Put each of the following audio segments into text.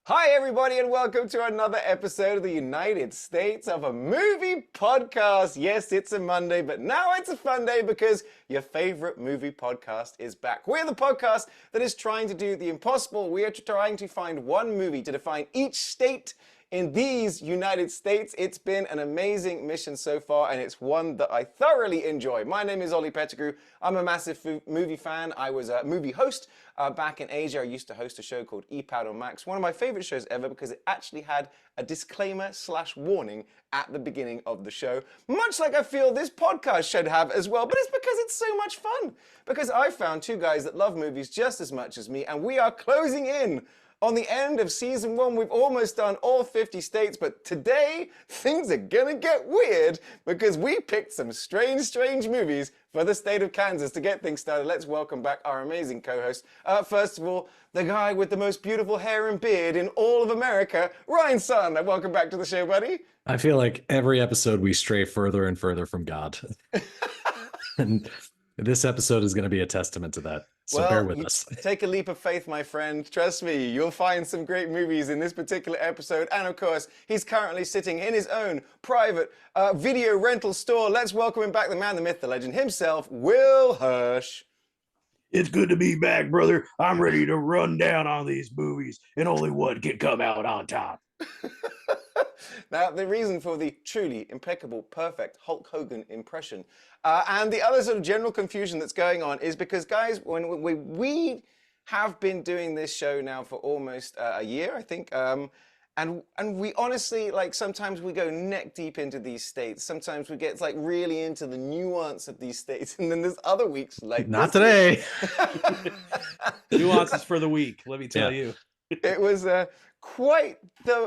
Hi, everybody, and welcome to another episode of the United States of a Movie Podcast. Yes, it's a Monday, but now it's a fun day because your favorite movie podcast is back. We're the podcast that is trying to do the impossible. We are trying to find one movie to define each state in these United States. It's been an amazing mission so far, and it's one that I thoroughly enjoy. My name is Ollie Pettigrew. I'm a massive movie fan. I was a movie host back in Asia. I used to host a show called EPAD on Max, one of my favorite shows ever because it actually had a disclaimer/warning at the beginning of the show, much like I feel this podcast should have as well, but it's because it's so much fun. Because I found two guys that love movies just as much as me, and we are closing in on the end of season 1. We've almost done all 50 states, but today things are gonna get weird because we picked some strange movies for the state of Kansas. To get things started, let's welcome back our amazing co-host. First of all, the guy with the most beautiful hair and beard in all of America, Ryan Sun. Welcome back to the show, buddy. I feel like every episode we stray further and further from God. And this episode is going to be a testament to that. So bear with us. Take a leap of faith, my friend. Trust me, you'll find some great movies in this particular episode. And of course, he's currently sitting in his own private video rental store. Let's welcome him back, the man, the myth, the legend himself, Will Hirsch. It's good to be back, brother. I'm ready to run down on these movies, and only one can come out on top. Now, the reason for the truly impeccable, perfect Hulk Hogan impression and the other sort of general confusion that's going on is because, guys, when we have been doing this show now for almost a year, I think, and we honestly, like, sometimes we go neck deep into these states. Sometimes we get, like, really into the nuance of these states, and then there's other weeks like not today. Nuances for the week, let me tell you. It was quite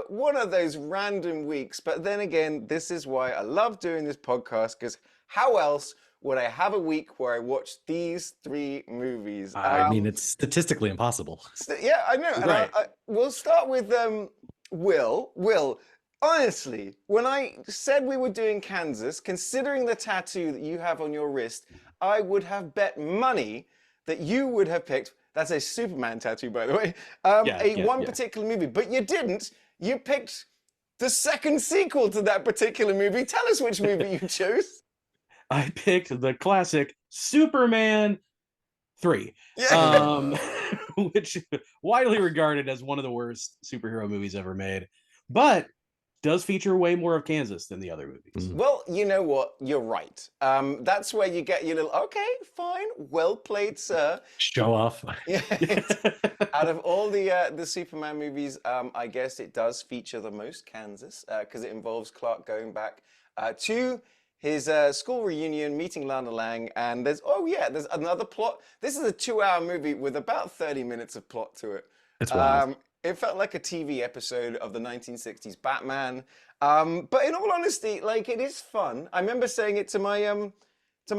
one of those random weeks, but then again, this is why I love doing this podcast, because how else would I have a week where I watch these 3 movies? I mean, it's statistically impossible. Yeah, I know. Right. And we'll start with Will. Will, honestly, when I said we were doing Kansas, considering the tattoo that you have on your wrist, I would have bet money that you would have picked. That's a Superman tattoo, by the way. One particular movie, but you didn't. You picked the second sequel to that particular movie. Tell us which movie you chose. I picked the classic Superman 3, which widely regarded as one of the worst superhero movies ever made, but does feature way more of Kansas than the other movies. Well, you know what? You're right. That's where you get your little, okay, fine, well played, sir. Show off. Yeah. Out of all the Superman movies, I guess it does feature the most Kansas because it involves Clark going back to his school reunion, meeting Lana Lang, and there's another plot. This is a 2-hour movie with about 30 minutes of plot to it. It's wild. It felt like a TV episode of the 1960s Batman. But in all honesty, like, it is fun. I remember saying it to my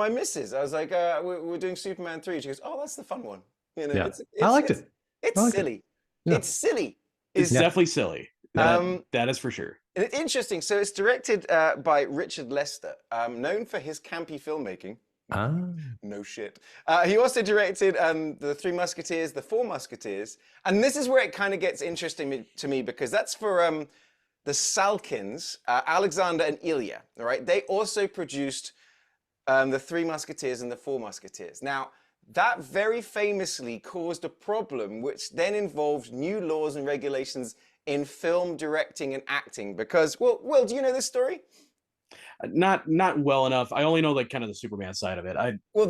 missus. I was like, we're doing Superman 3. She goes, oh, that's the fun one. You know, Yeah. I liked it. It's silly. Yeah. It's silly. It's definitely silly. That is for sure. And it's interesting. So it's directed by Richard Lester, known for his campy filmmaking. No shit. He also directed The Three Musketeers, The Four Musketeers. And this is where it kind of gets interesting to me because that's for the Salkins, Alexander and Ilya. All right. They also produced The Three Musketeers and The Four Musketeers. Now, that very famously caused a problem which then involved new laws and regulations in film directing and acting because, well, Will, do you know this story? Not well enough. I only know like kind of the Superman side of it. So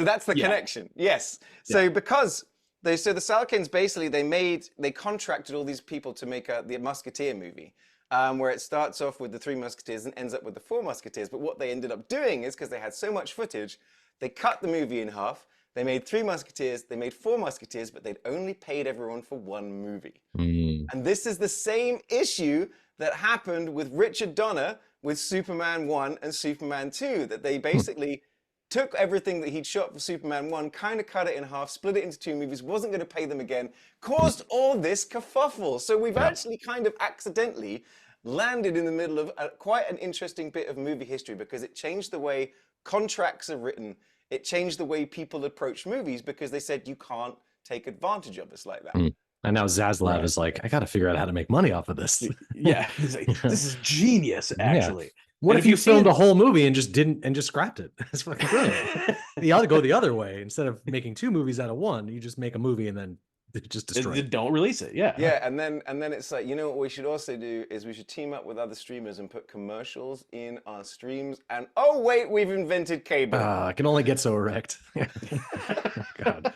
that's the connection. Yes. So because the Salkins basically they contracted all these people to make the Musketeer movie, where it starts off with the Three Musketeers and ends up with the Four Musketeers. But what they ended up doing is because they had so much footage, they cut the movie in half. They made Three Musketeers, they made Four Musketeers, but they'd only paid everyone for one movie. And this is the same issue that happened with Richard Donner with Superman 1 and Superman 2, that they basically took everything that he'd shot for Superman 1, kind of cut it in half, split it into 2 movies, wasn't going to pay them again, caused all this kerfuffle. So we've actually kind of accidentally landed in the middle of quite an interesting bit of movie history, because it changed the way contracts are written. It changed the way people approach movies, because they said you can't take advantage of us like that. And now Zaslav is like, I got to figure out how to make money off of this. Yeah, he's like, this is genius, actually. What And if you you've seen filmed it- a whole movie and just scrapped it? It's fucking brilliant. You ought to go the other way. Instead of making 2 movies out of 1, you just make a movie and then just destroy it. Don't release it. Yeah. Yeah, and then it's like, you know what we should also do is we should team up with other streamers and put commercials in our streams. And oh wait, we've invented cable. I can only get so erect. God.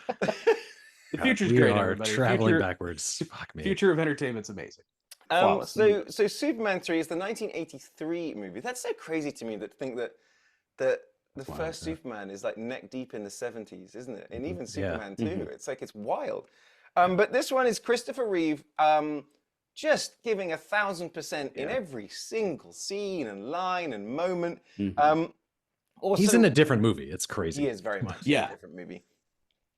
The future's we great, are everybody. traveling backwards. Fuck me. Future of entertainment's amazing. So Flawless. Superman 3 is the 1983 movie. That's so crazy to me to think that the first Superman is like neck deep in the 70s, isn't it? And even Superman 2, it's like, it's wild. But this one is Christopher Reeve, just giving 1,000% in every single scene and line and moment. Also, He's in a different movie. It's crazy. he is very much in Yeah. a different movie.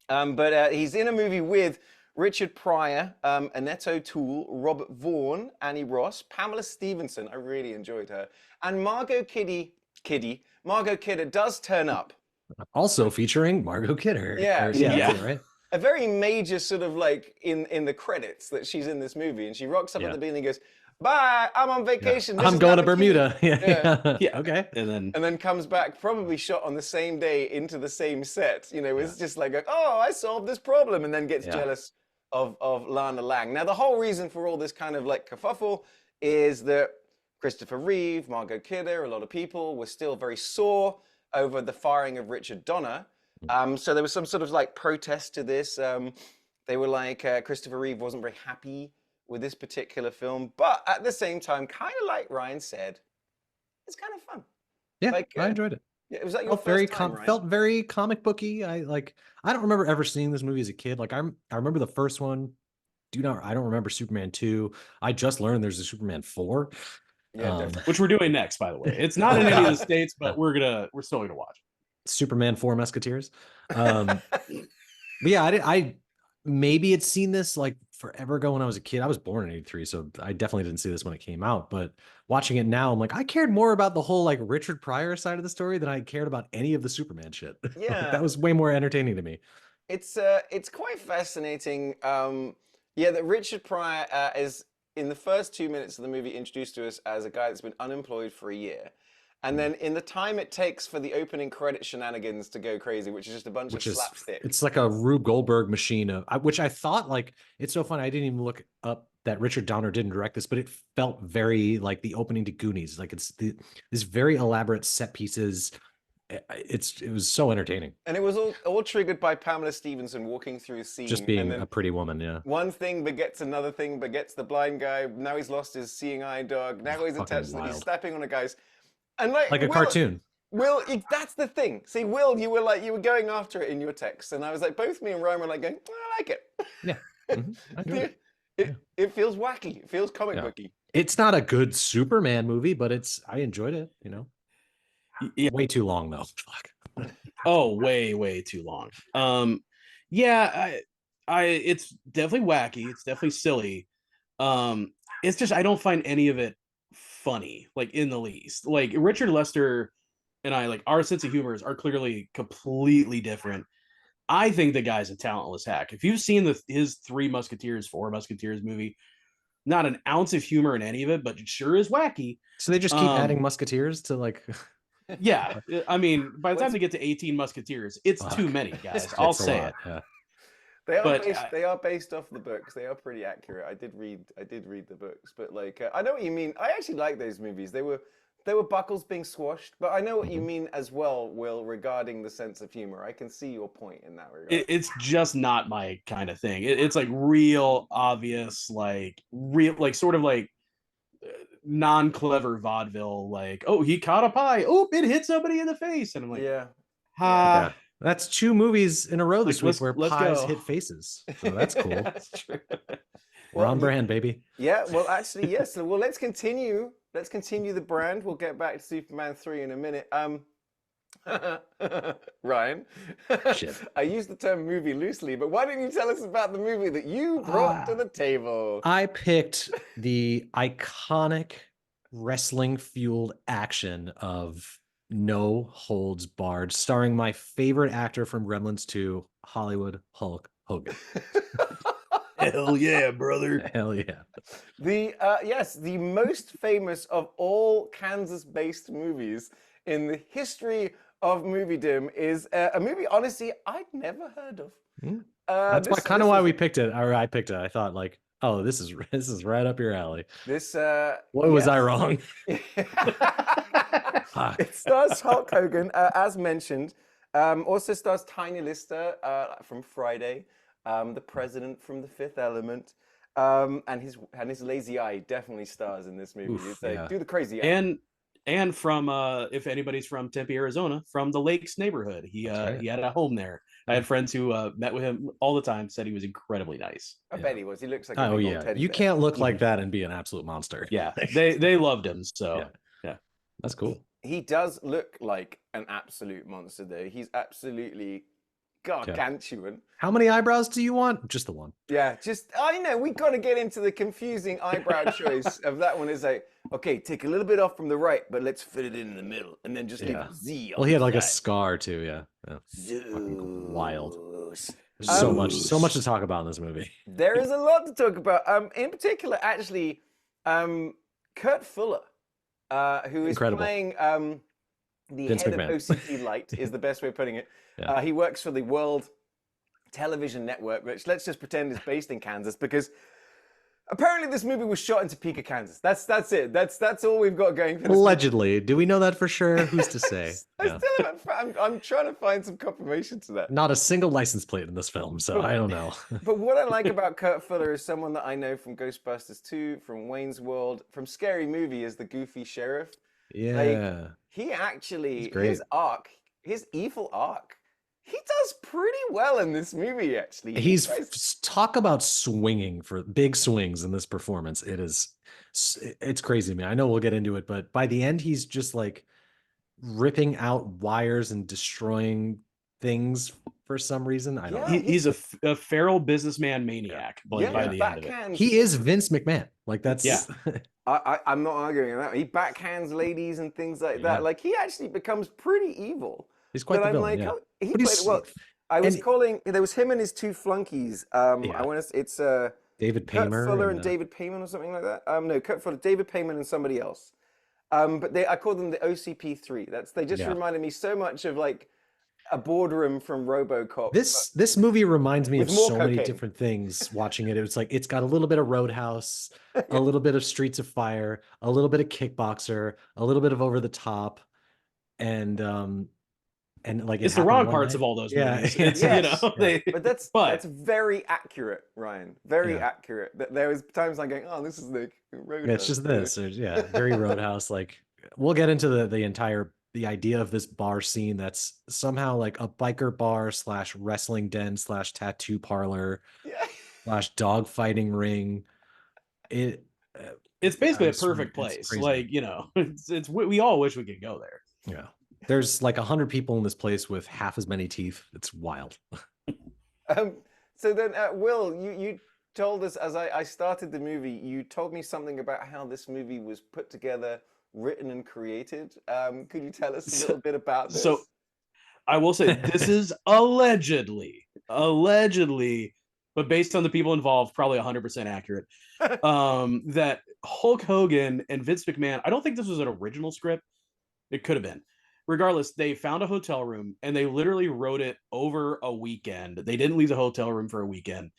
But he's in a movie with Richard Pryor, Annette O'Toole, Robert Vaughn, Annie Ross, Pamela Stevenson, I really enjoyed her, and Margot Kidder does turn up. Also featuring Margot Kidder. Yeah, Or yeah. something, right? A very major sort of like in the credits that she's in this movie, and she rocks up at the beginning and goes, "Bye, I'm on vacation. This I'm is going to another Bermuda." key." Yeah. Yeah. Okay. And And then comes back, probably shot on the same day into the same set. You know, it's just like, oh, I solved this problem, and then gets jealous of Lana Lang. Now, the whole reason for all this kind of like kerfuffle is that Christopher Reeve, Margot Kidder, a lot of people were still very sore over the firing of Richard Donner. So there was some sort of like protest to this. They were like, Christopher Reeve wasn't very happy with this particular film, but at the same time, kind of like Ryan said, it's kind of fun. Yeah, Like, I enjoyed it. Yeah, was that your Felt very first time, Ryan? felt very comic booky. I don't remember ever seeing this movie as a kid. Like I remember the first one. I don't remember Superman 2. I just learned there's a Superman 4. Yeah, definitely. which we're doing next, by the way. It's not in any of the states, but we're still gonna watch. Superman 4 Musketeers. But yeah, I maybe had seen this like forever ago when I was a kid. I was born in 83, so I definitely didn't see this when it came out. But watching it now, I'm like, I cared more about the whole like Richard Pryor side of the story than I cared about any of the Superman shit. Yeah. That was way more entertaining to me. It's quite fascinating. That Richard Pryor is in the first 2 minutes of the movie introduced to us as a guy that's been unemployed for a year. And then in the time it takes for the opening credit shenanigans to go crazy, which is just a bunch of slapstick. It's like a Rube Goldberg machine which I thought, like, it's so funny. I didn't even look up that Richard Donner didn't direct this, but it felt very like the opening to Goonies. Like it's this very elaborate set pieces. It was so entertaining. And it was all triggered by Pamela Stevenson walking through a scene. Just being and then a pretty woman, yeah. one thing begets another thing, begets the blind guy. Now he's lost his seeing eye dog. Now he's Fucking attached. He's wild. slapping on a guy's. And like Like a Will- cartoon. Will, that's the thing. See, Will, you were going after it in your text, and I was like, both me and Ryan were like going, I like it. Yeah. Mhm. I enjoyed it. It feels wacky. It feels comic Yeah. booky. It's not a good Superman movie, but I enjoyed it, you know. Yeah. Way too long though. Fuck. Oh, way too long. It's definitely wacky. It's definitely silly. It's just I don't find any of it funny, like in the least. Like Richard Lester and I, like our sense of humors are clearly completely different. I think the guy's a talentless hack. If you've seen his Four Musketeers movie, not an ounce of humor in any of it, but it sure is wacky. So they just keep adding musketeers to like Yeah, I mean, by the time they get to 18 Musketeers, it's too many, guys. I'll it's a say lot, it. yeah. They are based off the books. They are pretty accurate. I did read the books, but like I know what you mean. I actually like those movies. They were buckles being squashed, but I know what you mean as well, Will, regarding the sense of humor. I can see your point in that regard. It's just not my kind of thing. It's like real obvious, like real, like sort of like non-clever vaudeville. Like, oh, he caught a pie. Oh, it hit somebody in the face, and I'm like, Yeah. ha. Yeah. That's 2 movies in a row this Like, week where let's pies go. hit faces. So that's cool. That's true. We're on Well, brand, baby. Yeah, well, actually, yes. Well, let's continue. Let's continue the brand. We'll get back to Superman 3 in a minute. Ryan, Shit. I use the term movie loosely, but why don't you tell us about the movie that you brought to the table? I picked the iconic wrestling fueled action of No Holds Barred, starring my favorite actor from Gremlins 2, Hollywood Hulk Hogan. Hell yeah, brother. Hell yeah. The most famous of all Kansas-based movies in the history of moviedom is a movie, honestly, I'd never heard of. That's This- kind of this why is- we picked it, or I picked it. I thought like, oh, this is right up your alley. This. What was I yes. wrong? It stars Hulk Hogan, as mentioned. Also stars Tiny Lister from Friday, the president from The Fifth Element, and his lazy eye definitely stars in this movie. Oof, It's yeah. do the crazy eye. And from if anybody's from Tempe, Arizona, from the Lakes neighborhood, he right. he had a home there. I had friends who met with him all the time, said he was incredibly nice. I bet he was. He looks like a Oh big old yeah, teddy you bear. can't look like that and be an absolute monster. Yeah, they loved him. So Yeah. That's cool. He does look like an absolute monster, though. He's absolutely gargantuan. How many eyebrows do you want? Just the one. Yeah, I know we got to get into the confusing eyebrow choice of that one. Is like, okay, take a little bit off from the right, but let's fit it in the middle, and then just leave Yeah. a Z. Well, on he had the like a side. scar too. Yeah. Fucking wild. Zeus. There's so much to talk about in this movie. There is a lot to talk about. In particular, actually, Kurt Fuller, who is Incredible. playing the Vince head McMahon. of OCT Light, is the best way of putting it. Yeah. He works for the World Television Network, which let's just pretend is based in Kansas, because apparently this movie was shot in Topeka, Kansas. That's it. That's all we've got going for this movie. Allegedly, do we know that for sure? Who's to say? Yeah. I'm trying to find some confirmation to that. Not a single license plate in this film, so I don't know. But what I like about Kurt Fuller is someone that I know from Ghostbusters 2, from Wayne's World, from Scary Movie as the goofy sheriff. Yeah. He actually, He's great. his evil arc, he does pretty well in this movie, actually. Talk about swinging for big swings in this performance. It's crazy to me. I know we'll get into it, but by the end, he's just like ripping out wires and destroying things for some reason. I don't know. He's a feral businessman maniac. By the end of it, backhands. He is Vince McMahon. Like that's I'm not arguing on that. He backhands ladies and things like that. Yeah. Like he actually becomes pretty evil. he's quite But the I'm villain. like, Yeah. oh, he But played he's- it well. I was and- calling. There was him and his two flunkies. I want to. It's David Kurt Paymer Fuller and David Payman or something like that. No, Kurt Fuller, David Payman, and somebody else. But I called them the OCP3. They just reminded me so much of like a boardroom from RoboCop. This movie reminds me of with more so many cocaine. different things. Watching it, it's like it's got a little bit of Roadhouse, a little bit of Streets of Fire, a little bit of Kickboxer, a little bit of Over the Top, and like it's the wrong parts of all those movies. It's, Yes. but that's very accurate, Ryan. Very accurate. There was times like going, oh, this is the Roadhouse. Yeah, it's just this. Or, very Roadhouse. Like we'll get into the idea of this bar scene that's somehow like a biker bar / wrestling den / tattoo parlor / dog fighting ring. It's basically a perfect place. crazy. Like, it's we all wish we could go there. Yeah. There's like 100 people in this place with half as many teeth. It's wild. So then, Will, you told us as I started the movie, you told me something about how this movie was put together, written and created. Could you tell us a little bit about this? So I will say this is allegedly, but based on the people involved, probably 100% accurate. That Hulk Hogan and Vince McMahon, I don't think this was an original script. It could have been. Regardless, they found a hotel room and they literally wrote it over a weekend. They didn't leave the hotel room for a weekend.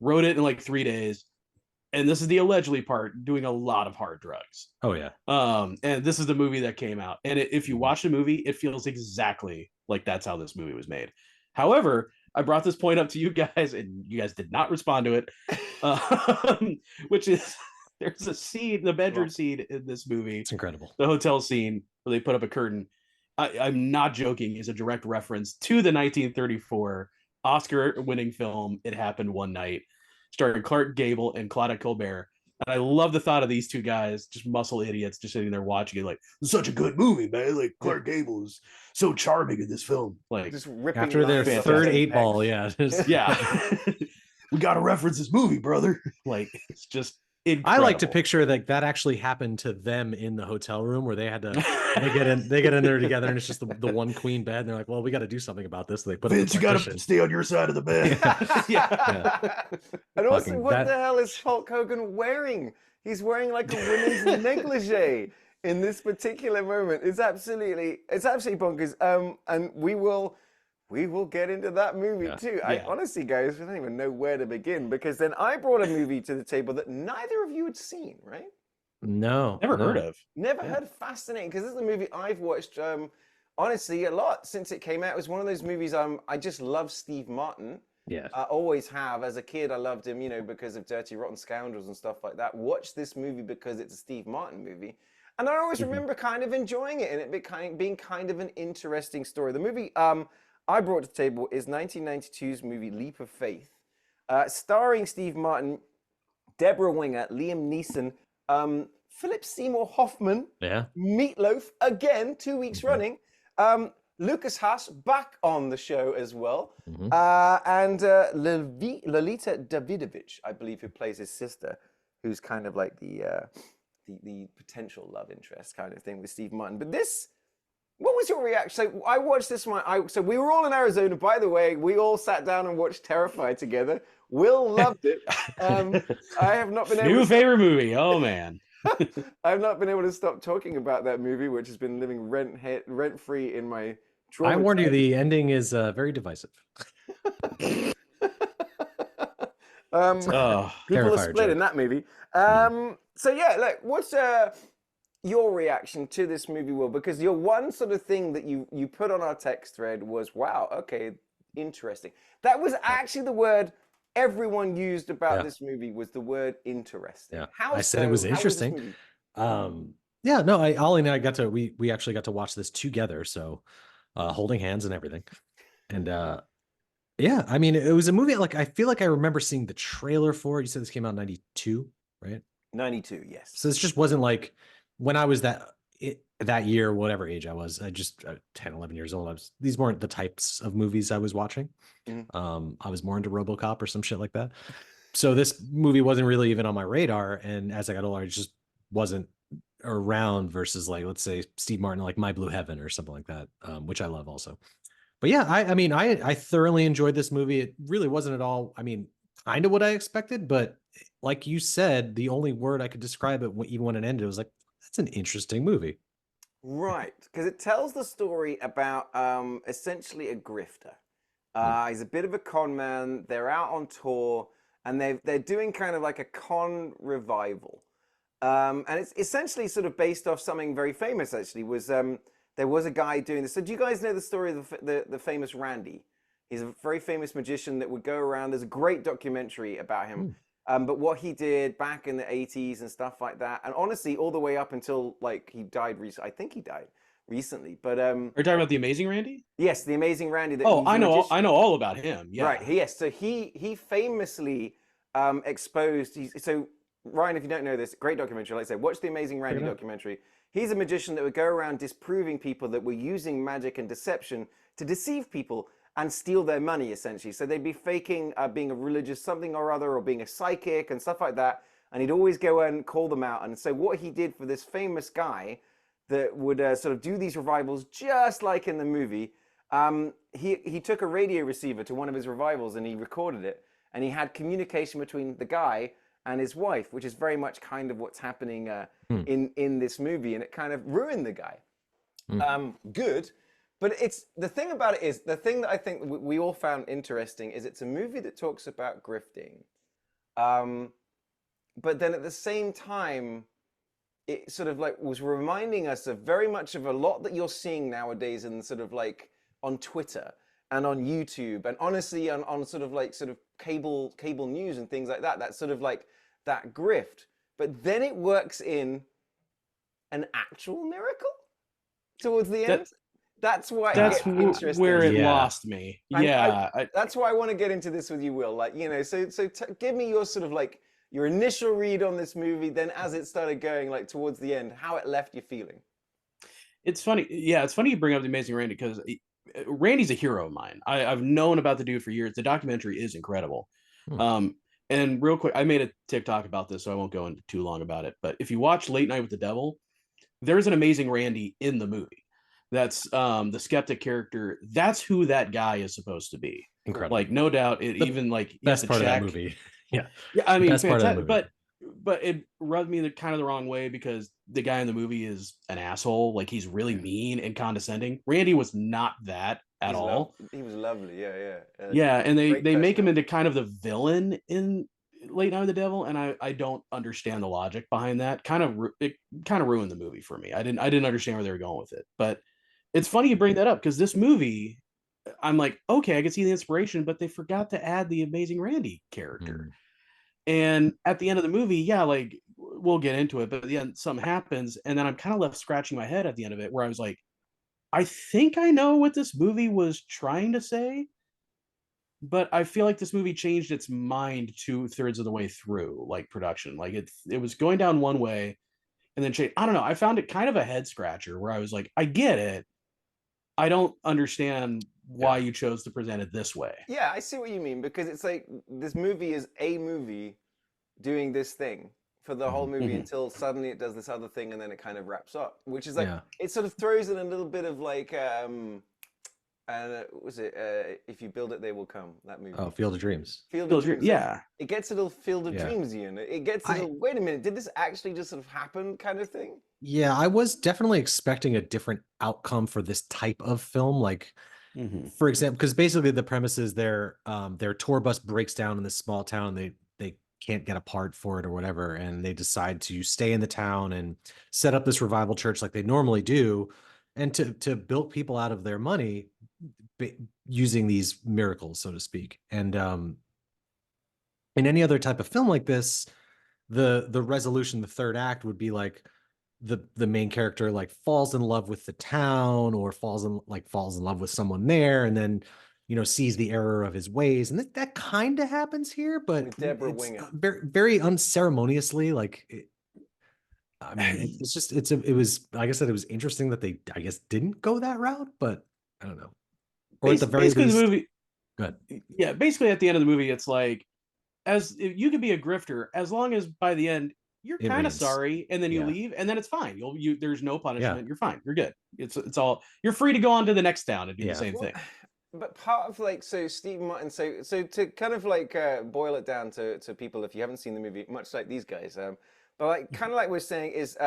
Wrote it in like 3 days. And this is the allegedly part, doing a lot of hard drugs. Oh yeah. And this is the movie that came out. And if you watch the movie, it feels exactly like that's how this movie was made. However, I brought this point up to you guys, and you guys did not respond to it. Which is, there's a scene, the bedroom scene in this movie. It's incredible. The hotel scene where they put up a curtain. I'm not joking. Is a direct reference to the 1934 Oscar-winning film "It Happened One Night," starring Clark Gable and Claudia Colbert. And I love the thought of these two guys, just muscle idiots, just sitting there watching it, like, it's such a good movie, man. Like Clark Gable is so charming in this film. Like, Just ripping After their lines off third his own 8-ball, pecs. yeah. just- yeah, we got to reference this movie, brother. Like, it's just incredible. I like to picture that actually happened to them in the hotel room where they had to they get in there together, and it's just the one queen bed, and they're like, well, we got to do something about this. So they put up Vince, a you got to partition. stay on your side of the bed. Yeah. And also, Fucking what that- the hell is Hulk Hogan wearing? He's wearing like a women's negligee in this particular moment. It's absolutely bonkers. And we will get into that movie too. I Yeah. honestly, guys, I don't even know where to begin, because then I brought a movie to the table that neither of you had seen, right? No, Never no. heard of. Never Yeah. heard. Fascinating, because this is a movie I've watched honestly a lot since it came out. It was one of those movies I just love Steve Martin. Yeah. I always have. As a kid, I loved him, because of Dirty Rotten Scoundrels and stuff like that. Watched this movie because it's a Steve Martin movie. And I always remember kind of enjoying it and it being kind of an interesting story. The movie I brought to the table is 1992's movie Leap of Faith, starring Steve Martin, Deborah Winger, Liam Neeson, Philip Seymour Hoffman, Yeah. Meatloaf, again, 2 weeks running. Lucas Haas back on the show as well. Mhm. And Lolita Davidovich, I believe, who plays his sister, who's kind of like the potential love interest kind of thing with Steve Martin. But this, what was your reaction? So I watched this one. So we were all in Arizona, by the way. We all sat down and watched Terrified together. Will loved it. I have not been able New to favorite movie. Oh man. I've not been able to stop talking about that movie, which has been living rent free in my. I warned you, the ending is very divisive. Oh, People are Terrifier split joke. in that movie. So yeah, like, what's your reaction to this movie, Will? Because your one sort of thing that you put on our text thread was, "Wow, okay, interesting." That was actually the word everyone used about Yeah. this movie, was the word interesting. Yeah. How I said it was so? How this interesting. movie? Yeah, no, Ollie and I we actually got to watch this together, so holding hands and everything. And yeah, I mean, it was a movie, like, I feel like I remember seeing the trailer for it. You said this came out in 92, right? 92, yes. So this just wasn't like when I was that year, whatever age I was, I just 10, 11 years old. These weren't the types of movies I was watching. Mhm. I was more into RoboCop or some shit like that. So this movie wasn't really even on my radar. And as I got older, it just wasn't around, versus, like, let's say Steve Martin, like My Blue Heaven or something like that, which I love also. But yeah, I mean, I thoroughly enjoyed this movie. It really wasn't at all, I mean, kind of what I expected, but like you said, the only word I could describe it, even when it ended, it was like, that's an interesting movie. Right, because it tells the story about essentially a grifter. He's a bit of a con man. They're out on tour, and they're doing kind of like a con revival. And it's essentially sort of based off something very famous. Actually, was there was a guy doing this. So do you guys know the story of the famous Randy? He's a very famous magician that would go around. There's a great documentary about him. But what he did back in the 80s and stuff like that, and honestly, all the way up until, like, he died recently. I think he died recently. But are you talking about the Amazing Randy? yes, the Amazing Randy. That Oh, he's a I know magician. all about him. Yeah. Right. Yes. So he famously exposed. So Ryan, if you don't know this, great documentary. Like I said, watch the Amazing Randy Check it out. documentary. He's a magician that would go around disproving people that were using magic and deception to deceive people and steal their money, essentially. So they'd be faking being a religious something or other, or being a psychic and stuff like that. And he'd always go and call them out. And so what he did for this famous guy that would sort of do these revivals, just like in the movie, he took a radio receiver to one of his revivals and he recorded it. And he had communication between the guy and his wife, which is very much kind of what's happening in this movie. And it kind of ruined the guy. Good. But it's the thing about it is, the thing that I think we all found interesting is it's a movie that talks about grifting. But then at the same time, it sort of like was reminding us of very much of a lot that you're seeing nowadays in sort of like on Twitter and on YouTube, and honestly on sort of cable news and things like that. That's sort of like that grift. But then it works in an actual miracle towards the end. That's why That's it gets interesting. where it Yeah. lost me. And Yeah. that's why I want to get into this with you, Will. Like, so give me your sort of like your initial read on this movie, then as it started going like towards the end, how it left you feeling. It's funny. Yeah, it's funny you bring up The Amazing Randy because Randy's a hero of mine. I've known about the dude for years. The documentary is incredible. And real quick, I made a TikTok about this, so I won't go into too long about it. But if you watch Late Night with the Devil, there's an Amazing Randy in the movie. That's the skeptic character. That's who that guy is supposed to be. Incredible. Like, no doubt. Even like best part of that movie. Yeah. Yeah, I mean, best part of that movie. But it rubbed me kind of the wrong way because the guy in the movie is an asshole. Like, he's really mean and condescending. Randy was not that at all. He was lovely. Yeah. Yeah, and they make him into kind of the villain in Late Night with the Devil, and I don't understand the logic behind that. It kind of ruined the movie for me. I didn't understand where they were going with it. But it's funny you bring that up because this movie, I'm like, okay, I can see the inspiration, but they forgot to add the Amazing Randy character. And at the end of the movie, yeah, like, we'll get into it, but at the end something happens, and then I'm kind of left scratching my head at the end of it, where I was like, I think I know what this movie was trying to say, but I feel like this movie changed its mind 2/3 of the way through, like, production. Like, it was going down one way, and then changed. I don't know. I found it kind of a head scratcher, where I was like, I get it. I don't understand why you chose to present it this way. Yeah, I see what you mean, because it's like this movie is a movie doing this thing for the whole movie until suddenly it does this other thing and then it kind of wraps up, which is like it sort of throws in a little bit of like was it If You Build It They Will Come, that movie. Oh, Field of Dreams. Field of Dreams. Yeah. It gets a little Field of Dreams in it. It gets a little, wait a minute, did this actually just sort of happen kind of thing? Yeah, I was definitely expecting a different outcome for this type of film. Like, for example, because basically the premise is their tour bus breaks down in this small town. They can't get a part for it or whatever, and they decide to stay in the town and set up this revival church like they normally do, and to bilk people out of their money using these miracles, so to speak. And in any other type of film like this, the resolution, the third act, would be like the main character like falls in love with the town, or falls in love with someone there, and then sees the error of his ways, and that kind of happens here, but with Deborah Winger, very, very unceremoniously. Like, I mean, it was like I said, it was interesting that they, I guess, didn't go that route, but I don't know. Or at the very least, the movie. Good. Yeah, basically at the end of the movie, it's like, as you can be a grifter as long as by the end you're kind of sorry, and then you leave, and then it's fine. There's no punishment. You're fine. You're good. It's all, you're free to go on to the next town and do the same thing. But part of like, so Steve Martin, so to kind of like boil it down to people, if you haven't seen the movie, much like these guys, but like kind of like we're saying is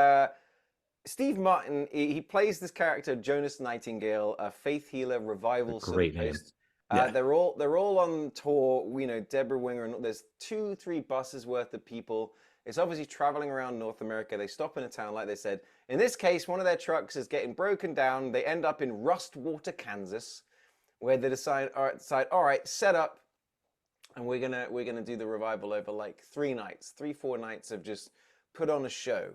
Steve Martin, he plays this character Jonas Nightingale, a faith healer, revival centerist. They're all on tour. Deborah Winger, and there's 2-3 buses worth of people. It's obviously traveling around North America. They stop in a town, like they said. In this case, one of their trucks is getting broken down. They end up in Rustwater, Kansas, where they decide, all right, set up, and we're gonna do the revival over like 3-4 nights of just put on a show.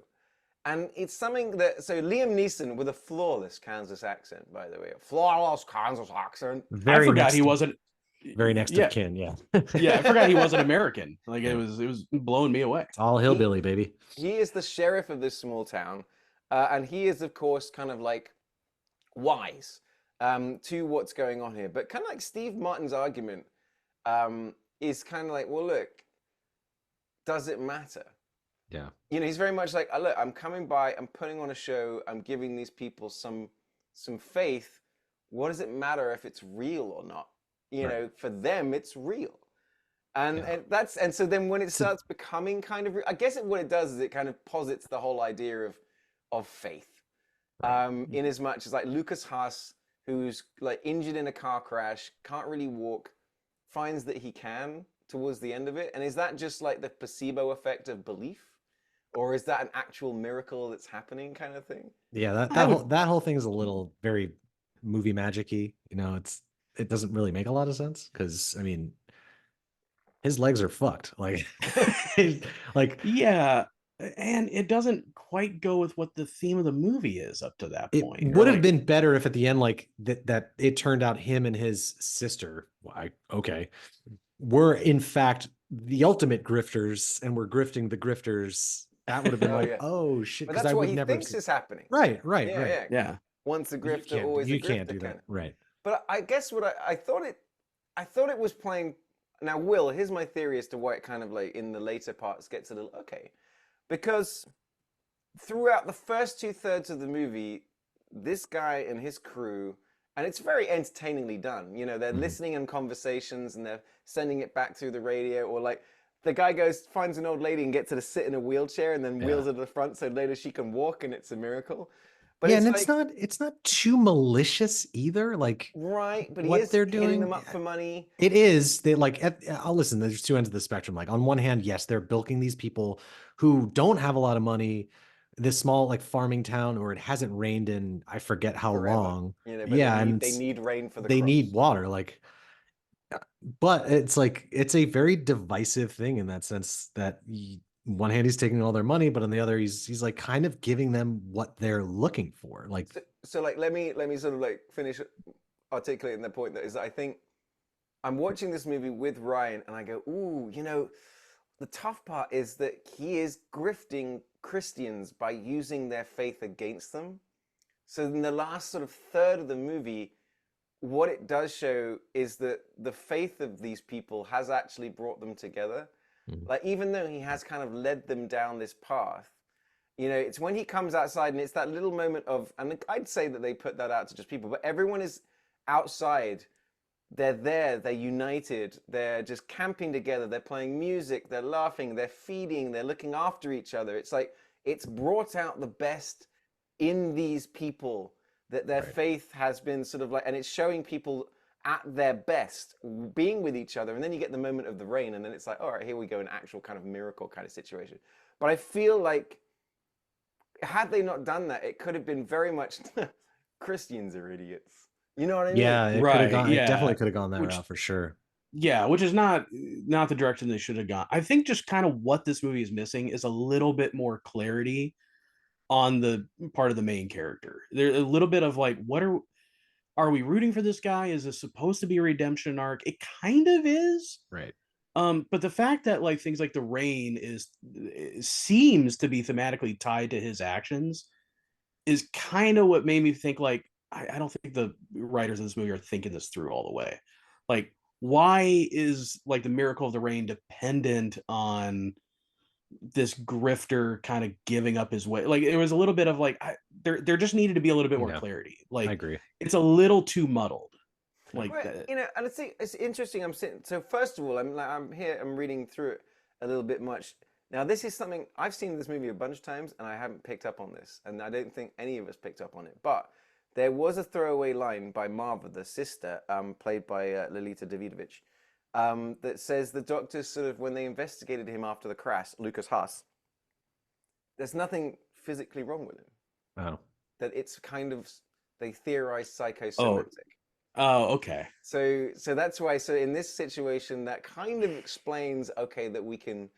And it's something that, so Liam Neeson with a flawless Kansas accent, by the way, a flawless Kansas accent. I forgot he wasn't. Very next of kin, yeah. Yeah, I forgot he wasn't American. Like, it was blowing me away. It's all hillbilly, baby. He is the sheriff of this small town, and he is, of course, kind of like wise to what's going on here. But kind of like Steve Martin's argument is kind of like, well, look, does it matter? Yeah. He's very much like, look, I'm coming by, I'm putting on a show, I'm giving these people some faith. What does it matter if it's real or not? For them, it's real. And so then when it starts becoming kind of, I guess what it does is it kind of posits the whole idea of faith. In as much as like Lucas Haas, who's like injured in a car crash, can't really walk, finds that he can towards the end of it. And is that just like the placebo effect of belief? Or is that an actual miracle that's happening kind of thing? Yeah, that whole thing is a little very movie magic-y. It doesn't really make a lot of sense, because I mean, his legs are fucked. Like, yeah, and it doesn't quite go with what the theme of the movie is up to that point. It would have been better if at the end, like that it turned out him and his sister, were in fact the ultimate grifters and we're grifting the grifters, that would have been Oh like, yeah, oh shit, but because that's I what would he never have thinks seen. is happening. Right, Yeah, right. yeah. Yeah. Once a grifter, always a You can't grifter do kind that. of. Right. But I guess what I thought it was playing. Now, Will, here's my theory as to why it kind of like in the later parts gets a little okay, because throughout the first 2/3 of the movie, this guy and his crew, and it's very entertainingly done. You know, they're Mhm. listening in conversations and they're sending it back through the radio, or like the guy goes finds an old lady and gets her to sit in a wheelchair and then wheels her to the front so later she can walk, and it's a miracle. But Yeah, it's and like it's not too malicious either. Like right, but he what is they're hitting them doing. up for money. It is. They like I'll listen, there's two ends of the spectrum. Like on one hand, yes, they're bilking these people who don't have a lot of money, this small like farming town, or it hasn't rained in I forget how Forever, long. you know. But Yeah, and they need rain for the they need crops. water. Like but it's like it's a very divisive thing in that sense that one hand he's taking all their money, but on the other he's like kind of giving them what they're looking for. Like So like let me sort of like finish articulating the point that is that I think I'm watching this movie with Ryan and I go, ooh, you know, the tough part is that he is grifting Christians by using their faith against them. So in the last sort of third of the movie, what it does show is that the faith of these people has actually brought them together. Mhm. Like even though he has kind of led them down this path, you know, it's when he comes outside and it's that little moment of, and I'd say that they put that out to just people, but everyone is outside. They're there, they're united, they're just camping together, they're playing music, they're laughing, they're feeding, they're looking after each other. It's like it's brought out the best in these people, that their Right. faith has been sort of like, and it's showing people at their best being with each other. And then you get the moment of the rain, and then it's like, all right, here we go, an actual kind of miracle kind of situation. But I feel like had they not done that, it could have been very much Christians are idiots. You know what I mean? Yeah, it could have Right. gone. It Yeah. definitely could have gone that Which route for sure. Yeah, which is not the direction they should have gone. I think just kind of what this movie is missing is a little bit more clarity on the part of the main character. There's a little bit of like, what are we rooting for this guy? Is this supposed to be a redemption arc? It kind of is. Right. But the fact that like things like the rain seems to be thematically tied to his actions is kind of what made me think like I don't think the writers of this movie are thinking this through all the way. Like, why is like the miracle of the rain dependent on this grifter kind of giving up his way? Like, it was a little bit of like there just needed to be a little bit more Yeah, clarity. I Like, agree. it's a little too muddled. Like Well, that. you know, and it's interesting. I'm sitting. So first of all, I'm here. I'm reading through it a little bit much. Now, this is something I've seen this movie a bunch of times, and I haven't picked up on this, and I don't think any of us picked up on it. But there was a throwaway line by Marva, the sister, played by Lolita Davidovich, that says the doctors sort of when they investigated him after the crash, Lucas Haas, there's nothing physically wrong with him. Oh. That it's kind of they theorize Oh, psychosomatic. okay. So that's why. So in this situation, that kind of explains okay that we can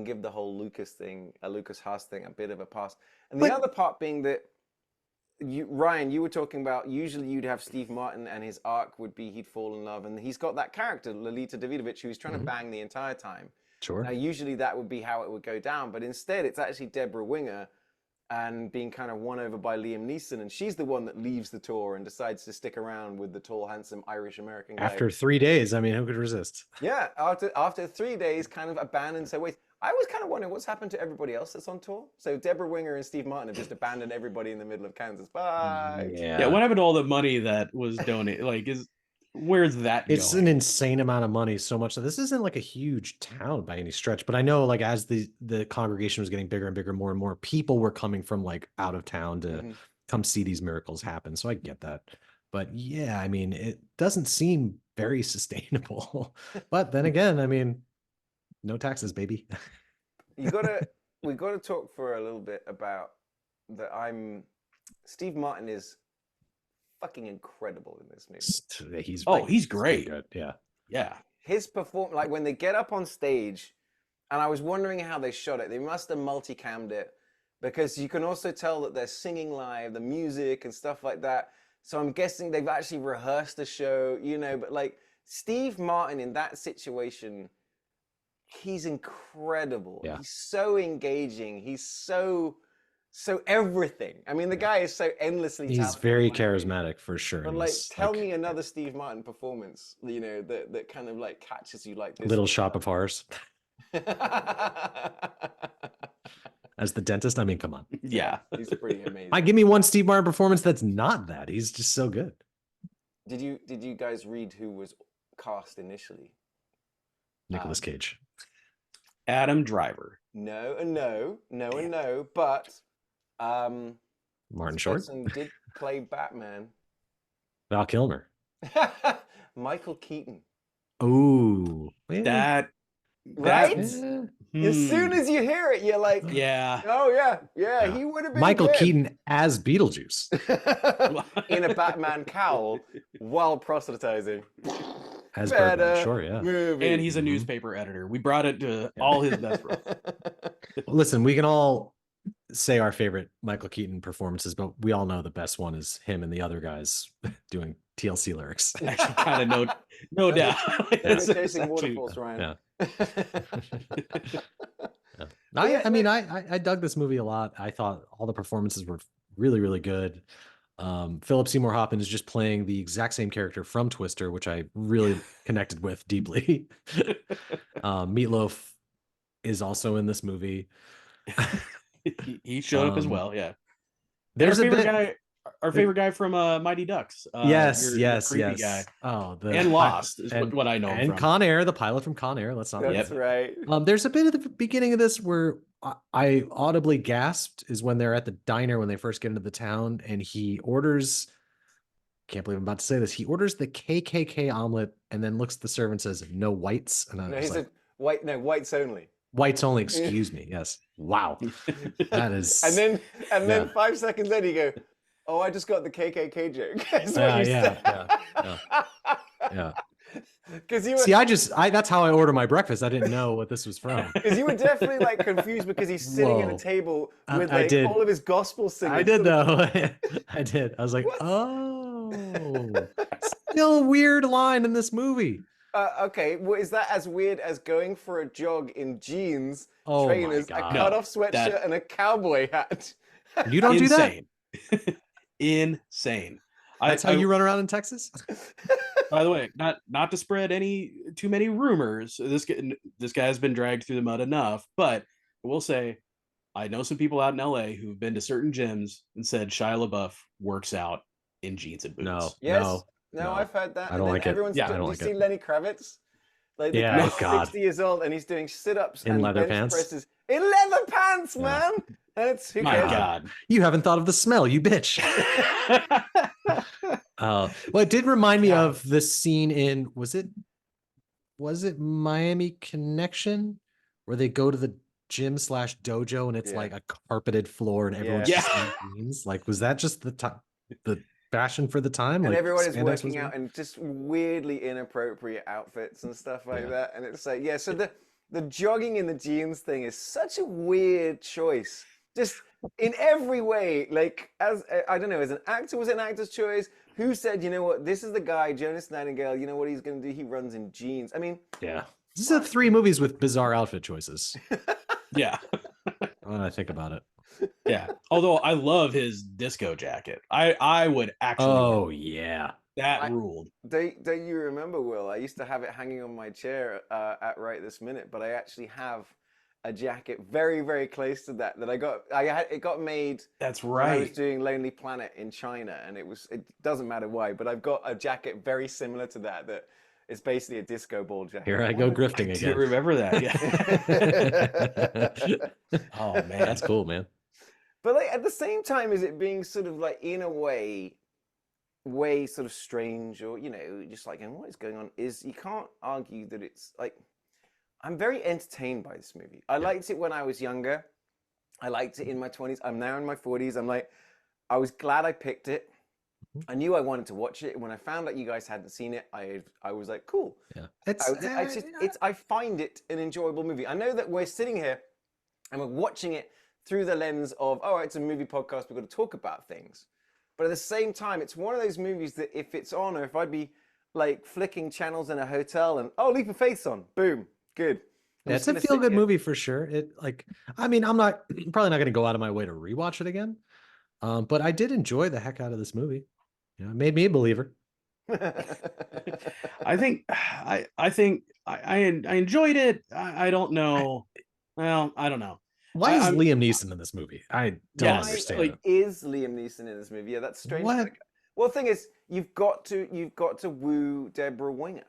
give the whole Lucas thing, a Lucas Haas thing, a bit of a pass. And the But other part being that Ryan, you were talking about usually you'd have Steve Martin and his arc would be he'd fall in love, and he's got that character Lolita Davidovich who's trying to Mhm. bang the entire time. Sure. Now usually that would be how it would go down, but instead it's actually Deborah Winger and being kind of won over by Liam Neeson, and she's the one that leaves the tour and decides to stick around with the tall, handsome Irish American guy. After 3 days, I mean, who could resist? Yeah, after 3 days, kind of abandoned. So wait, I was kind of wondering what's happened to everybody else that's on tour. So Deborah Winger and Steve Martin have just abandoned everybody in the middle of Kansas. Bye. Yeah. What happened to all the money that was donated? Like, where's that It's going? an insane amount of money, so much that this isn't like a huge town by any stretch. But I know, like, as the congregation was getting bigger and bigger, more and more people were coming from like out of town to Mhm. come see these miracles happen. So I get that. But yeah, I mean, it doesn't seem very sustainable. But then again, I mean, no taxes, baby. We gotta talk for a little bit about that. Steve Martin is fucking incredible in this movie. He's Oh, like, he's so great. good. Yeah. Yeah. His like when they get up on stage, and I was wondering how they shot it. They must have multicammed it because you can also tell that they're singing live, the music and stuff like that. So I'm guessing they've actually rehearsed the show, you know. But like Steve Martin in that situation, he's incredible. Yeah. He's so engaging. He's so everything. I mean, the guy is so endlessly He's talented very in my opinion. charismatic for sure. But in like, this, tell me another Steve Martin performance, you know, that kind of like catches you like this. Little Shop of Horrors as the dentist. I mean, come on. Yeah. He's pretty amazing. Give me one Steve Martin performance that's not that. He's just so good. Did you guys read who was cast initially? Nicolas Cage. Adam Driver. No and no, and no, but Martin this Short. person did play Batman. Val Kilmer. Michael Keaton. Ooh. That Right? Yeah. As soon as you hear it, you're like, Yeah. oh yeah, Yeah. he would have been Michael good. Keaton as Beetlejuice. In a Batman cowl while proselytizing. As Better Birdman, sure, yeah. movie. And he's a newspaper editor. We brought it to all his best roles. Listen, we can all say our favorite Michael Keaton performances, but we all know the best one is him and the other guys doing TLC lyrics. Actually, kind of no doubt. Those It's are chasing actually- waterfalls, Ryan. Yeah. I mean, I dug this movie a lot. I thought all the performances were really, really good. Philip Seymour Hoffman is just playing the exact same character from Twister, which I really connected with deeply. Meatloaf is also in this movie. He showed up as well. Yeah. There's our a favorite bit. guy. Our favorite guy from Mighty Ducks. Yes, your yes, creepy yes. guy. Oh, And Lost is what I know him and from. Con Air, the pilot from Con Air. Let's not. That's forget. right. There's a bit at the beginning of this where I audibly gasped. Is when they're at the diner when they first get into the town, and he orders. Can't believe I'm about to say this. He orders the KKK omelet, and then looks at the servant and says, "No whites." And I No, was he like, said whites only. "Whites only." Excuse me. Yes. Wow. That is. And then Yeah. 5 seconds later you go, oh, I just got the KKK joke. That's what you said. Yeah. Because you were, See, that's how I order my breakfast. I didn't know what this was from. because you were definitely like confused because he's sitting at Whoa. a table with I like did. all of his gospel singers. I did though. I did. I was like, What? oh, still a weird line in this movie. Okay, well, is that as weird as going for a jog in jeans, Oh trainers, my a god! cut-off sweatshirt, and a cowboy hat? You don't do that. Insane. Insane. That's how you run around in Texas. By the way, not to spread too many rumors. This guy has been dragged through the mud enough, but I will say, I know some people out in LA who've been to certain gyms and said Shia LaBeouf works out in jeans and boots. No, Yes. no. No, I've heard that. I don't And then like it. everyone's Yeah, I doing, don't you like see it. Lenny Kravitz? Like the Yeah, guy's oh, God. 60 years old and he's doing sit-ups In and leather bench pants? presses. In leather pants, Yeah. man! And it's, who My cares? God. You haven't thought of the smell, you bitch. Well, it did remind me God. of the scene in was it Miami Connection, where they go to the gym / dojo and it's Yeah. like a carpeted floor and everyone's Yeah. just in jeans. Like, was that just the fashion for the time? And Like, everyone is spandex was working in? out in just weirdly inappropriate outfits and stuff like Yeah. that. And it's like, yeah, so the jogging in the jeans thing is such a weird choice. Just in every way, like, as I don't know, as an actor, was it an actor's choice? Who said, you know what, this is the guy, Jonas Nightingale, you know what he's going to do? He runs in jeans. I mean, Yeah. This is 3 movies with bizarre outfit choices. Yeah. When I think about it. Yeah. Although I love his disco jacket. I would actually Oh yeah. that ruled. don't you remember, Will? I used to have it hanging on my chair at right this minute, but I actually have a jacket very, very close to that I got. It got made That's when I was right. doing Lonely Planet in China, and it doesn't matter why, but I've got a jacket very similar to that it's basically a disco ball jacket. Here I go grifting I do again. remember that. Yeah. Oh man, That's cool, man. But like at the same time, is it being sort of like in a way sort of strange, or just like, and what is going on? Is you can't argue that it's like I'm very entertained by this movie. I liked it when I was younger. I liked it in my 20s. I'm now in my 40s. I'm like, I was glad I picked it. I knew I wanted to watch it. When I found out you guys hadn't seen it, I was like, cool. Yeah. I find it an enjoyable movie. I know that we're sitting here and we're watching it through the lens of, oh, it's a movie podcast, we've got to talk about things. But at the same time, it's one of those movies that if it's on, or if I'd be like flicking channels in a hotel and, oh, Leap of Faith's on, boom, good. I'm It's just a gonna feel sit good here. movie for sure. I mean, I'm probably not going to go out of my way to rewatch it again. But I did enjoy the heck out of this movie. You know, it made me a believer. I think I enjoyed it. I don't know. Well, I don't know. Why is I'm Liam Neeson in this movie? I don't Yes, Why understand like it. is Liam Neeson in this movie? Yeah, that's strange. What? Well, the thing is, you've got to woo Deborah Winger.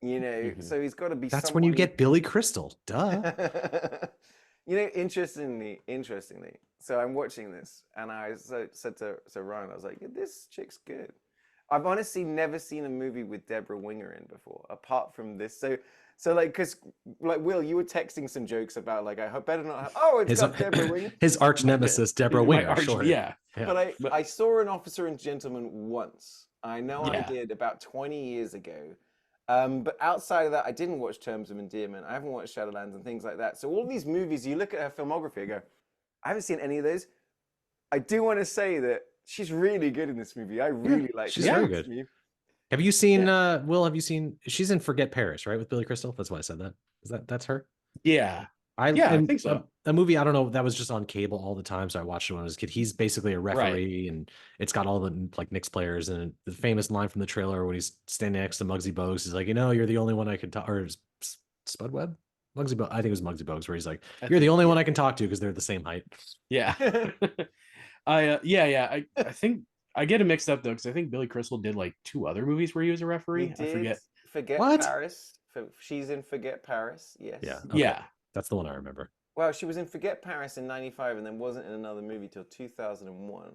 You know, Mhm. so he's got to be That's when you someone. get Billy Crystal. Duh. Interestingly, so I'm watching this, and I said to Ryan, I was like, yeah, "This chick's good." I've honestly never seen a movie with Deborah Winger in before, apart from this. So like, cause like Will, you were texting some jokes about like, I hope better not have. Oh, it's His got Deborah Winger. his arch nemesis, Deborah my Winger. arch, Sure. yeah, Yeah. But I but I saw An Officer and Gentleman once. I know I yeah, did about 20 years ago. But outside of that, I didn't watch Terms of Endearment. I haven't watched Shadowlands and things like that. So all these movies, you look at her filmography, I go, I haven't seen any of those. I do want to say that she's really good in this movie. I really like she's her very in this good. movie. Have you seen yeah, Will, have you seen she's in Forget Paris, right? With Billy Crystal? That's why I said that. That's her? yeah, I yeah. I and think so. a movie I don't know that was just on cable all the time, so I watched it when I was a kid. He's basically a Right. referee, and it's got all the like Knicks players, and the famous line from the trailer when he's standing next to Muggsy Bogues is like, you're the only one I can talk, or Spud Webb, Muggsy Bogues. I think it was Muggsy Bogues, where he's like, I you're the think only yeah, one I can talk to because they're the same height. yeah. Yeah. I think I get it mixed up though because I think Billy Crystal did like 2 other movies where he was a He referee. I did forget. Forget What? Paris. She's in Forget Paris. Yes. Yeah, okay, Yeah, that's the one I remember. Well, she was in Forget Paris in '95 and then wasn't in another movie till 2001.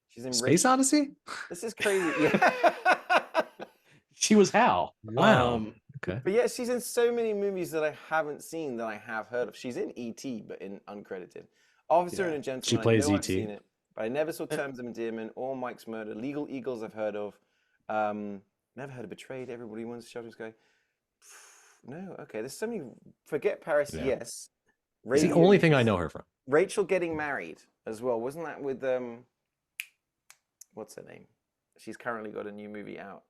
She's in Space Odyssey. This is crazy. Yeah. she was Hal. Wow. Okay. But yeah, she's in so many movies that I haven't seen that I have heard of. She's in E.T., but in uncredited. Officer Yeah. and a She Gentleman, I plays know I've E.T. seen it, but I never saw Uh, Terms of Endearment or Mike's Murder. Legal Eagles I've heard of. Never heard of Betrayed. Everybody Wants to Shelter's Guy. No, okay. There's so many. Forget Paris, Yeah. yes. It's the only thing I know her from. Rachel Getting Married as well. Wasn't that with what's her name? She's currently got a new movie out.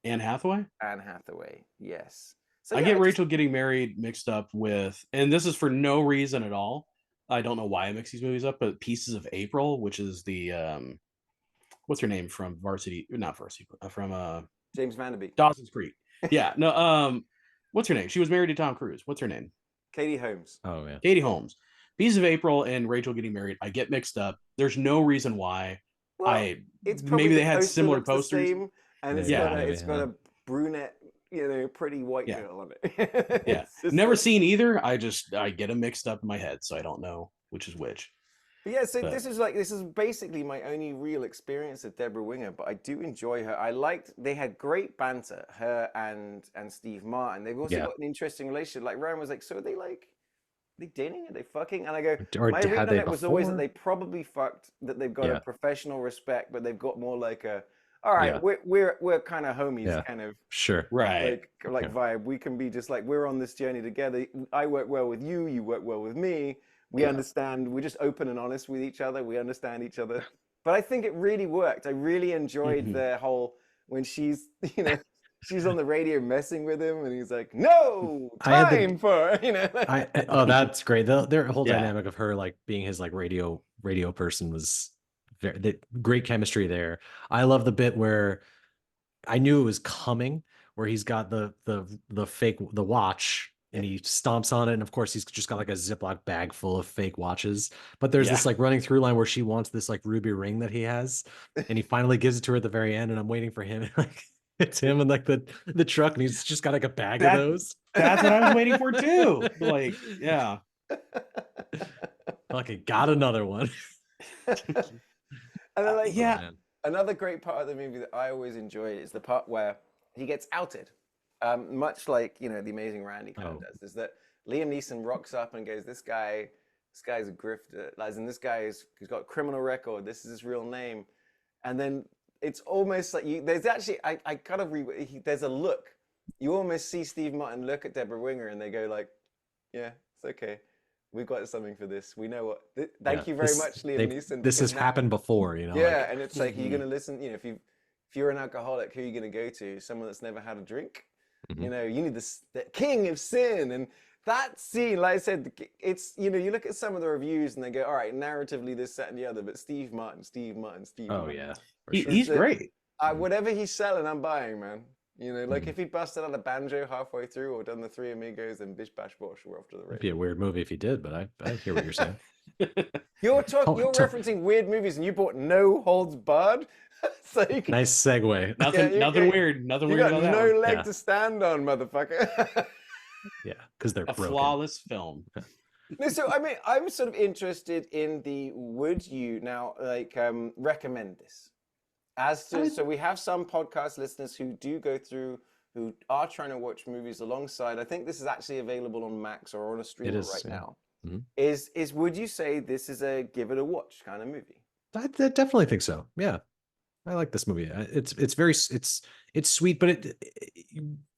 Anne Hathaway. Anne Hathaway. Yes. So I yeah, get Rachel Getting Married mixed up with, and this is for no reason at all. I don't know why I mix these movies up, but Pieces of April, which is the what's her name from Varsity, not Varsity, from James Vanderbeek. Dawson's Creek. Yeah, no, what's her name? She was married to Tom Cruise. What's her name? Katie Holmes. Oh yeah. Katie Holmes. Pieces of April and Rachel Getting Married. I get mixed up. There's no reason why. Well, it's probably Maybe the they had poster similar looks the posters. same, and it's Yeah, got maybe, it's got a brunette, pretty white Yeah. girl on it. Yeah, It's just never like- seen either. I get them mixed up in my head, so I don't know which is which. But yeah, so But- this is basically my only real experience of Deborah Winger, but I do enjoy her. They had great banter, her and Steve Martin. They've also Yeah. got an interesting relationship. Like Ryan was like, so are they dating? Are they fucking? And I go, Or my had read on they it was always that before? they probably fucked, that they've got Yeah. a professional respect, but they've got more like a, all right, Yeah. we're kind of homies, Yeah. kind of Sure. Right. like Yeah. vibe. We can be just like, we're on this journey together. I work well with you, you work well with me. We Yeah. understand, we're just open and honest with each other. We understand each other. But I think it really worked. I really enjoyed Mhm. the whole, when she's, she's on the radio messing with him and he's like, no, I had the- time for, Oh, that's great. Their whole Yeah. dynamic of her like being his like radio person was great chemistry there. I love the bit where I knew it was coming, where he's got the fake watch and he stomps on it, and of course he's just got like a Ziploc bag full of fake watches. But there's this Yeah. like running through line where she wants this like ruby ring that he has, and he finally gives it to her at the very end, and I'm waiting for him. Like it's him and like the truck, and he's just got like a bag That- of those. That's what I was waiting for too. Like, yeah. Okay, got another one. And then like, Yeah. Oh, man. another great part of the movie that I always enjoy is the part where he gets outed. Much like, The Amazing Randy kind of does, is that Liam Neeson rocks up and goes, this guy's a grifter, as in he's got a criminal record, this is his real name. And then it's almost like there's actually, I kind of, there's a look. You almost see Steve Martin look at Deborah Winger and they go like, yeah, it's okay. We've got something for this. We know what, thank you very much, Liam Neeson. This has because now- happened before, Yeah, and it's like, Mhm. you're going to listen, if you're an alcoholic, who are you going to go to? Someone that's never had a drink? Mhm. You know, you need the king of sin. And that scene, like I said, it's, you know, you look at some of the reviews and they go, all right, narratively, this, that, and the other, but Steve Martin, Steve Martin, Steve Oh Martin. yeah, for He, sure. he's the- great. Mhm. Whatever he's selling, I'm buying, man. You know, like Mhm. if he busted out a banjo halfway through or done the Three Amigos, then bish bash bosh, we're off to the It'd be a races. weird movie if he did, but I hear what you're saying. You're Don't- referencing weird movies, and you bought No Holds Barred, so you can, Nice segue. Nothing, you nothing got- weird. Nothing you weird got about that no one. leg Yeah. to stand on, motherfucker. Yeah, because they're A broken. flawless film. No, so I mean, I'm sort of interested in the would you now like recommend this as to so we have some podcast listeners who do go through who are trying to watch movies alongside. I think this is actually available on Max or on a streamer is, right yeah. now. Mhm. Is would you say this is a give it a watch kind of movie? I definitely think so. Yeah, I like this movie. It's very it's sweet, but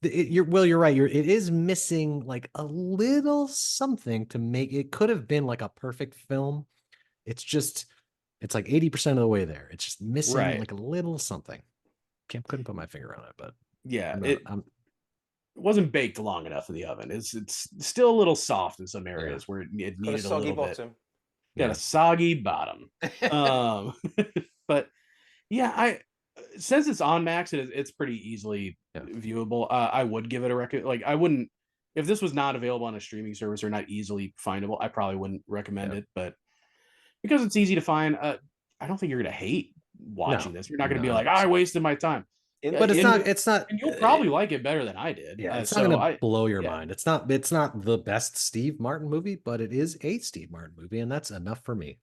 you're right. It is missing like a little something to make it. Could have been like a perfect film. It's just it's like 80% of the way there. It's just missing Right. like a little something. Couldn't put my finger on it, but Yeah, I'm it wasn't baked long enough in the oven. It's still a little soft in some areas where it Got a needed a soggy little bit. bottom. Got a soggy bottom. But yeah, since it's on Max, it's pretty easily viewable. I would give it a recommend. Like I wouldn't if this was not available on a streaming service or not easily findable. I probably wouldn't recommend it. But because it's easy to find, I don't think you're gonna hate watching this. You're not gonna be like, I wasted my time. But it's not, and you'll probably like it better than I did. Yeah, it's not gonna blow your mind. It's not the best Steve Martin movie, but it is a Steve Martin movie, and that's enough for me.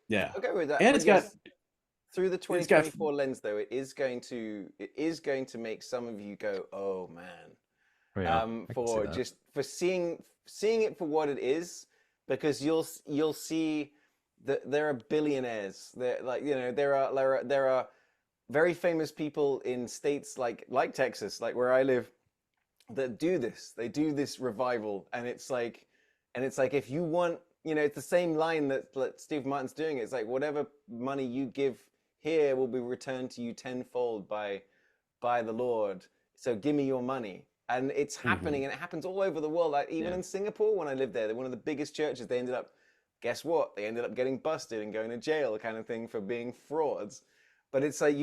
Yeah, okay with that. And But it's got through the 2024 lens though, it is going to make some of you go, oh man, for seeing it for what it is, because you'll see that there are billionaires. There like you know there are very famous people in states like Texas, like where I live, that do this. They do this revival, and it's like if you want, you know, it's the same line that Steve Martin's doing. It's like whatever money you give here will be returned to you tenfold by the Lord. So give me your money. And it's happening, and it happens all over the world. Like even in Singapore, when I lived there, they're one of the biggest churches. They ended up, guess what? They ended up getting busted and going to jail, kind of thing, for being frauds. But it's like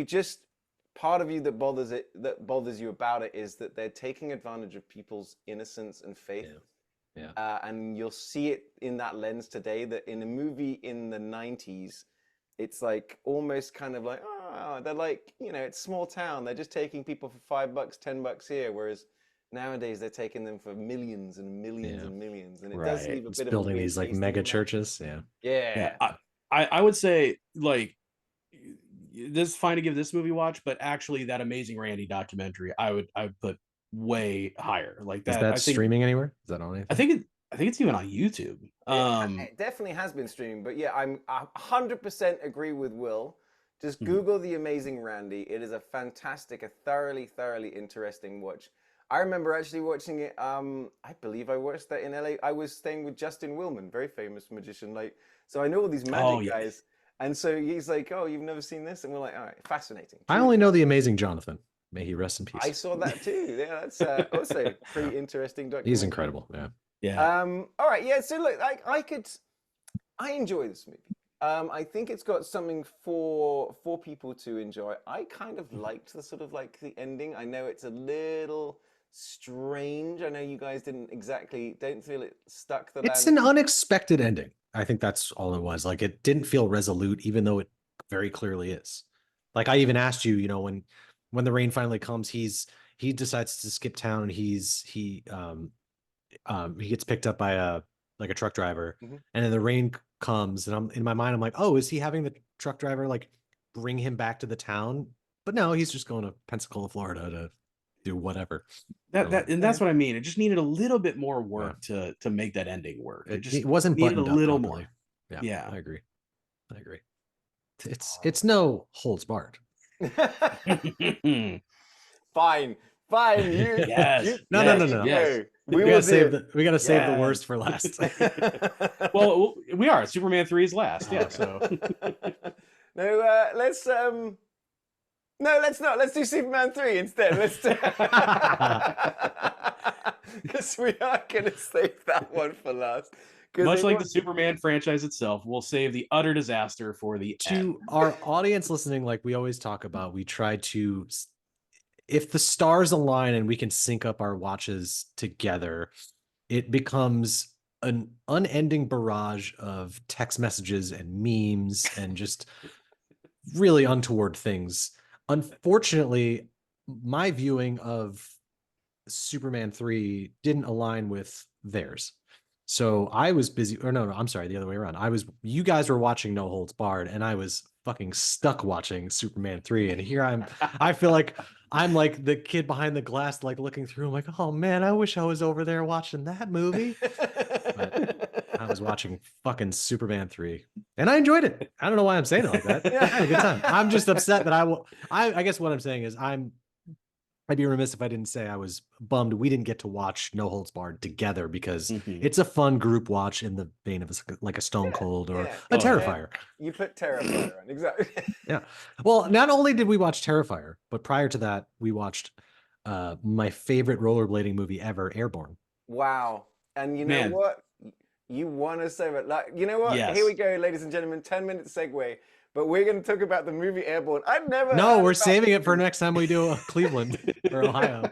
part of you that bothers you about it is that they're taking advantage of people's innocence and faith. And you'll see it in that lens today, that in a movie in the 90s, it's like almost kind of like, oh, they're like, you know, it's small town. They're just taking people for $5, $10 here. Whereas nowadays they're taking them for millions and millions and millions. And it does leave a bit of building these like mega churches. Yeah. I would say like, this is fine to give this movie a watch, but actually that Amazing Randy documentary, I would put way higher. Like that. Is that streaming anywhere? Is that on anything? I think it's even on YouTube. It definitely has been streaming, but yeah, I'm 100% agree with Will. Just Google The Amazing Randy. It is a fantastic, a thoroughly interesting watch. I remember actually watching it. I believe I watched that in LA. I was staying with Justin Willman, very famous magician. Like, so I know all these magic guys. And so he's like, oh, you've never seen this? And we're like, all right, fascinating. I only know The Amazing Jonathan. May he rest in peace. I saw that too. Yeah, that's also a pretty interesting documentary. He's incredible. Yeah. All right. Yeah. So look, I enjoy this movie. I think it's got something for people to enjoy. I kind of liked the sort of like the ending. I know it's a little strange. I know you guys don't feel it stuck the It's an unexpected ending. I think that's all it was. Like it didn't feel resolute, even though it very clearly is. Like I even asked you, you know, when the rain finally comes, he decides to skip town, and he gets picked up by a truck driver, and then the rain comes, and in my mind I'm like, oh, is he having the truck driver like bring him back to the town? But no, he's just going to Pensacola, Florida to do whatever. That's what I mean. It just needed a little bit more work to make that ending work. It wasn't needed a little properly. more. Yeah, I agree. It's no holds barred. Fine. Yes. No. Yes. We gotta save the worst for last. Well, we are. Superman 3 is last. Yeah. So no, let's No, let's not. Let's do Superman 3 instead. Let's do. Because we are going to save that one for last. Much like the Superman franchise itself, we'll save the utter disaster for the end. To our audience listening, like we always talk about, we try to, if the stars align and we can sync up our watches together, it becomes an unending barrage of text messages and memes and just really untoward things. Unfortunately, my viewing of Superman 3 didn't align with theirs. So I was busy, or no, I'm sorry, the other way around. You guys were watching No Holds Barred, and I was fucking stuck watching Superman 3. And here I feel like I'm like the kid behind the glass, like looking through. I'm like, oh man, I wish I was over there watching that movie. But I was watching fucking Superman 3, and I enjoyed it. I don't know why I'm saying it like that. I had a good time. I'm just upset that I guess what I'm saying is I'd be remiss if I didn't say I was bummed we didn't get to watch No Holds Barred together, because it's a fun group watch in the vein of like a Stone Cold or a Terrifier. You put Terrifier on, exactly. Yeah. Well, not only did we watch Terrifier, but prior to that, we watched my favorite rollerblading movie ever, Airborne. Wow. And you know what? You want to say it. Like, you know what? Yes. Here we go, ladies and gentlemen. 10-minute segue. But we're going to talk about the movie Airborne. I've never. No, we're saving it for next time we do Cleveland or Ohio.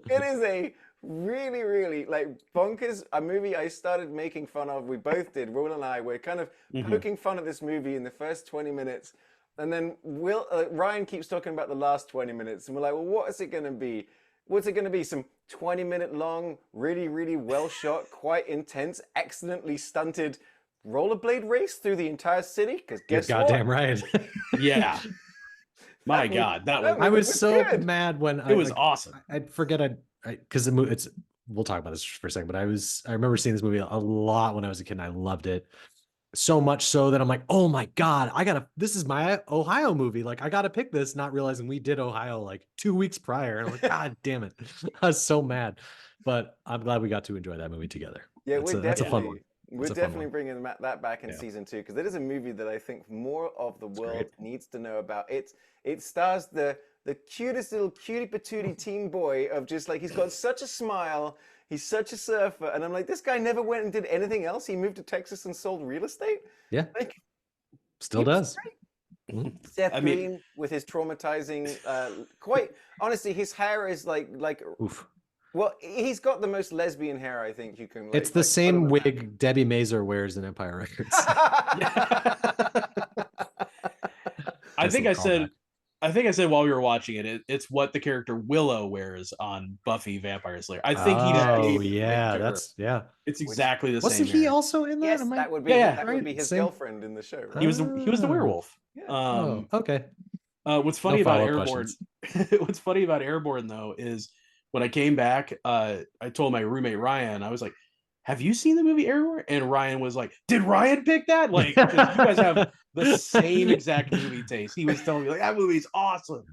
It is a really, really like bonkers. A movie I started making fun of. We both did. Will and I were kind of poking fun at this movie in the first 20 minutes. And then Ryan keeps talking about the last 20 minutes. And we're like, well, what is it going to be? What's it going to be? Some 20-minute long, really, really well shot, quite intense, excellently stunted rollerblade race through the entire city? Because guess You're goddamn right. Yeah. My God, I was so mad when it was awesome. I forget because the movie we'll talk about this for a second, but I remember seeing this movie a lot when I was a kid, and I loved it so much so that I'm like, oh my God, this is my Ohio movie. Like, I gotta pick this, not realizing we did Ohio like 2 weeks prior. And I'm like, God damn it. I was so mad. But I'm glad we got to enjoy that movie together. Yeah, that's a fun one. We're definitely bringing that back in season 2, because it is a movie that I think more of the world needs to know about. It stars the cutest little cutie patootie teen boy of just like, he's got such a smile, he's such a surfer, and I'm like, this guy never went and did anything else. He moved to Texas and sold real estate. Yeah, like, still does. Seth Green with his traumatizing, quite honestly, his hair is like oof. Well, he's got the most lesbian hair I think you can. Like, it's the same wig Debbie Mazur wears in Empire Records. I think I said while we were watching it, it's what the character Willow wears on Buffy Vampire Slayer. I think he just. Oh yeah, It's exactly the same. Wasn't he also in that? Yes, that would be his girlfriend in the show. Right? He was the werewolf. Yeah. Okay. What's funny about Airborne? What's funny about Airborne though is, when I came back, I told my roommate Ryan, I was like, have you seen the movie Airborne? And Ryan was like, did Ryan pick that? Like, you guys have the same exact movie taste. He was telling me, like, that movie's awesome.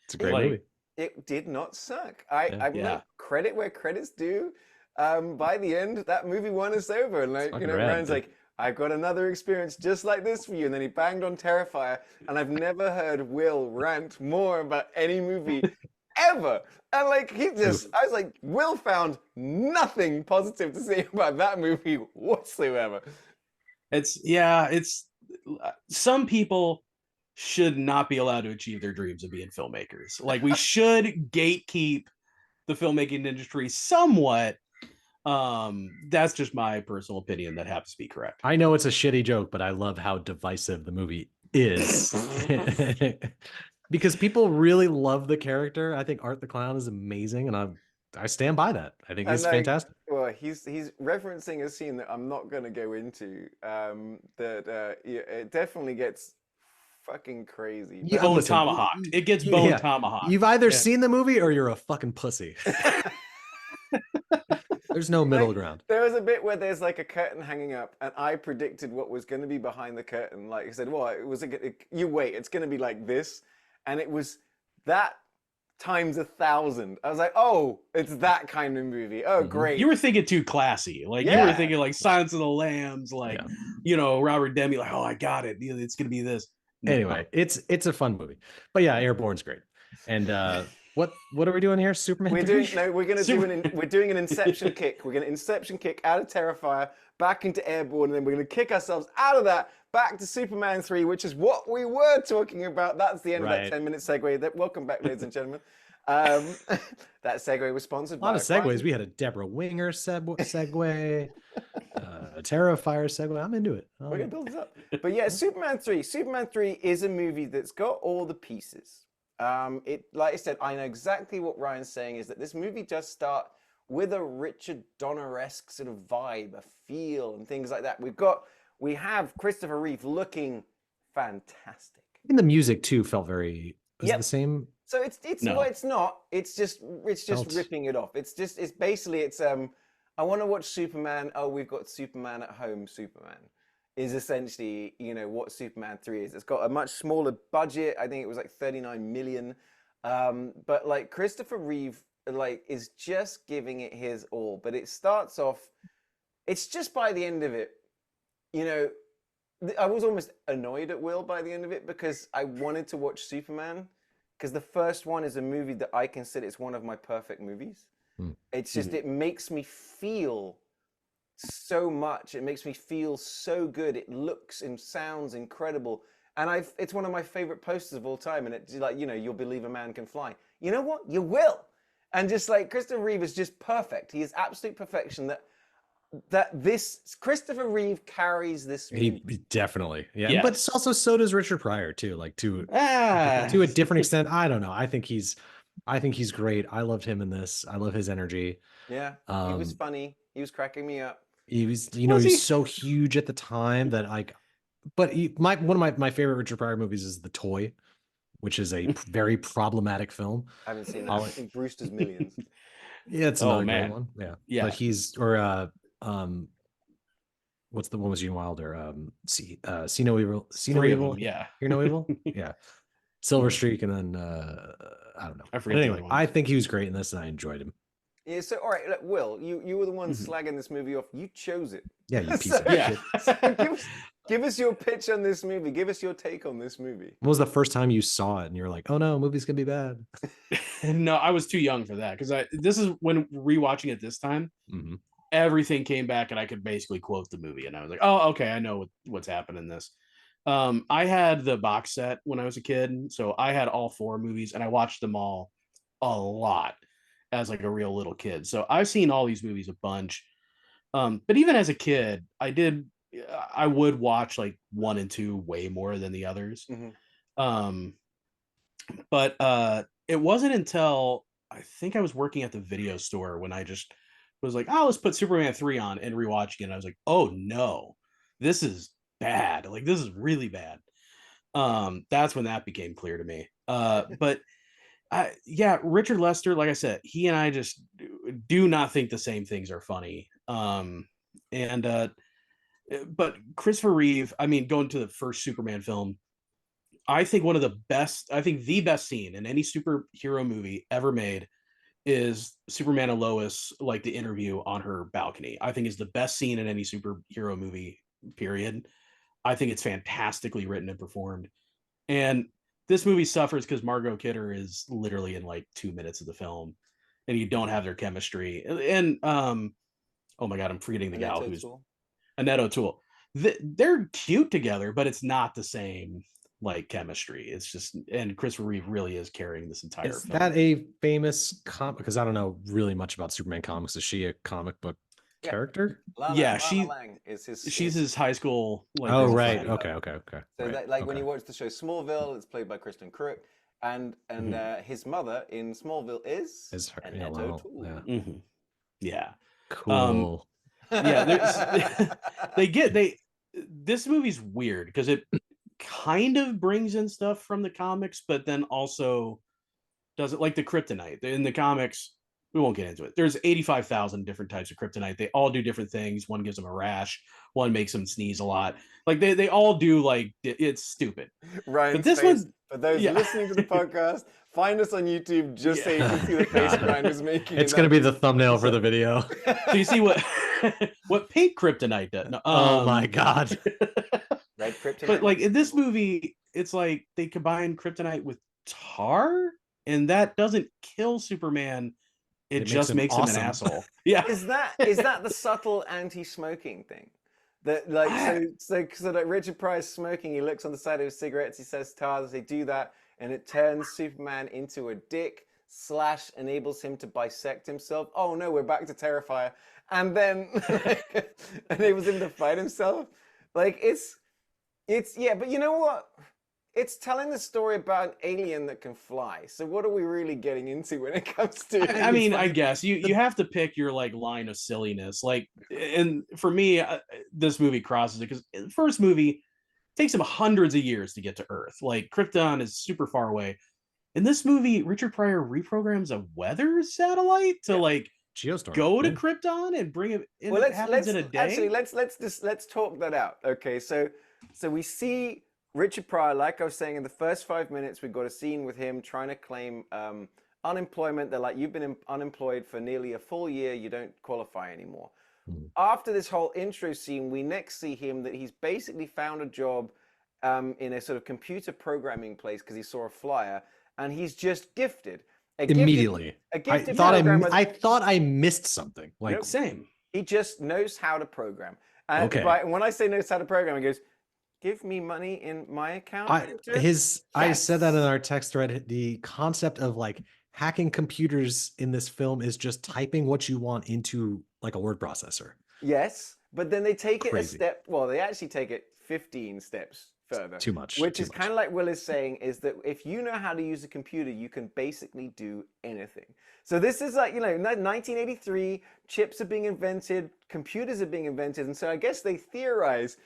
It's a great movie. It did not suck. I credit where credit's due. By the end, that movie won us over. And like, Ryan's like, I've got another experience just like this for you. And then he banged on Terrifier. And I've never heard Will rant more about any movie ever. And like, I was like, Will found nothing positive to say about that movie whatsoever. It's some people should not be allowed to achieve their dreams of being filmmakers. Like, we should gatekeep the filmmaking industry somewhat. That's just my personal opinion that happens to be correct. I know it's a shitty joke, but I love how divisive the movie is. Because people really love the character. I think Art the Clown is amazing, and I stand by that. I think he's fantastic. Well, he's referencing a scene that I'm not going to go into. It definitely gets fucking crazy. Bone tomahawked. It gets bone tomahawked. You've either seen the movie or you're a fucking pussy. There's no middle ground. There was a bit where there's like a curtain hanging up, and I predicted what was going to be behind the curtain. Like I said, well, you wait, it's going to be like this. And it was that times 1,000. I was like, oh, it's that kind of movie. Oh, great. You were thinking too classy. Like, you were thinking like Silence of the Lambs, like, Robert Demi, like, oh, I got it. It's going to be this. Anyway, it's a fun movie. But yeah, Airborne's great. And what are we doing here? Superman We're 3? doing no. We're doing an Inception kick. We're going to Inception kick out of Terrifier back into Airborne, and then we're going to kick ourselves out of that back to Superman 3, which is what we were talking about. That's the end of that 10-minute segue. Welcome back, ladies and gentlemen. That segue was sponsored by A lot of segues. We had a Deborah Winger segue, a Terrifier segue. I'm into it. We're going to build this up. But yeah, Superman 3. Superman 3 is a movie that's got all the pieces. Like I said, I know exactly what Ryan's saying is that this movie does start with a Richard Donner-esque sort of vibe, a feel, and things like that. We have Christopher Reeve looking fantastic. And the music too felt very the same. So it's No. well, it's not. It's just ripping it off. It's basically I want to watch Superman. Oh, we've got Superman at home. Superman is essentially, what Superman 3 is. It's got a much smaller budget. I think it was like 39 million. But like Christopher Reeve is just giving it his all. But it starts off, it's just by the end of it, I was almost annoyed at Will by the end of it because I wanted to watch Superman. Because the first one is a movie that I consider it's one of my perfect movies. It's just, it makes me feel so much. It makes me feel so good. It looks and sounds incredible. And it's one of my favorite posters of all time. And it's like, you'll believe a man can fly. You know what? You will. And just like Christopher Reeve is just perfect. He is absolute perfection that this Christopher Reeve carries this movie. He definitely. Yeah. But it's also so does Richard Pryor too, like to a different extent. I don't know. I think he's great. I loved him in this. I love his energy. Yeah. He was funny. He was cracking me up. He was, he was so huge at the time that but one of my favorite Richard Pryor movies is The Toy, which is a very problematic film. I haven't seen that. I think Brewster's Millions. Yeah, it's another great one. Yeah. But what's the one with Gene Wilder? See No Evil. See No Evil. Yeah. Hear No Evil. Yeah. Silver Streak, and then I don't know. I forget. But anyway, I think he was great in this, and I enjoyed him. Yeah. So all right, look, Will, you were the one slagging this movie off. You chose it. Yeah, you piece of shit. So give us your pitch on this movie. Give us your take on this movie. When was the first time you saw it and you're like, oh no, movie's gonna be bad? No, I was too young for that because this is when rewatching it this time. Everything came back and I could basically quote the movie, and I was like, oh, okay, I know what's happening in this. I had the box set when I was a kid, so I had all 4 movies, and I watched them all a lot as like a real little kid. So I've seen all these movies a bunch. But even as a kid, I would watch like 1 and 2 way more than the others. But it wasn't until I think I was working at the video store when I just was like, oh, let's put Superman 3 on and rewatching it. And I was like, oh no, this is bad. Like, this is really bad. That's when that became clear to me. But Richard Lester, like I said, he and I just do not think the same things are funny. But Christopher Reeve, I mean, going to the first Superman film, I think the best scene in any superhero movie ever made is Superman and Lois, like the interview on her balcony. I think is the best scene in any superhero movie, period. I think it's fantastically written and performed. And this movie suffers because Margot Kidder is literally in like 2 minutes of the film, and you don't have their chemistry. And oh my God, I'm forgetting the gal who's Annette O'Toole. They're cute together, but it's not the same like chemistry. It's just, and Christopher Reeve really is carrying this entire Is film. that a famous comic? Because I don't know really much about Superman comics. Is she a comic book character? Lana Lang is she's his high school. Like, oh right, okay. So right. When you watch the show Smallville, it's played by Kristen Crook, and his mother in Smallville is her, Annette O'Toole. Yeah. Cool. This movie's weird because it kind of brings in stuff from the comics, but then also does it like the kryptonite in the comics. We won't get into it. There's 85,000 different types of kryptonite. They all do different things. One gives them a rash. One makes them sneeze a lot. Like they all do, like, it's stupid. Right. But this one, for those listening to the podcast, find us on YouTube just so you can see the face Ryan is making. It's going to be the thumbnail for the video. So you see what pink kryptonite does. No, oh my God. Red kryptonite. But like in this movie, it's like they combine kryptonite with tar and that doesn't kill Superman. It makes just him makes him an awesome. asshole. Yeah. Is that the subtle anti-smoking thing? That like so that Richard Pryor is smoking, he looks on the side of his cigarettes, he says Tars, they do that, and it turns Superman into a dick / enables him to bisect himself. Oh no, we're back to Terrifier. And then enables him to fight himself. Like it's yeah, but you know what? It's telling the story about an alien that can fly. So what are we really getting into when it comes to? I mean, I guess you have to pick your like line of silliness. Like, and for me, this movie crosses it because the first movie takes him hundreds of years to get to Earth. Like Krypton is super far away. In this movie, Richard Pryor reprograms a weather satellite to like Geostorm. go to Yeah. Krypton and bring it. And Well, it happens in a day. Actually, let's talk that out. Okay, so we see Richard Pryor, like I was saying, in the first 5 minutes, we got a scene with him trying to claim unemployment. They're like, you've been unemployed for nearly a full year. You don't qualify anymore. After this whole intro scene, we next see him that he's basically found a job in a sort of computer programming place because he saw a flyer, and he's just gifted. Immediately. A I gifted thought programmer. I thought I missed something. Like Nope. Same. He just knows how to program. And Okay. when I say knows how to program, he goes, give me money in my account. I Yes. said that in our text thread. The concept of like hacking computers in this film is just typing what you want into like a word processor. Yes, but then they take it a Crazy. step. Well, they actually take it 15 steps further. Too much. Which too is much. kind of like Will is saying, is that if you know how to use a computer, you can basically do anything. So this is like, 1983, chips are being invented, computers are being invented. And so I guess they theorize,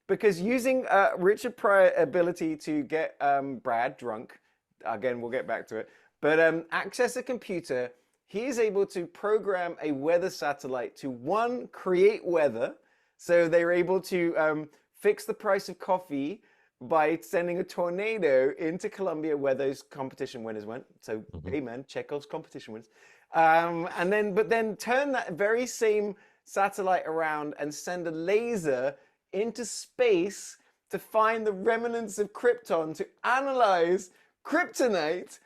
because using Richard Pryor's ability to get Brad drunk, again, we'll get back to it, but access a computer, he is able to program a weather satellite to, one, create weather. So they were able to fix the price of coffee by sending a tornado into Colombia where those competition winners went. So, amen, Chekhov's competition winners. But then turn that very same satellite around and send a laser into space to find the remnants of Krypton to analyze kryptonite.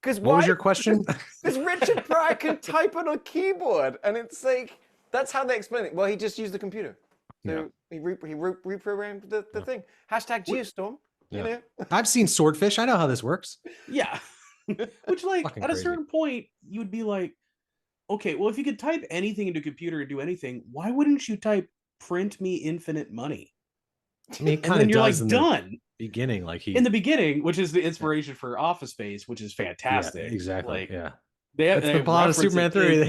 Because What was your question? Because Richard Pryor can type on a keyboard, and it's like that's how they explain it. Well, he just used the computer, so he reprogrammed the thing. Hashtag Geostorm. You know, I've seen Swordfish. I know how this works. Yeah. Which, like, Fucking at a crazy. certain point, you would be like, okay, well, if you could type anything into a computer and do anything, why wouldn't you type print me infinite money? I mean, it And kind then of you're like, does in the done. beginning. Like he In the beginning, which is the inspiration for Office Space, which is fantastic. Yeah, exactly. Like, yeah. they That's the plot of reference Superman it 3. in-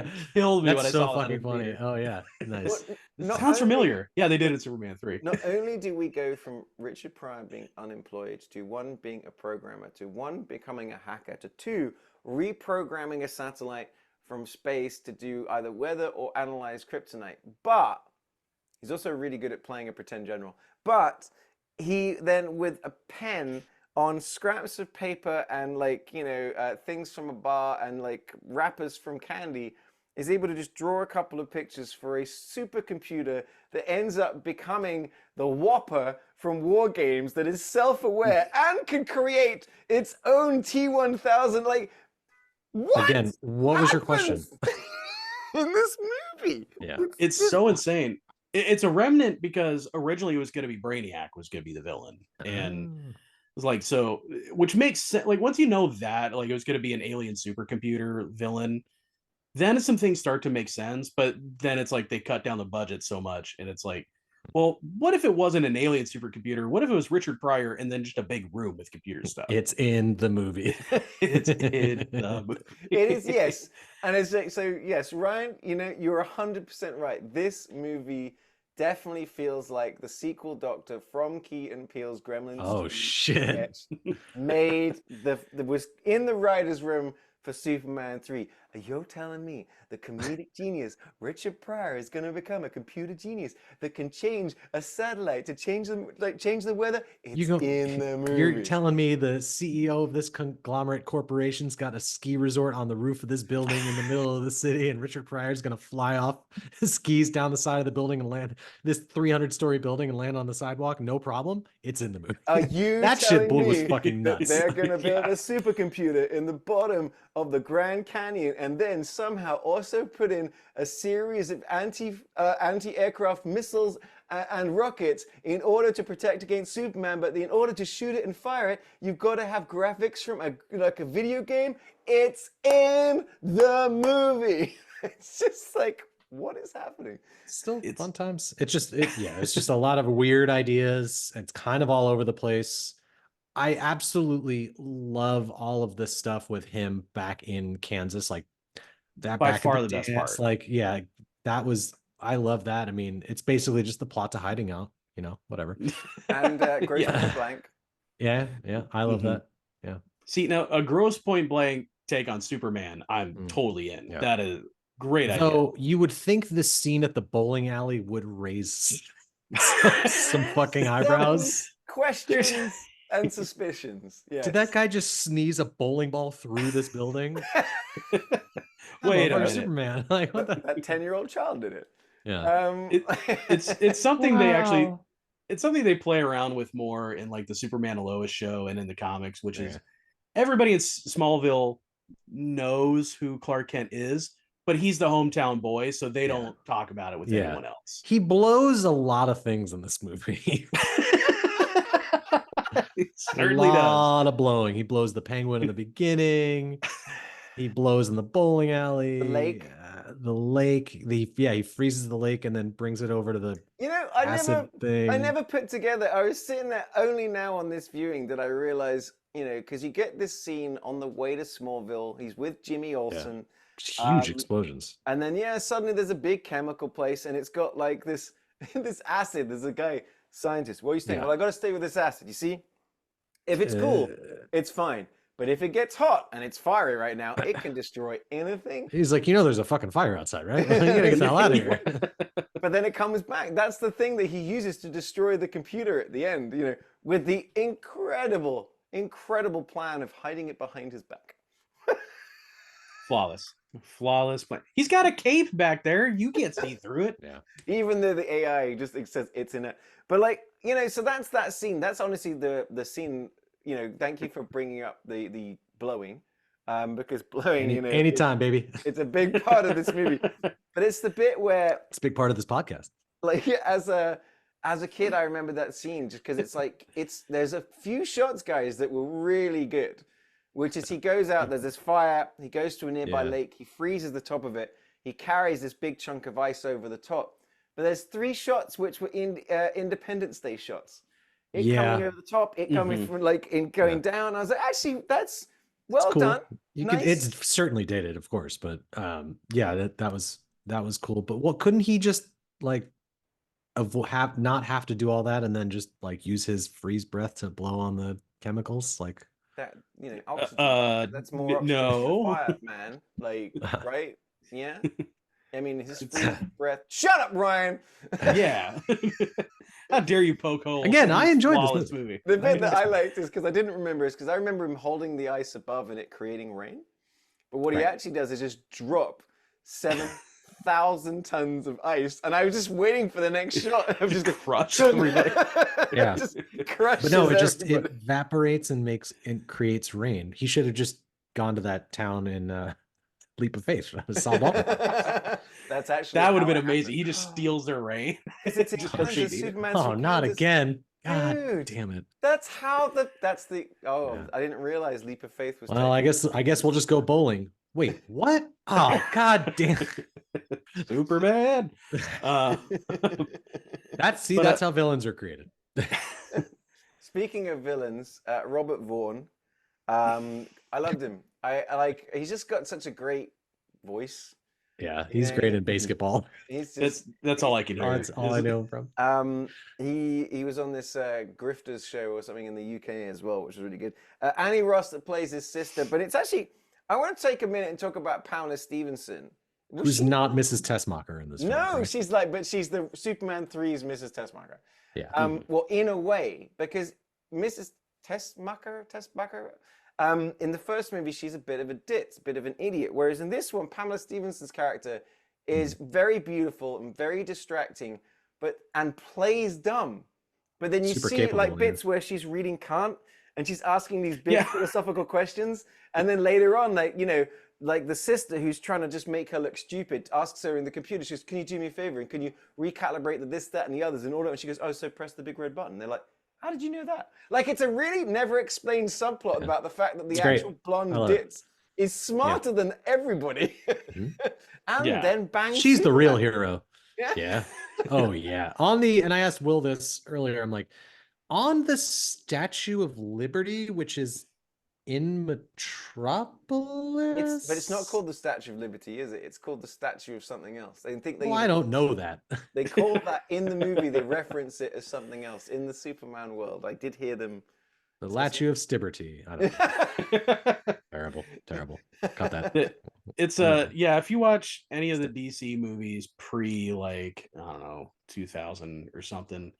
Yeah. Killed me when That's I so saw that fucking in funny. theater. Oh yeah. Nice. It sounds familiar. Yeah, they did in Superman 3. Not only do we go from Richard Pryor being unemployed to, one, being a programmer, to, one, becoming a hacker, to, two, reprogramming a satellite from space to do either weather or analyze kryptonite. But he's also really good at playing a pretend general. But he then, with a pen on scraps of paper and things from a bar and like wrappers from candy, is able to just draw a couple of pictures for a supercomputer that ends up becoming the Whopper from War Games, that is self-aware and can create its own T-1000. Like, what? Again, what was your question? happens in this movie? Yeah. It's so insane. It's a remnant because originally it was going to be Brainiac was going to be the villain. And it's like, so, which makes sense. Like, once you know that, like, it was going to be an alien supercomputer villain, then some things start to make sense. But then it's like they cut down the budget so much. And it's like, well, what if it wasn't an alien supercomputer? What if it was Richard Pryor and then just a big room with computer stuff? It's in the movie. It's in the movie. It is, yes. And it's like, so yes, Ryan, you're 100% right. This movie definitely feels like the sequel Doctor from Key and Peele's Gremlins. Oh 2 shit. sketch was in the writer's room for Superman 3. You're telling me the comedic genius Richard Pryor is going to become a computer genius that can change a satellite to change the weather? It's in the movie. You're telling me the CEO of this conglomerate corporation's got a ski resort on the roof of this building in the middle of the city, and Richard Pryor's going to fly off his skis down the side of the building and land this 300-story building and land on the sidewalk? No problem. It's in the movie. Are you that shit telling was me fucking that nuts. they're going to build a supercomputer in the bottom of the Grand Canyon and then somehow also put in a series of anti-aircraft missiles and rockets in order to protect against Superman? But in order to shoot it and fire it, you've got to have graphics from a video game. It's in the movie. It's just like, what is happening? Still fun times. It's just a lot of weird ideas. It's kind of all over the place. I absolutely love all of this stuff with him back in Kansas, like that. By back far in the best dance, part. like, yeah, I love that. I mean, it's basically just the plot to Hiding Out, whatever. And Gross Point Blank. Yeah, I love that. Yeah. See, now a Gross Point Blank take on Superman, I'm totally in. Yeah. That is great idea. So you would think this scene at the bowling alley would raise some fucking eyebrows. Questions and suspicions. Yeah. Did that guy just sneeze a bowling ball through this building? Wait a minute. Superman. Like, what the? That 10-year-old child did it. Yeah. It's something they actually Wow. it's something they play around with more in like the Superman and Lois show and in the comics, which is Yeah. everybody in Smallville knows who Clark Kent is, but he's the hometown boy, so they don't talk about it with anyone else. He blows a lot of things in this movie. He certainly a does. lot of blowing. He blows the penguin in the beginning. He blows in the bowling alley. The lake. The lake. He freezes the lake and then brings it over to the acid thing. I never put together. I was sitting there only now on this viewing that I realized, because you get this scene on the way to Smallville. He's with Jimmy Olsen. Huge explosions. And then, suddenly there's a big chemical place and it's got like this this acid. There's a guy, scientist. What are you saying? Yeah. Well, I got to stay with this acid. You see? If it's cool, it's fine. But if it gets hot and it's fiery right now, it can destroy anything. He's like, there's a fucking fire outside, right? You gotta get the hell out of here. But then it comes back. That's the thing that he uses to destroy the computer at the end, with the incredible plan of hiding it behind his back. Flawless plan. He's got a cape back there. You can't see through it. Yeah. Even though the AI just says it's in it. But so that's that scene. That's honestly the scene. Thank you for bringing up the blowing, because blowing, anytime, baby. it's a big part of this movie. But it's the bit where, It's a big part of this podcast. like, as a kid, I remember that scene just because it's like there's a few shots, guys, that were really good. Which is, he goes out, there's this fire, he goes to a nearby lake, he freezes the top of it, he carries this big chunk of ice over the top. But there's 3 shots which were Independence Day shots. It coming over the top, it coming from going down. I was like, actually, that's well cool. done. Nice. It's certainly dated, of course, but that was cool. But what couldn't he just not have to do all that and then just use his freeze breath to blow on the chemicals? Like that, oxygen. That's more oxygen no. than fire, man. Right? Yeah. I mean, his freeze breath. Shut up, Ryan. Yeah. How dare you poke holes? Again, I enjoyed this this movie. The bit that I liked is because I didn't remember is because I remember him holding the ice above and it creating rain. But what he actually does is just drop 7,000 tons of ice, and I was just waiting for the next shot of just crush everybody. Yeah. Just crushes But no, it everybody. evaporates and creates rain. He should have just gone to that town in Leap of Faith. Solved all that. That's actually That would have how been it amazing. happened. He just steals their rain. It's Just Kansas, cheating. Superman's Oh, from not Kansas. again. God Dude. damn it. That's how I Yeah. didn't realize Leap of Faith was. Well, I guess we'll just go bowling. Wait, what? Oh, god damn. Superman. That's how villains are created. Speaking of villains, Robert Vaughn, I loved him. I he's just got such a great voice. Yeah, he's great in basketball. He's just That's all I can hear. That's all I know him from. he was on this Grifters show or something in the UK as well, which was really good. Annie Ross that plays his sister, but it's actually I want to take a minute and talk about Pamela Stevenson. Was Who's she- not Mrs. Tessmacher in this film? No, correct? she's like, but she's the Superman 3's Mrs. Tessmacher. Yeah. Well, in a way, because Mrs. Tessmacher, in the first movie, she's a bit of a ditz, a bit of an idiot. Whereas in this one, Pamela Stevenson's character is very beautiful and very distracting, and plays dumb. But then you Super see capable, like yeah. bits where she's reading Kant and she's asking these big philosophical questions, and then later on, like, you know, like the sister who's trying to just make her look stupid asks her in the computer, she goes, "Can you do me a favor? And can you recalibrate the this, that, and the others in order?" And she goes, "Oh, so press the big red button." They're like, "How did you know that?" Like, it's a really never explained subplot about the fact that the It's great. actual blonde I love it. ditz is smarter than everybody. And Yeah. then bang. She's the real Superman. hero. Yeah. Yeah. Oh yeah. And I asked Will this earlier. I'm like, on the Statue of Liberty, which is in Metropolis. But it's not called the Statue of Liberty, is it? It's called the Statue of something else. They think they. Well, I don't know that. They call that in the movie. They reference it as something else in the Superman world. I did hear them. The Statue of Stibberty. I don't know. Terrible. Cut that. It's yeah, if you watch any of the DC movies pre, like, I don't know, 2000 or something,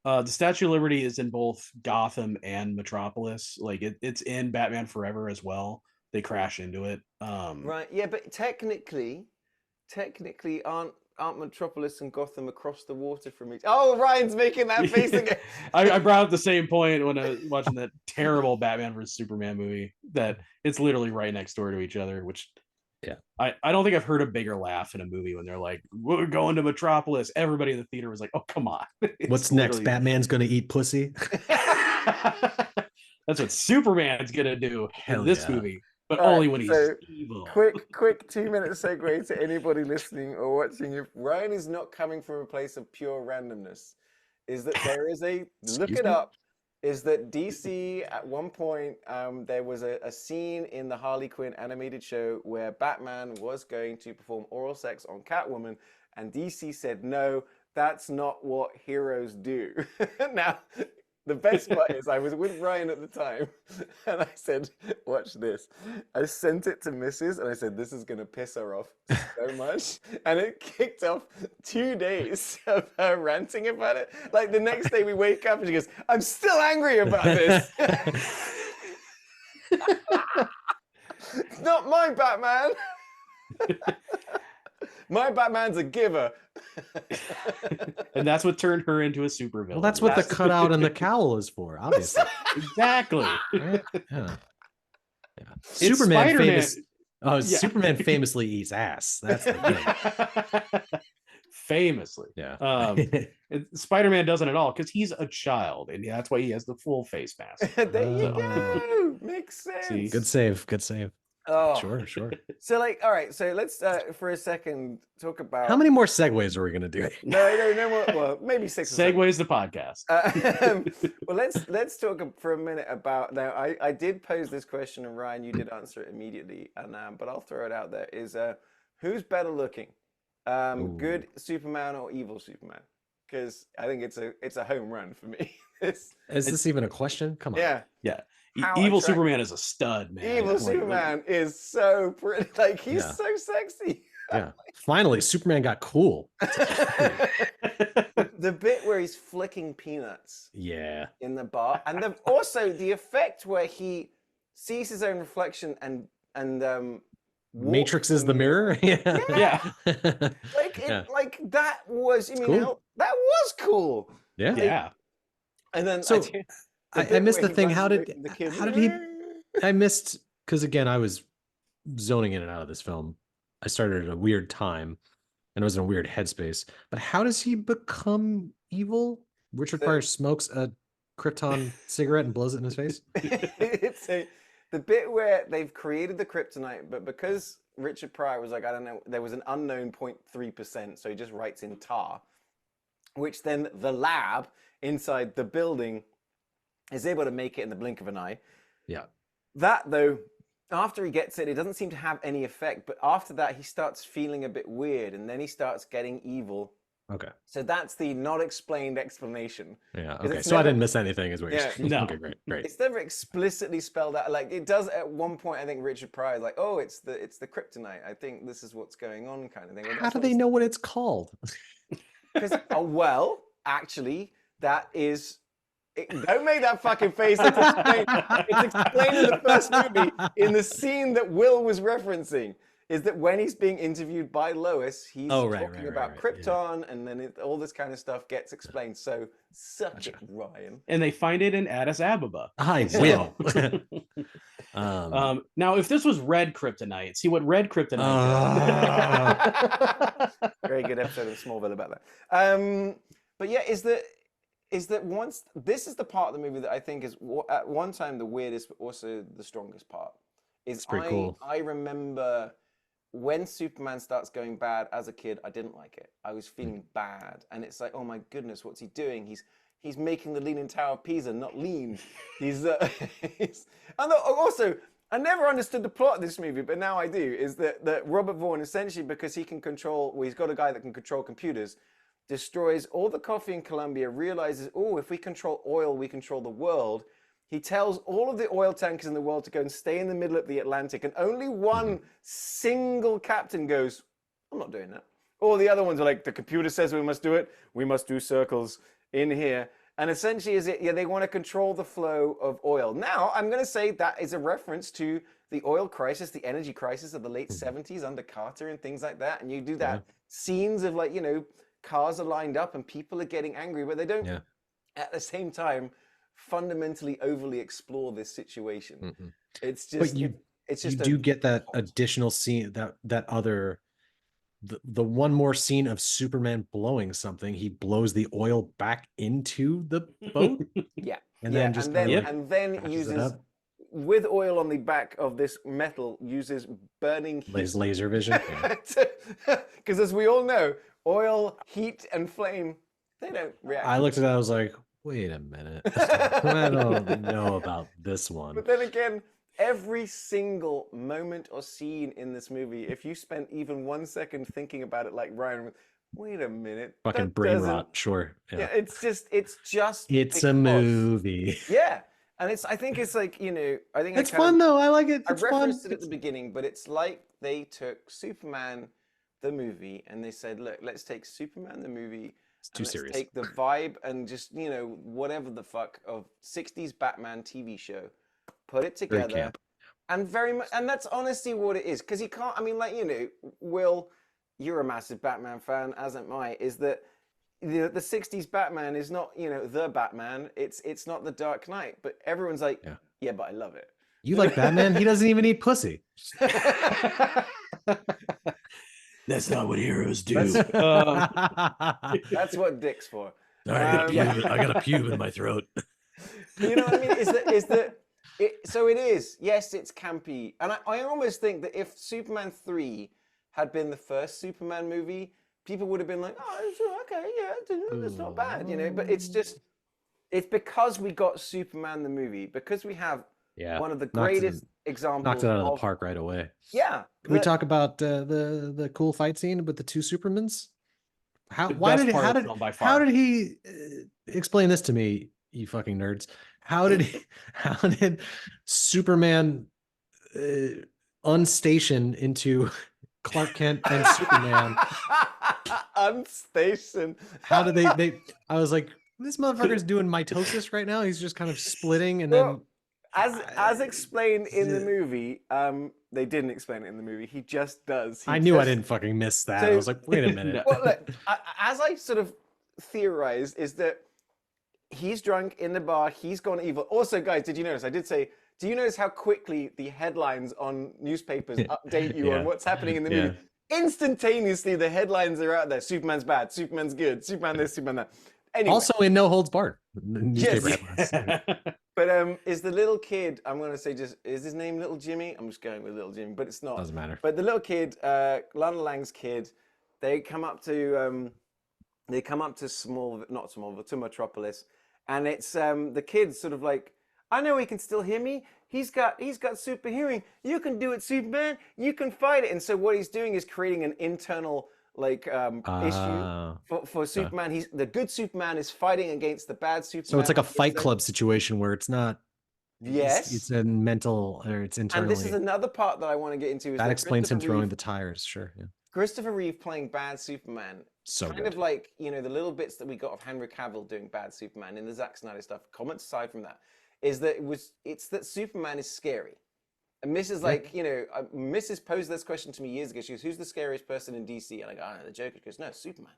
the Statue of Liberty is in both Gotham and Metropolis. Like, it's in Batman Forever as well. They crash into it. Right. Yeah, but technically, aren't Metropolis and Gotham across the water from each? Oh, Ryan's making that face again. I brought up the same point when I was watching that terrible Batman vs Superman movie, that it's literally right next door to each other, which, yeah, I don't think I've heard a bigger laugh in a movie when they're like, "We're going to Metropolis." Everybody in the theater was like, "Oh, come on." What's next? Batman's gonna eat pussy. That's what Superman's gonna do Hell in this yeah. movie, but All right, only when he's so evil. quick 2-minute segue to anybody listening or watching. If Ryan is not coming from a place of pure randomness, is that there is a look Excuse it me? up. Is that DC at one point there was a scene in the Harley Quinn animated show where Batman was going to perform oral sex on Catwoman, and DC said, "No, that's not what heroes do." Now, the best part is I was with Ryan at the time, and I said, "Watch this." I sent it to Mrs. and I said, "This is going to piss her off so much." And it kicked off 2 days of her ranting about it. Like, the next day we wake up and she goes, "I'm still angry about this." It's not my Batman. My Batman's a giver. And that's what turned her into a supervillain. Well, that's what the cutout and the cowl is for, obviously. exactly. Right? Yeah. It's Superman Spider-Man. famous. Oh, Yeah. Superman famously eats ass. That's the thing. Famously. Yeah. Spider-Man doesn't at all because he's a child, and that's why he has the full face mask. There you Oh. go. Makes sense. See? Good save. Good save. Oh. Sure. So, like, all right. So let's, for a second, talk about. How many more segues are we gonna do? No more. Well, maybe 6 or 7. Segues the podcast. Well, let's talk for a minute about. Now, I did pose this question, and Ryan, you did answer it immediately, and but I'll throw it out there: is who's better looking, good Superman or evil Superman? Because I think it's a home run for me. Is this even a question? Come on. Yeah. Yeah. How Evil attractive. Superman is a stud, man. Evil Like, Superman is so pretty. Like, he's Yeah. so sexy. Yeah. Finally, Superman got cool. The bit where he's flicking peanuts Yeah. in the bar, and also the effect where he sees his own reflection and Matrix is the mirror. Yeah. Yeah. like it, Yeah. like that was. I mean, cool. that was cool. Yeah. Yeah. And then So, the I bit missed where the he thing. runs How away did from the kids. he? I missed because again, I was zoning in and out of this film. I started at a weird time, and I was in a weird headspace. But how does he become evil? Richard So- Pryor smokes a Krypton cigarette and blows it in his face. It's the bit where they've created the kryptonite, but because Richard Pryor was like, I don't know, there was an unknown 0.3%, so he just writes in tar, which then the lab inside the building is able to make it in the blink of an eye. Yeah. That, though, after he gets it, it doesn't seem to have any effect, but after that, he starts feeling a bit weird, and then he starts getting evil Okay. So that's the not explained explanation. Yeah. 'Cause Okay. it's So I never- didn't miss anything, is what you're Yeah. saying. No. Okay. Great. Great. It's never explicitly spelled out. Like it does at one point. I think Richard Pryor is like, "Oh, it's the kryptonite. I think this is what's going on," kind of thing. Well, How that's do not they know what it's called? Because, well, actually, that is. Don't make that fucking face. It's explained in the first movie in the scene that Will was referencing. Is that when he's being interviewed by Lois, he's talking about Krypton, and then all this kind of stuff gets explained. So suck it, Ryan. And they find it in Addis Ababa. I will. Now, if this was red kryptonite, see what red kryptonite does. Very good episode of Smallville about that. But yeah, is that once this is the part of the movie that I think is at one time the weirdest, but also the strongest part. Is pretty cool. I remember when Superman starts going bad as a kid, I didn't like it. I was feeling bad, and it's like, oh my goodness, what's he doing? He's making the Leaning Tower of Pisa not lean. And also, I never understood the plot of this movie, but now I do. Is that Robert Vaughn essentially, because he can control, well, he's got a guy that can control computers, destroys all the coffee in Colombia, realizes, oh, if we control oil, we control the world. He tells all of the oil tankers in the world to go and stay in the middle of the Atlantic, and only one single captain goes, I'm not doing that. All the other ones are like, the computer says we must do it, we must do circles in here. And essentially, they want to control the flow of oil. Now, I'm going to say that is a reference to the oil crisis, the energy crisis of the late 70s under Carter and things like that. And you do that scenes of like, cars are lined up and people are getting angry, but they don't, at the same time, fundamentally overly explore this situation. Mm-hmm. It's just, but it's just you do get that additional scene, that other. The one more scene of Superman blowing something, he blows the oil back into the boat. And then uses with oil on the back of this metal, uses burning heat. Laser vision. Because as we all know, oil, heat, and flame, they don't react. I looked at that, I was like, wait a minute. I don't know about this one. But then again, every single moment or scene in this movie, if you spent even 1 second thinking about it like Ryan, wait a minute. Fucking brain rot, sure. Yeah, it's just it's a movie. Yeah. And I think it's like, I think it's fun though. I like it. I referenced it at the beginning, but it's like they took Superman the movie and they said, look, let's take Superman the movie. It's too serious. Take the vibe and just, whatever the fuck of 60s Batman TV show. Put it together, and very much, and that's honestly what it is. Because you can't. I mean, Will, you're a massive Batman fan, as am I. Is that the '60s Batman is not the Batman. It's not the Dark Knight. But everyone's like, yeah, but I love it. You like Batman? He doesn't even eat pussy. That's not what heroes do. That's what Dick's for. I got a pube in my throat. You know what I mean? So it is. Yes, it's campy. And I almost think that if Superman 3 had been the first Superman movie, people would have been like, oh, it's okay, yeah, it's not bad, But it's because we got Superman the movie, because we have one of the greatest examples. Knocked it out of the park right away. Yeah. Can we talk about the cool fight scene with the two Supermans? How did he explain this to me, you fucking nerds? How did Superman unstation into Clark Kent and Superman? Unstation. How did they I was like, this motherfucker's doing mitosis right now. He's just kind of splitting and then as explained in the movie, they didn't explain it in the movie. He just does. I knew I didn't fucking miss that. I was like, wait a minute. Well, look, as I sort of theorized, is that he's drunk in the bar. He's gone evil. Also, guys, did you notice? I did say, do you notice how quickly the headlines on newspapers update you on what's happening in the movie? Instantaneously, the headlines are out there. Superman's bad. Superman's good. Superman this, Superman that. Anyway. Also in No Holds Barred. Newspaper headlines. But is the little kid, I'm going to say is his name Little Jimmy? I'm just going with Little Jimmy, but it's not. Doesn't matter. But the little kid, Lana Lang's kid, they come up to Smallville, to Metropolis, and it's the kid's sort of like, I know he can still hear me. He's got super hearing. You can do it, Superman. You can fight it. And so what he's doing is creating an internal issue for Superman. He's the good Superman is fighting against the bad Superman. So it's like a Fight Club situation where it's not. Yes, it's a mental, or it's internally. And this is another part that I want to get into. Is that explains him throwing the tires. Sure, yeah. Christopher Reeve playing bad Superman, so kind good. of like, you know, the little bits that we got of Henry Cavill doing bad Superman in the Zack Snyder stuff. Comments aside from that, is that it's that Superman is scary. And Mrs. like, you know, Mrs. posed this question to me years ago. She goes, "Who's the scariest person in DC?" And I go, "Oh, the Joker." She goes, "No, Superman.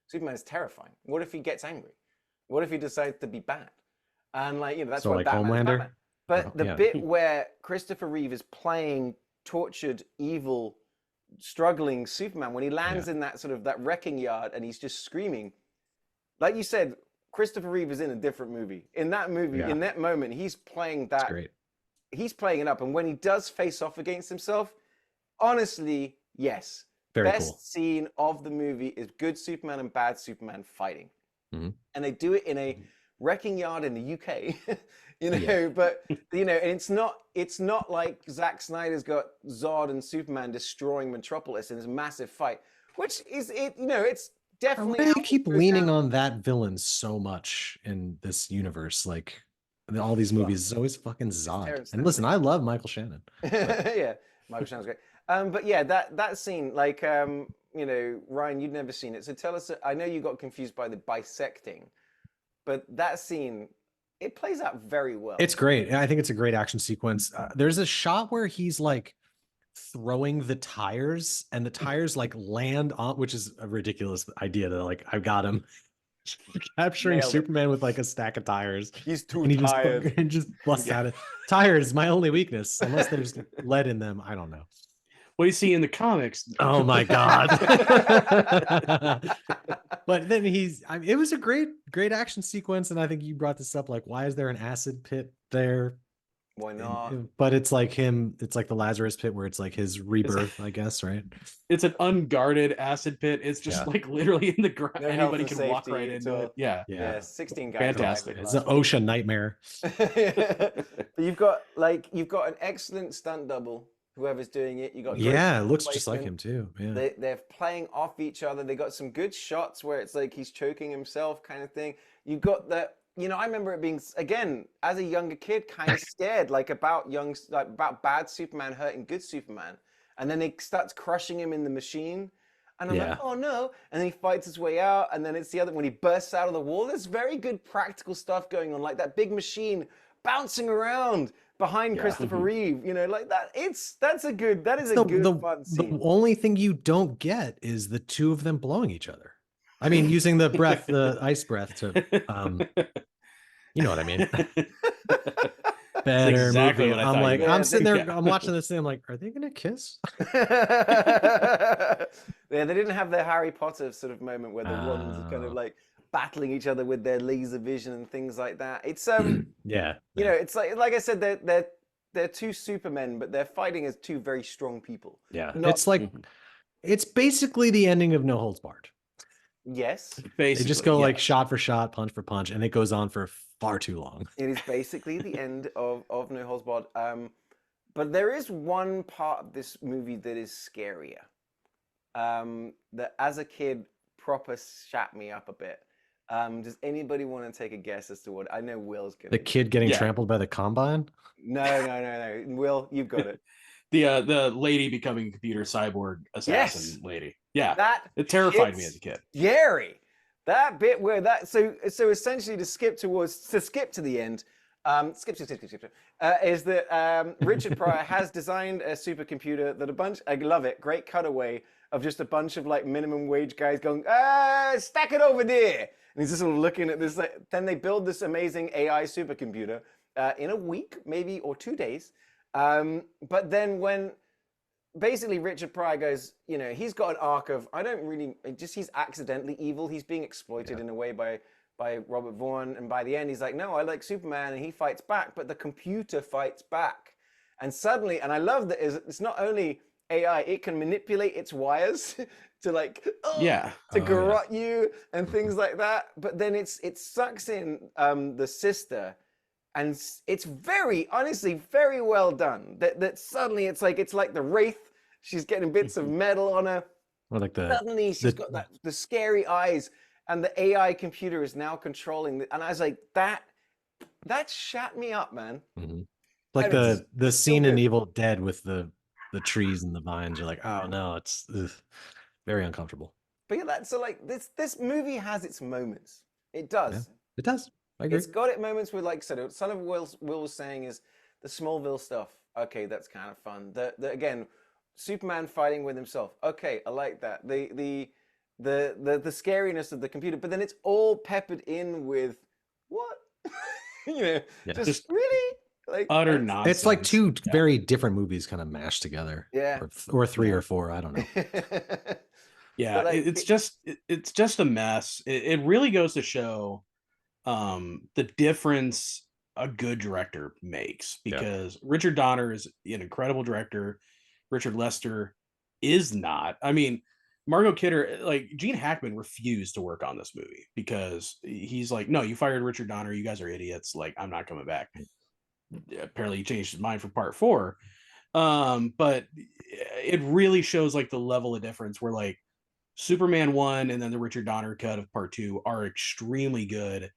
Superman is terrifying. What if he gets angry? What if he decides to be bad?" And like, you know, that's so what like Batman Homelander. Batman. But the bit where Christopher Reeve is playing tortured, evil, struggling Superman, when he lands in that sort of that wrecking yard and he's just screaming, like you said, Christopher Reeve is in a different movie. In that movie, in that moment, he's playing that. Great. He's playing it up, and when he does face off against himself, honestly, yes, very best cool. scene of the movie is good Superman and bad Superman fighting, and they do it in a wrecking yard in the UK. You know, but you know, and it's not like Zack Snyder's got Zod and Superman destroying Metropolis in this massive fight, which is it. You know, it's definitely. Why do you keep leaning on that villain so much in this universe? Like all these movies, it's always fucking Zod. And listen, I love Michael Shannon. Yeah, Michael Shannon's great. But yeah, that scene, like, you know, Ryan, you'd never seen it, so tell us. I know you got confused by the bisecting, but that scene. It plays out very well. It's great. I think it's a great action sequence. There's a shot where he's like throwing the tires and the tires like land on, which is a ridiculous idea that like I've got him capturing Superman with like a stack of tires. He's too tired. Just busts out it. Tires, my only weakness, unless there's lead in them. I don't know. What do you see in the comics? Oh my God. But then it was a great action sequence. And I think you brought this up, like, why is there an acid pit there? Why not? But it's like it's like the Lazarus pit where it's like his rebirth, I guess, right? It's an unguarded acid pit. It's just like literally in the ground. No Anybody can walk right into it. Yeah, 16 guys. Fantastic. It's an ocean nightmare. But you've got an excellent stunt double. Whoever's doing it, you got it looks just like him too. Yeah, they're playing off each other. They got some good shots where it's like he's choking himself, kind of thing. You got that. You know, I remember it being, again, as a younger kid, kind of scared, like about bad Superman hurting good Superman, and then he starts crushing him in the machine, and I'm like, oh no, and then he fights his way out, and then it's the other when he bursts out of the wall. There's very good practical stuff going on, like that big machine bouncing around behind Christopher Reeve, you know, like that. That is a good fun scene. The only thing you don't get is the two of them blowing each other. I mean, using the ice breath to, you know what I mean? Better exactly movie. I'm like, I'm sitting there, I'm watching this thing. I'm like, are they gonna kiss? Yeah, they didn't have their Harry Potter sort of moment where the ones are kind of like battling each other with their laser vision and things like that. It's you know, it's like I said, they're two Supermen, but they're fighting as two very strong people. Yeah, it's like it's basically the ending of No Holds Barred. Yes, basically, they just go like shot for shot, punch for punch, and it goes on for far too long. It is basically the end of No Holds Barred. But there is one part of this movie that is scarier. That as a kid, proper shat me up a bit. Does anybody want to take a guess as to what? I know Will's gonna. The kid getting trampled by the combine? No. Will, you've got it. The lady becoming computer cyborg assassin lady. Yeah, it terrified me as a kid. Scary. That bit where so essentially to skip to the end. Is that Richard Pryor has designed a supercomputer that I love it. Great cutaway of just a bunch of like minimum wage guys going, stack it over there. And he's just sort of looking at this. Then they build this amazing AI supercomputer in a week, maybe, or 2 days. But then when basically Richard Pryor goes, you know, he's got an arc of, he's accidentally evil. He's being exploited in a way by Robert Vaughn. And by the end, he's like, no, I like Superman. And he fights back, but the computer fights back. And suddenly, and I love that it's not only AI, it can manipulate its wires to like, garrot you and things like that. But then it sucks in the sister. And it's honestly, very well done. That suddenly it's like the Wraith. She's getting bits of metal on her. Or like Suddenly she's got the scary eyes, and the AI computer is now controlling and I was like, that shat me up, man. Mhm. Like And the it's so scene in good. Evil Dead with the trees and the vines. You're like, oh no, it's very uncomfortable. But yeah, so like this movie has its moments. It Yeah, does. it does. I agree. It's got its moments with, like I said, Son of Will was saying is the Smallville stuff. Okay, that's kind of fun. The again, Superman fighting with himself. Okay, I like that. The scariness of the computer, but then it's all peppered in with what? You know, Yeah. just really like Utter nonsense. It's like two very different movies kind of mashed together. Yeah. Or three or four. I don't know. Yeah, like, it's just a mess. It really goes to show the difference a good director makes, because Richard Donner is an incredible director. Richard Lester is not. I mean, Margot Kidder, like Gene Hackman refused to work on this movie because he's like, no, you fired Richard Donner. You guys are idiots. Like, I'm not coming back. Apparently he changed his mind for part 4. But it really shows like the level of difference where like Superman 1 and then the Richard Donner cut of part 2 are extremely good.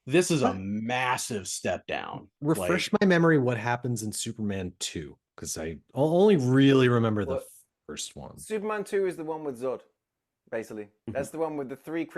This is a massive step down. Refresh my memory what happens in Superman 2, because I only really remember the first one. Superman 2 is the one with Zod, basically. That's the one with the 3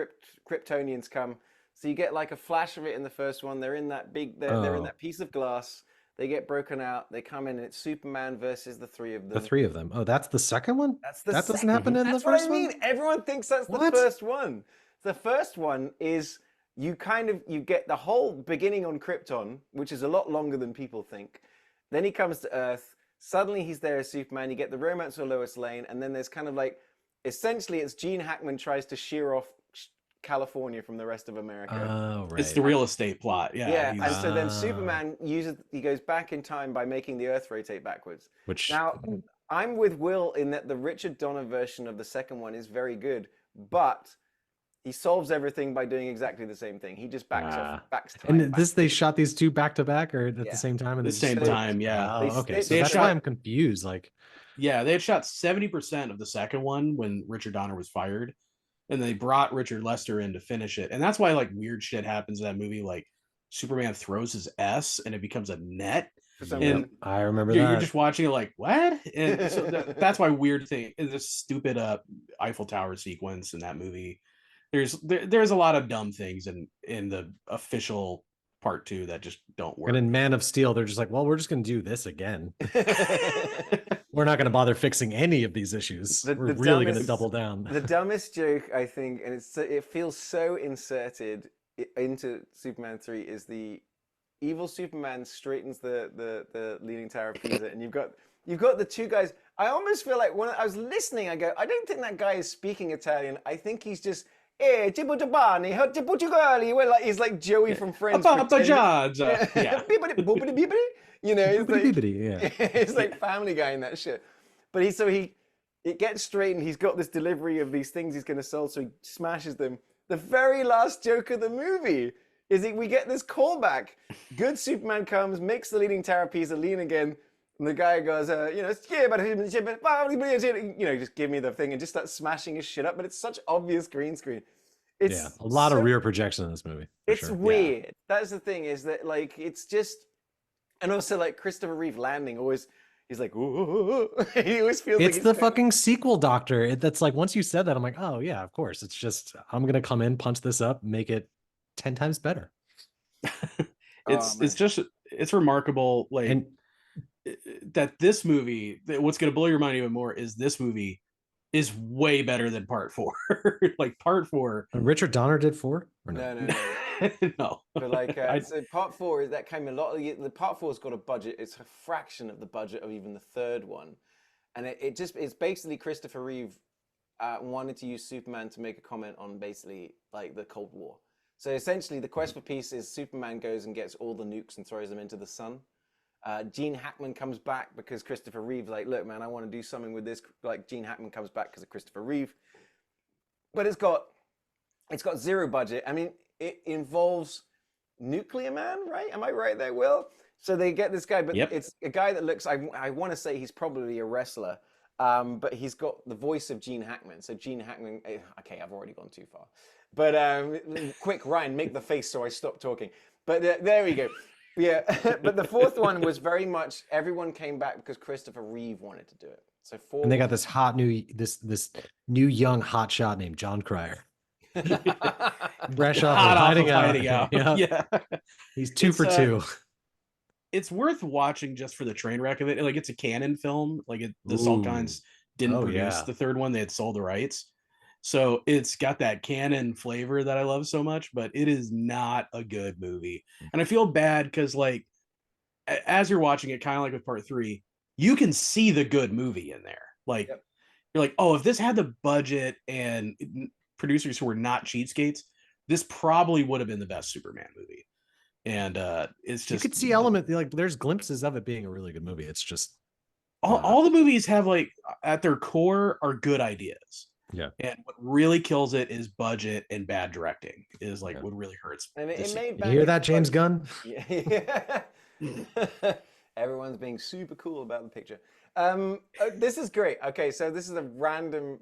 Kryptonians come. So you get like a flash of it in the first one. They're in that they're in that piece of glass. They get broken out. They come in, and it's Superman versus the 3 of them. The 3 of them. Oh, that's the second one? That doesn't happen in the first one? That's what I mean. Everyone thinks that's the first one. The first one is you get the whole beginning on Krypton, which is a lot longer than people think. Then he comes to Earth. Suddenly he's there as Superman. You get the romance with Lois Lane, and then there's kind of like, essentially it's Gene Hackman tries to shear off California from the rest of America. Oh, right. It's the real estate plot. Yeah. And so then Superman he goes back in time by making the Earth rotate backwards. Which now, I'm with Will in that the Richard Donner version of the second one is very good, but he solves everything by doing exactly the same thing. He just backs time. And they shot these two back to back or at the same time? At the same time, yeah. Oh, okay. So that's why I'm confused. Like, yeah, they had shot 70% of the second one when Richard Donner was fired, and they brought Richard Lester in to finish it. And that's why like weird shit happens in that movie. Like Superman throws his S and it becomes a net. And I remember that. You're just watching it like, what? And so that's why weird thing is this stupid Eiffel Tower sequence in that movie. There's a lot of dumb things in the official part 2 that just don't work. And in Man of Steel, they're just like, well, we're just going to do this again. We're not going to bother fixing any of these issues. We're really going to double down. The dumbest joke, I think, and it feels so inserted into Superman 3, is the evil Superman straightens the Leaning Tower of Pisa, and you've got the two guys. I almost feel like when I was listening, I go, I don't think that guy is speaking Italian. I think he's just, like he's like Joey from Friends. Papa John's. Yeah. You know, it's like, yeah. It's like Family Guy and that shit. But it gets straight, and he's got this delivery of these things he's going to sell, so he smashes them. The very last joke of the movie is we get this callback. Good Superman comes, makes the Leaning Tower of Pisa lean again, and the guy goes, just give me the thing, and just starts smashing his shit up. But it's such obvious green screen. It's a lot of rear projection in this movie. It's weird. Yeah. That's the thing, is that like it's just, and also like Christopher Reeve landing always. He's like, ooh. He always feels it's like the fucking sequel doctor. That's like, once you said that, I'm like, oh yeah, of course. It's just, I'm gonna come in, punch this up, make it 10 times better. It's remarkable, like that this movie. What's gonna blow your mind even more is this movie is way better than part 4. Like part 4. Richard Donner did 4? Or no? No. But like, so part 4 that came a lot. The part 4's got a budget. It's a fraction of the budget of even the third one, and it's basically Christopher Reeve wanted to use Superman to make a comment on basically like the Cold War. So essentially, the quest for peace is Superman goes and gets all the nukes and throws them into the sun. Gene Hackman comes back because Christopher Reeve's like, look, man, I want to do something with this. Like Gene Hackman comes back because of Christopher Reeve, but it's got zero budget. I mean, it involves Nuclear Man, right? Am I right there, Will? So they get this guy, but it's a guy that looks. I want to say he's probably a wrestler. But he's got the voice of Gene Hackman. So Gene Hackman, okay, I've already gone too far. But quick, Ryan, make the face so I stop talking. But there we go. Yeah, but the fourth one was very much everyone came back because Christopher Reeve wanted to do it. So four. And they got this hot new this new young hotshot named John Cryer. Fresh off Hot of off hiding of out. Hiding Out. Yeah. Yeah. He's two for two. It's worth watching just for the train wreck of it. Like, it's a canon film. Like, the Salkinds didn't produce the third one; they had sold the rights, so it's got that canon flavor that I love so much. But it is not a good movie, and I feel bad because, like, as you're watching it, kind of like with part 3, you can see the good movie in there. Like, you're like, oh, if this had the budget and producers who were not cheapskates, this probably would have been the best Superman movie. And it's just, you could see element, like, there's glimpses of it being a really good movie. It's just all the movies have, like, at their core, are good ideas. Yeah. And what really kills it is budget, and bad directing is, like, what really hurts. And it made you hear that, James Gunn? Yeah. Everyone's being super cool about the picture. This is great. Okay, so this is a random,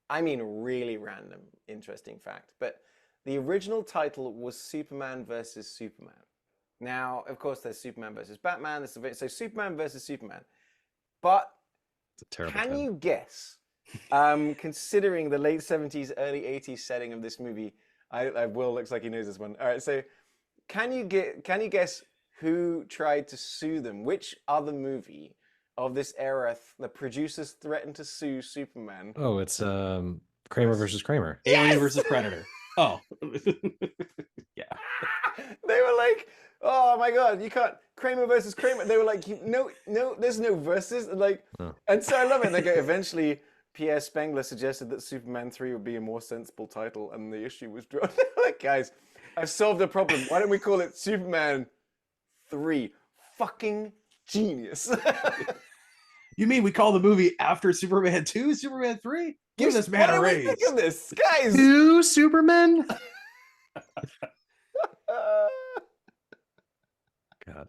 I mean really random, interesting fact. But the original title was Superman versus Superman. Now, of course, there's Superman versus Batman. So Superman versus Superman. But it's a terrible can title. you guess, considering the late 70s, early 80s setting of this movie, Will looks like he knows this one. All right, so can you guess who tried to sue them? Which other movie of this era the producers threatened to sue Superman? Oh, it's Kramer versus Kramer. Alien versus Predator. Oh. Yeah. They were like, oh my God, you can't, Kramer versus Kramer. They were like, no, there's no verses. Like, and so I love it. Like, eventually, Pierre Spengler suggested that Superman 3 would be a more sensible title, and the issue was drawn. Like, guys, I've solved the problem. Why don't we call it Superman 3? Fucking genius. You mean we call the movie after Superman 2, Superman 3? Give this man a raise. Think of this, guys. 2 Supermen? God.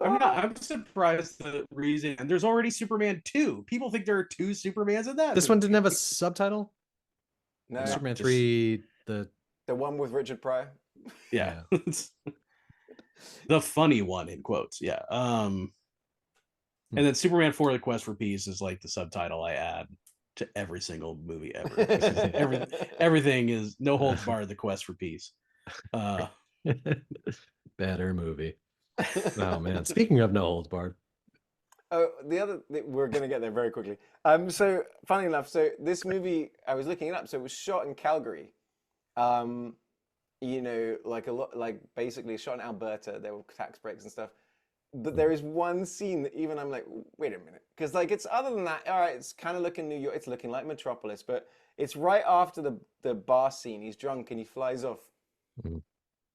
I'm surprised the reason. And there's already Superman 2. People think there are 2 Supermans in that. This one didn't have a subtitle? No. Superman 3, the one with Richard Pryor. Yeah. The funny one, in quotes. Yeah. And then Superman 4: The Quest for Peace is, like, the subtitle I add to every single movie ever. Everything is no holds barred, The Quest for Peace. Better movie. Oh man. Speaking of no holds barred. Oh, we're going to get there very quickly. So funny enough, so this movie, I was looking it up. So it was shot in Calgary. You know, like basically shot in Alberta. There were tax breaks and stuff. But there is one scene that even I'm like, wait a minute, because, like, it's other than that, all right, it's kind of looking New York, it's looking like Metropolis, but it's right after the bar scene. He's drunk and he flies off.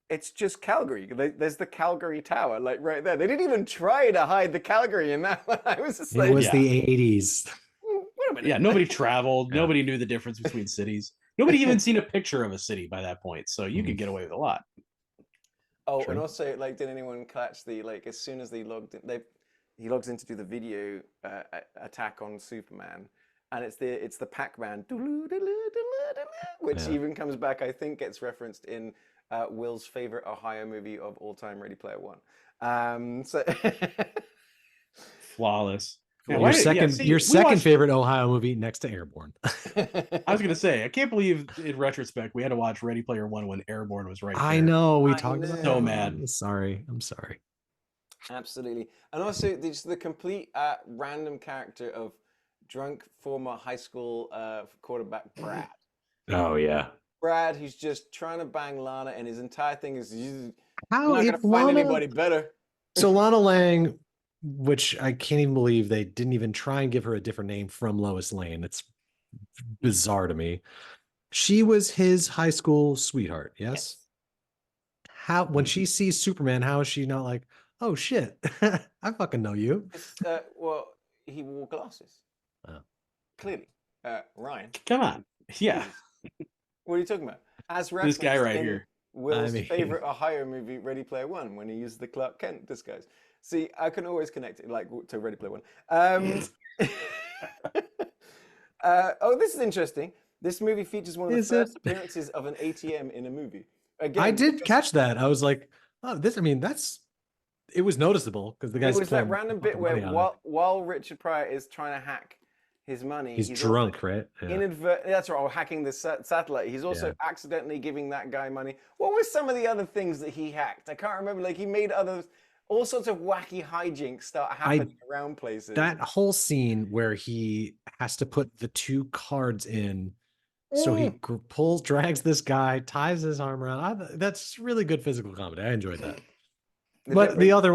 It's just Calgary. There's the Calgary Tower, like, right there. They didn't even try to hide the Calgary in that one. I was just like, it was the 80s. Wait a minute. Yeah, nobody traveled. Nobody knew the difference between cities. Nobody even seen a picture of a city by that point, so you could get away with a lot. Oh, and also, like, did anyone catch like, as soon as they logged in, he logs in to do the video attack on Superman, and it's the Pac-Man, which even comes back, I think, gets referenced in Will's favorite Ohio movie of all time, Ready Player One. So flawless. Yeah, your second favorite Ohio movie next to Airborne. I was gonna say, I can't believe in retrospect we had to watch Ready Player One when Airborne was right there. I know, we talked about it. So mad. I'm sorry. Absolutely. And also the complete random character of drunk former high school quarterback Brad. Oh yeah. Brad, who's just trying to bang Lana, and his entire thing is you're How not gonna find anybody better. So Lana Lang, which I can't even believe they didn't even try and give her a different name from Lois Lane. It's bizarre to me. She was his high school sweetheart, yes? How, when she sees Superman, how is she not like, oh shit, I fucking know you? Well, he wore glasses. Oh. Clearly. Ryan. Come on. Yeah. What are you talking about? As this guy right here. Will's favorite Ohio movie, Ready Player One, when he used the Clark Kent disguise. See, I can always connect it, like, to Ready Player One. Oh, this is interesting. This movie features one of the Is first it? appearances of an ATM in a movie. I Again, did because catch that. I was like, oh, this. I mean, it was noticeable because the it guy's was that pulling random bit fucking where money out of it. while Richard Pryor is trying to hack his money, He's also drunk, right? Yeah. that's right, or hacking the satellite. He's also Yeah. accidentally giving that guy money. What were some of the other things that he hacked? I can't remember. Like he made all sorts of wacky hijinks start happening around places. That whole scene where he has to put the 2 cards in, so he drags this guy, ties his arm around. That's really good physical comedy. I enjoyed that. But the other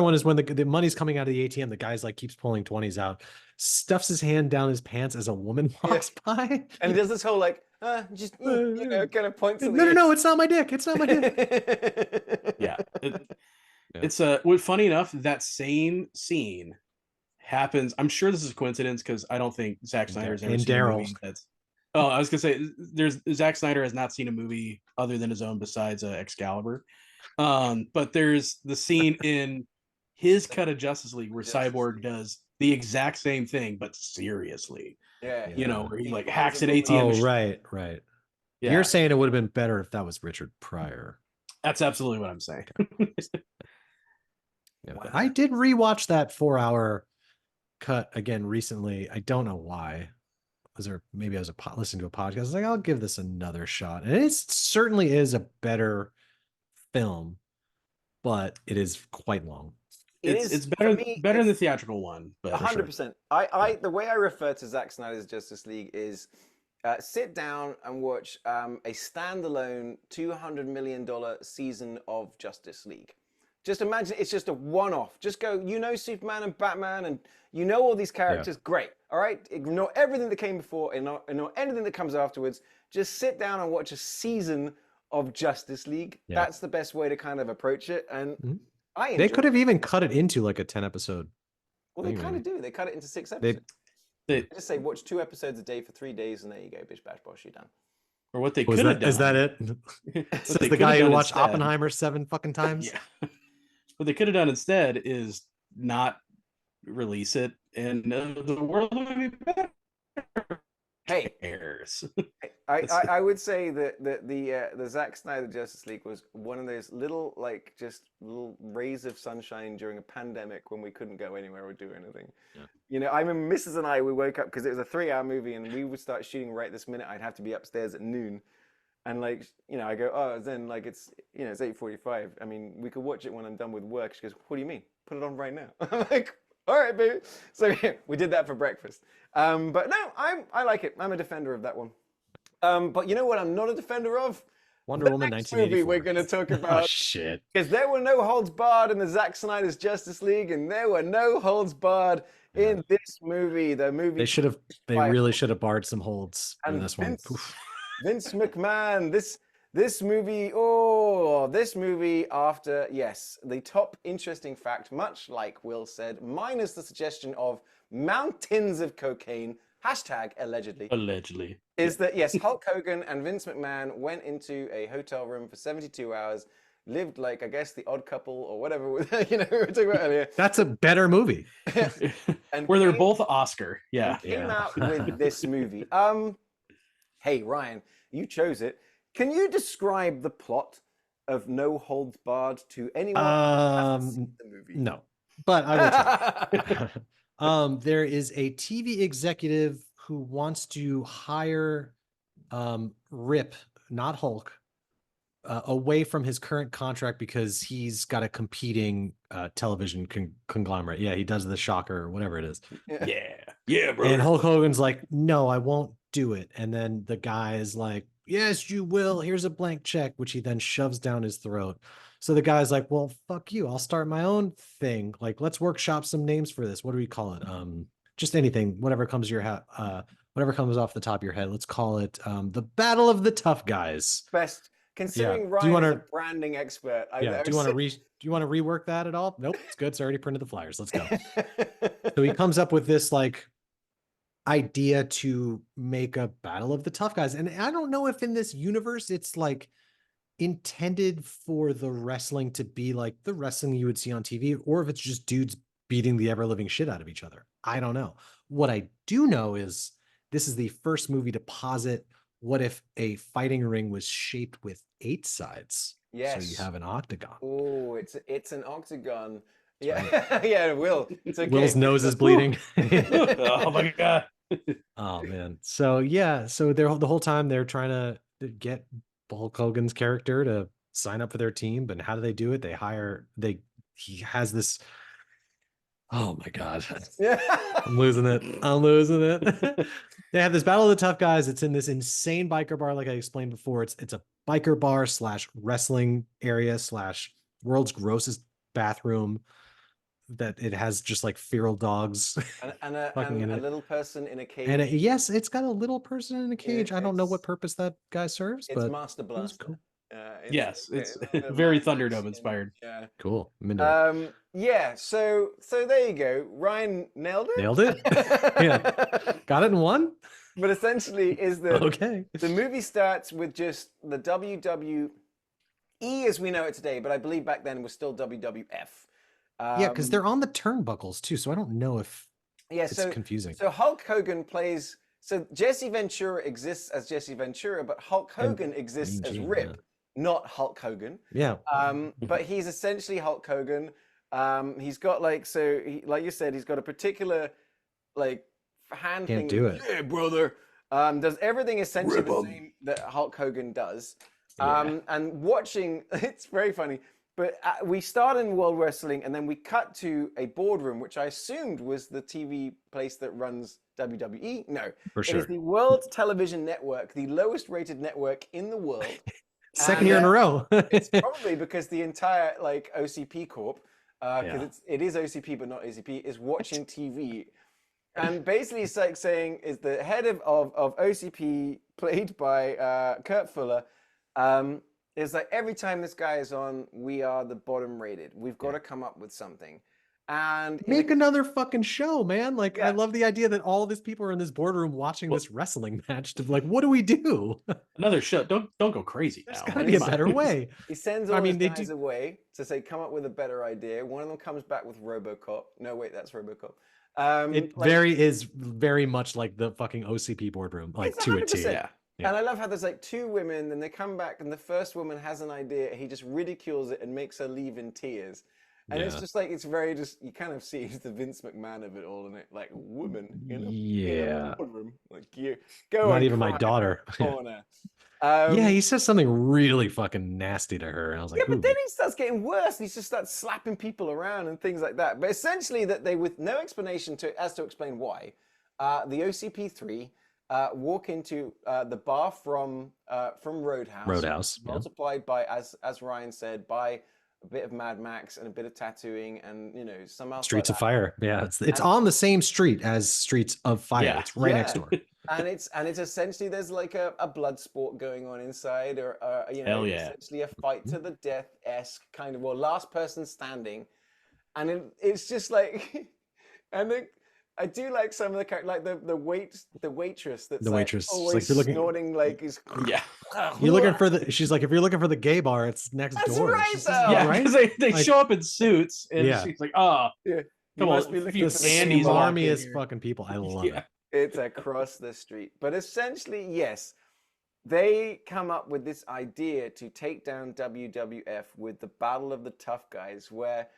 one is when the money's coming out of the ATM, the guy's like keeps pulling 20s out, stuffs his hand down his pants as a woman walks by, and he does this whole like just kind of points. No, it's not my dick. It's not my dick. Yeah. It's funny enough, that same scene happens. I'm sure this is a coincidence because I don't think Zack Snyder's ever seen a movie that's. Oh, I was gonna say Zack Snyder has not seen a movie other than his own besides Excalibur. But there's the scene in his cut of Justice League where Cyborg does the exact same thing, but seriously. Yeah. You know, where he like hacks an ATM. Oh, right. Yeah. You're saying it would have been better if that was Richard Pryor. That's absolutely what I'm saying. Yeah, wow. I did rewatch that 4-hour cut again recently. I don't know why. Maybe I was listening to a podcast. I was like, I'll give this another shot. And it certainly is a better film, but it is quite long. It's better than the theatrical one, but 100%. The way I refer to Zack Snyder's Justice League is sit down and watch a standalone $200 million season of Justice League. Just imagine it's just a one-off. Just go, Superman and Batman, and all these characters. Yeah. Great. All right? Ignore everything that came before, ignore anything that comes afterwards. Just sit down and watch a season of Justice League. Yeah. That's the best way to kind of approach it. And they could have even cut it into like a 10-episode. Well, they kind of do. They cut it into 6 episodes. They just say watch 2 episodes a day for 3 days, and there you go, bish bash bosh, you're done. Or what they could have done. Is that it? Says the guy who watched Oppenheimer 7 fucking times. Yeah. What they could have done instead is not release it, and the world would be better. Hey, airs. I would say that the Zack Snyder Justice League was one of those little rays of sunshine during a pandemic when we couldn't go anywhere or do anything. Yeah. I remember Mrs. and I, we woke up because it was a 3-hour movie, and we would start shooting right this minute. I'd have to be upstairs at noon. And I go, oh, then it's 8:45. I mean, we could watch it when I'm done with work. She goes, what do you mean? Put it on right now. I'm like, all right, baby. So we did that for breakfast. But no, I like it. I'm a defender of that one. But you know what I'm not a defender of? Wonder Woman 1984. Movie we're going to talk about. Oh, shit. Because there were no holds barred in the Zack Snyder's Justice League, and there were no holds barred in this movie. The movie. They really should have barred some holds in this one. Vince McMahon, this movie after, yes, the top interesting fact, much like Will said, minus the suggestion of mountains of cocaine, #allegedly, is that, yes, Hulk Hogan and Vince McMahon went into a hotel room for 72 hours, lived like, I guess, the Odd Couple or whatever, we were talking about earlier. That's a better movie. And where they're both Oscar. Yeah. Came out with this movie. Hey, Ryan, you chose it. Can you describe the plot of No Holds Barred to anyone who hasn't seen the movie? No, but I will tell you. There is a TV executive who wants to hire Rip, not Hulk, away from his current contract because he's got a competing television conglomerate. Yeah, he does the Shocker or whatever it is. Yeah, bro. And Hulk Hogan's like, no, I won't do it. And then the guy is like, yes, you will. Here's a blank check, which he then shoves down his throat. So the guy's like, well, fuck you. I'll start my own thing. Like, let's workshop some names for this. What do we call it? Just anything, whatever comes to your whatever comes off the top of your head. Let's call it the Battle of the Tough Guys. Best. Considering Ryan is a branding expert. Do you want to rework that at all? Nope, it's good. It's already printed the flyers. Let's go. So he comes up with this idea to make a Battle of the Tough Guys. And I don't know if in this universe it's intended for the wrestling to be like the wrestling you would see on TV, or if it's just dudes beating the ever living shit out of each other. I don't know. What I do know is this is the first movie to posit what if a fighting ring was shaped with 8 sides? So Yes. you have an octagon. Oh, it's an octagon. Yeah, yeah, Will. It's okay. Will's nose is bleeding. Oh my god. Oh man. So yeah, so they're the whole time they're trying to get Hulk Hogan's character to sign up for their team, but how do they do it? He has this. Oh my god. Yeah. I'm losing it. I'm losing it. They have this battle of the tough guys. It's in this insane biker bar, like I explained before. It's a biker bar / wrestling area / world's grossest bathroom. That it has just like feral dogs And a fucking in it. little person in a cage. And yes, it's got a little person in a cage. I don't know what it's- purpose that guy serves, It's but Master it was Blaster. cool. Yes, it's the very Mad Max Thunderdome in- inspired. Yeah. Cool. I'm into it. Yeah. So there you go. Ryan nailed it. Nailed it. Yeah. Got it in one. But essentially, is the Okay. the movie starts with just the WWE as we know it today, but I believe back then it was still WWF. Yeah, because they're on the turnbuckles too, so I don't know if yeah, it's so confusing. so Hulk Hogan plays. So Jesse Ventura exists as Jesse Ventura, but Hulk Hogan exists as Mean Gene, Rip, not Hulk Hogan. Yeah. But he's essentially Hulk Hogan. He's got like like you said, he's got a particular like hand Can't thing. do it. Yeah, brother. Does everything essentially Rip the 'em. same that Hulk Hogan does. Yeah. And watching, it's very funny. But we start in World Wrestling, and then we cut to a boardroom, which I assumed was the TV place that runs WWE. No, For it sure. is the World Television Network, the lowest rated network in the world. Second year in a row. It's probably because the entire like OCP Corp, because Yeah. it is OCP but not ACP, is watching TV. And basically it's like saying is the head of OCP, played by Kurt Fuller, is like every time this guy is on, we are the bottom rated. We've got to come up with something. And Make another fucking show, man. Like, I Yeah. love the idea that all these people are in this boardroom watching this wrestling match to like, what do we do? Another show. Don't go crazy There's now. gotta be a Come on. better way. he sends I all mean, his they guys do- away to say, come up with a better idea. One of them comes back with RoboCop. No, wait, that's RoboCop. It like- is very much like the fucking OCP boardroom, like It's to a T. 100%. Yeah. Yeah. And I love how there's like 2 women, and they come back, and the first woman has an idea. He just ridicules it and makes her leave in tears. And it's Yeah. just like it's very just you kind of see the Vince McMahon of it all, in it like woman in a Yeah. boardroom. Like you go. Not and even my cry in daughter. the corner. Um, Yeah, he says something really fucking nasty to her. And I was like, yeah, but ooh. then he starts getting worse. And he just starts slapping people around and things like that. But essentially, that they, with no explanation as to explain why, the OCP3 walk into the bar from Roadhouse. Roadhouse, yeah. multiplied by, as Ryan said, by a bit of Mad Max and a bit of tattooing and some else. Streets like of that. Fire. Yeah, it's And- on the same street as Streets of Fire. Yeah. It's right next Yeah. door. And it's essentially there's like a blood sport going on inside, or Hell yeah. essentially a fight to the death-esque kind of, well, last person standing, and it's just like, and then I do like some of the characters, like the waitress that's The waitress, like, it's always like you're looking- snorting like is Yeah. You're looking for she's like, if you're looking for the gay bar, it's next That's door. right, She's though. just- Yeah, right? because they Like- show up in suits, and Yeah. she's like, "Oh, You come must on, be a looking few for The Andy's Smarmy walking smarmiest here." fucking people. I love Yeah. it. It's across the street. But essentially, yes, they come up with this idea to take down WWF with the Battle of the Tough Guys, where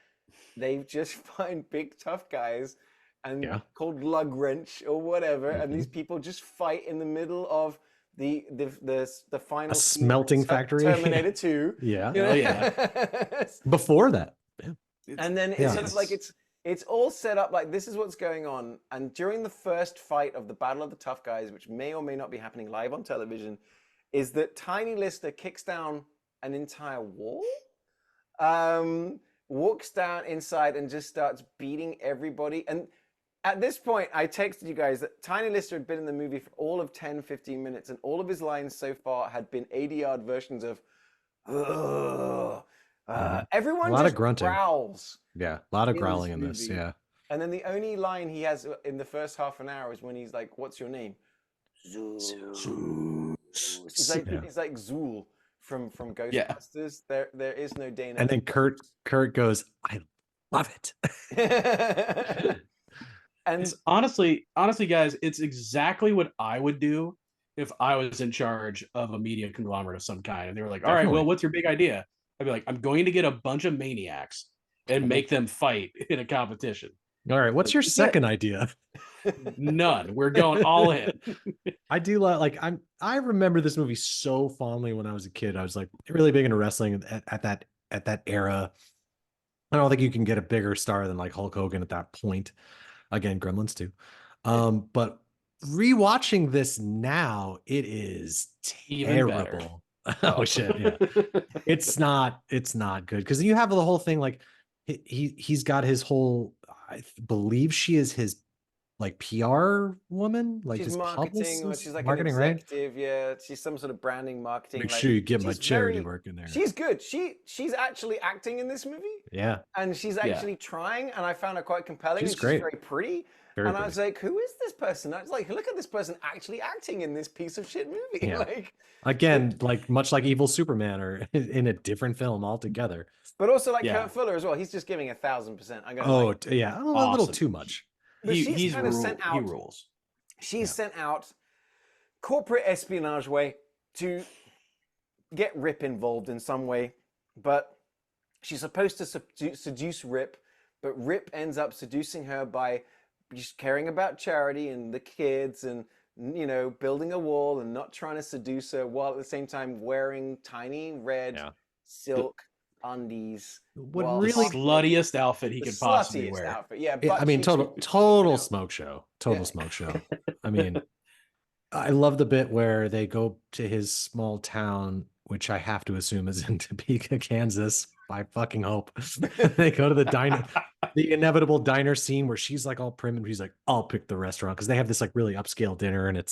they just find big tough guys and Yeah. called Lug Wrench or whatever, and Mm-hmm. these people just fight in the middle of the final scene of smelting factory. Terminator 2. Yeah. you know? Oh, yeah. Before that. And then it's Yeah. sort of like it's all set up like this is what's going on. And during the first fight of the Battle of the Tough Guys, which may or may not be happening live on television, is that Tiny Lister kicks down an entire wall, walks down inside and just starts beating everybody. And at this point, I texted you guys that Tiny Lister had been in the movie for all of 10, 15 minutes, and all of his lines so far had been 80-yard versions of, ugh. Everyone A lot of just grunting. growls. Yeah. A lot of In growling this in this. movie. Yeah. And then the only line he has in the first half an hour is when he's like, "What's your name?" Zool. It's like Yeah. it's like Zool from Yeah. Ghostbusters. There is no Dana. And then Kurt goes, I love it. And honestly, guys, it's exactly what I would do if I was in charge of a media conglomerate of some kind. And they were like, all right, well, Definitely. what's your big idea? I'd be like, I'm going to get a bunch of maniacs and make them fight in a competition. All right, what's Like, your yeah. second idea? None. We're going all in. I do like I remember this movie so fondly when I was a kid. I was like really big into wrestling at that era. I don't think you can get a bigger star than like Hulk Hogan at that point. Again, Gremlins too. But rewatching this now, it is Even better. terrible. Oh shit, yeah. It's not good because you have the whole thing like he's got his whole, I believe she is his like PR woman, like she's his marketing, or publicist, she's like marketing, an right? executive. Yeah, she's some sort of branding, marketing. Make like, sure you get my she's charity work in there. She's good. She's actually acting in this movie. Yeah, And she's actually trying, and I found her quite compelling. She's and great. She's very pretty. Very and I pretty. was like, who is this person? I was like, look at this person actually acting in this piece of shit movie. Yeah. Like, Again, like much like Evil Superman or in a different film altogether. but also like Yeah. Kurt Fuller as well. He's just giving 1,000%. I'm going. Oh, like, yeah, a little Awesome. too much. But she's He's kind of sent he out. rules. She's sent out corporate espionage way to get Rip involved in some way, but she's supposed to seduce Rip, but Rip ends up seducing her by just caring about charity and the kids and, you know, building a wall and not trying to seduce her while at the same time wearing tiny red silk undies. What while really The sluttiest outfit he the could possibly sluttiest wear. outfit. Yeah, Yeah, I mean, butt total cheeks, total you know. smoke show. Total Yeah. smoke show. I mean, I love the bit where they go to his small town, which I have to assume is in Topeka, Kansas. I fucking hope. They go to the diner, the inevitable diner scene where she's like all prim and he's like, I'll pick the restaurant because they have this like really upscale dinner and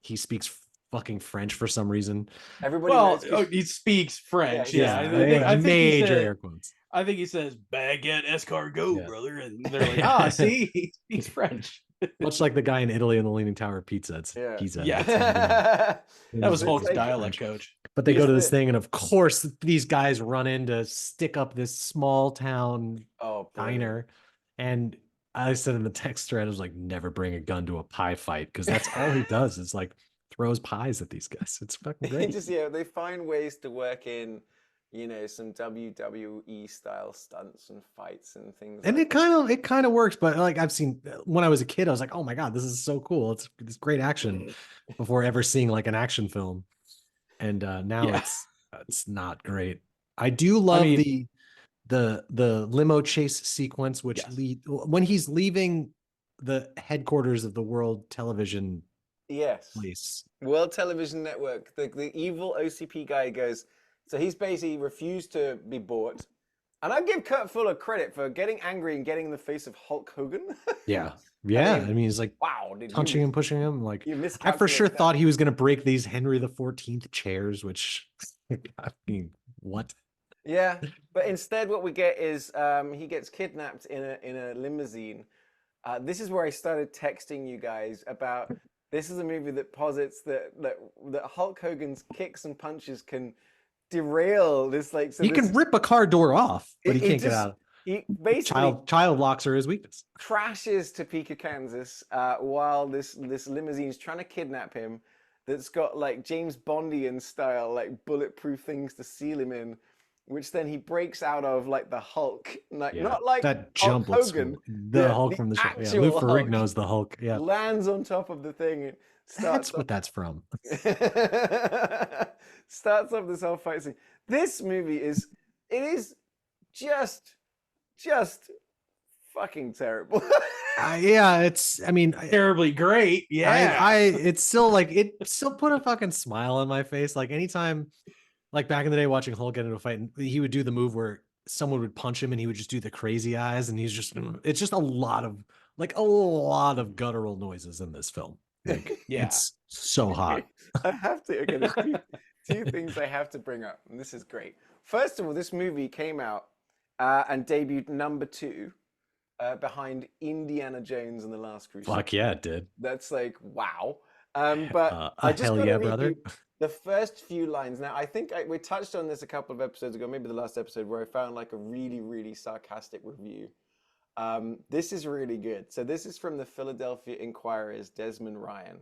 he speaks fucking French for some reason. Everybody Well, knows he speaks French. Yeah, Yeah, I think he major said, air quotes. I think he says baguette escargot, Yeah. brother, and they're like, see, he speaks French. Much like the guy in Italy in the Leaning Tower of Pizza. It's Yeah. Pizza. Yeah. That was It's Hulk's like- dialect coach. But they Yes, go to this the- thing, and of course, these guys run in to stick up this small town Oh, brilliant. diner. And I said in the text thread, I was like, never bring a gun to a pie fight because that's all he does is like throws pies at these guys. It's fucking great. Just they find ways to work in, you know, some WWE style stunts and fights and things. And like it kind of works, but like I've seen when I was a kid, I was like, oh my God, this is so cool. It's great action before ever seeing like an action film. And now Yeah. it's not great. I do love mean- the limo chase sequence, which Yes. when he's leaving the headquarters of the World Television Yes. place. World Television Network. The evil OCP guy goes. So he's basically refused to be bought. And I give Kurt Fuller credit for getting angry and getting in the face of Hulk Hogan. Yeah. Yeah. I mean, mean, he's like Wow, did punching him, pushing him. Like you I for sure miscalculated that. thought he was going to break these Henry the 14th chairs, which I mean, what? Yeah, but instead, what we get is he gets kidnapped in a limousine. This is where I started texting you guys about. This is a movie that posits that Hulk Hogan's kicks and punches can derail this like. So He can rip a car door off, but he It can't get just- out. He basically Child locks are his weakness. crashes Topeka, Kansas, while this limousine's trying to kidnap him. That's got like James Bondian style like bulletproof things to seal him in, which then he breaks out of like the Hulk, like Yeah, not like that Hulk jump looks Hogan. cool. The Yeah, Hulk the from the show. Yeah, actual Lou Hulk. Ferrigno's the Hulk. Yeah, Lands on top of the thing and that's starts what that's from. starts off this whole fight scene. This movie is just fucking terrible. Yeah, it's. I mean, Terribly great. Yeah. it's still like it still put a fucking smile on my face. Like anytime, like back in the day, watching Hulk get into a fight, and he would do the move where someone would punch him and he would just do the crazy eyes, and it's just a lot of guttural noises in this film. Like, Yeah. it's so hot. I have to. Okay, there's two things I have to bring up, and this is great. First of all, this movie came out and debuted number 2 behind Indiana Jones and the Last Crusade. Fuck yeah, it did. That's like wow. But I just hell gotta yeah, read brother. you the first few lines. Now, I think we touched on this a couple of episodes ago, maybe the last episode, where I found like a really, really sarcastic review This is really good. So this is from the Philadelphia Inquirer's Desmond Ryan.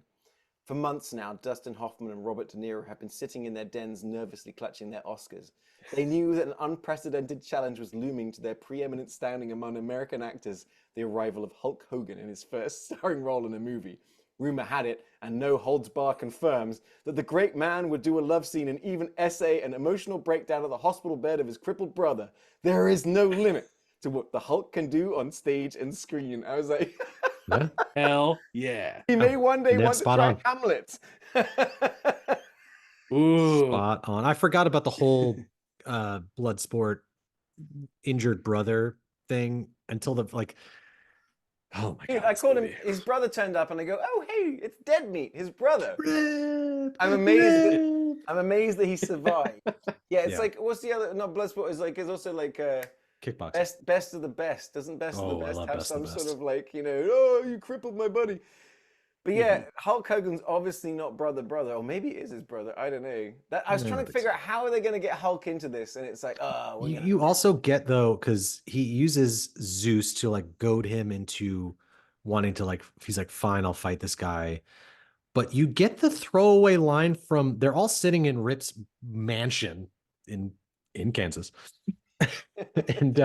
For months now, Dustin Hoffman and Robert De Niro have been sitting in their dens nervously clutching their Oscars. They knew that an unprecedented challenge was looming to their preeminent standing among American actors, the arrival of Hulk Hogan in his first starring role in a movie. Rumor had it, and No Holds Bar confirms, that the great man would do a love scene and even essay an emotional breakdown of the hospital bed of his crippled brother. There is no limit to what the Hulk can do on stage and screen. I was like... Yeah. Hell yeah. He may one day Yeah, want to spot try on. Hamlet. Ooh. Spot on. I forgot about the whole blood sport injured brother thing until the like. Oh my Dude, god! I this called him. movie. His brother turned up, and I go, "Oh, hey, it's Dead Meat, his brother." Rip, I'm amazed that- rip. I'm amazed that he survived. Yeah, it's Yeah. like what's the other? Not Bloodsport is like. It's also like Kickboxing. best of the best. Doesn't best of Oh, the I best love have Best of some the sort Best. of like oh, you crippled my buddy? But yeah, Hulk Hogan's obviously not brother, or maybe it is his brother. I don't know. I was I trying don't to think figure out how are they going to get Hulk into this, and it's like, oh, we're gonna... You also get though, because he uses Zeus to like goad him into wanting to like. He's like, fine, I'll fight this guy. But you get the throwaway line from they're all sitting in Rip's mansion in Kansas. And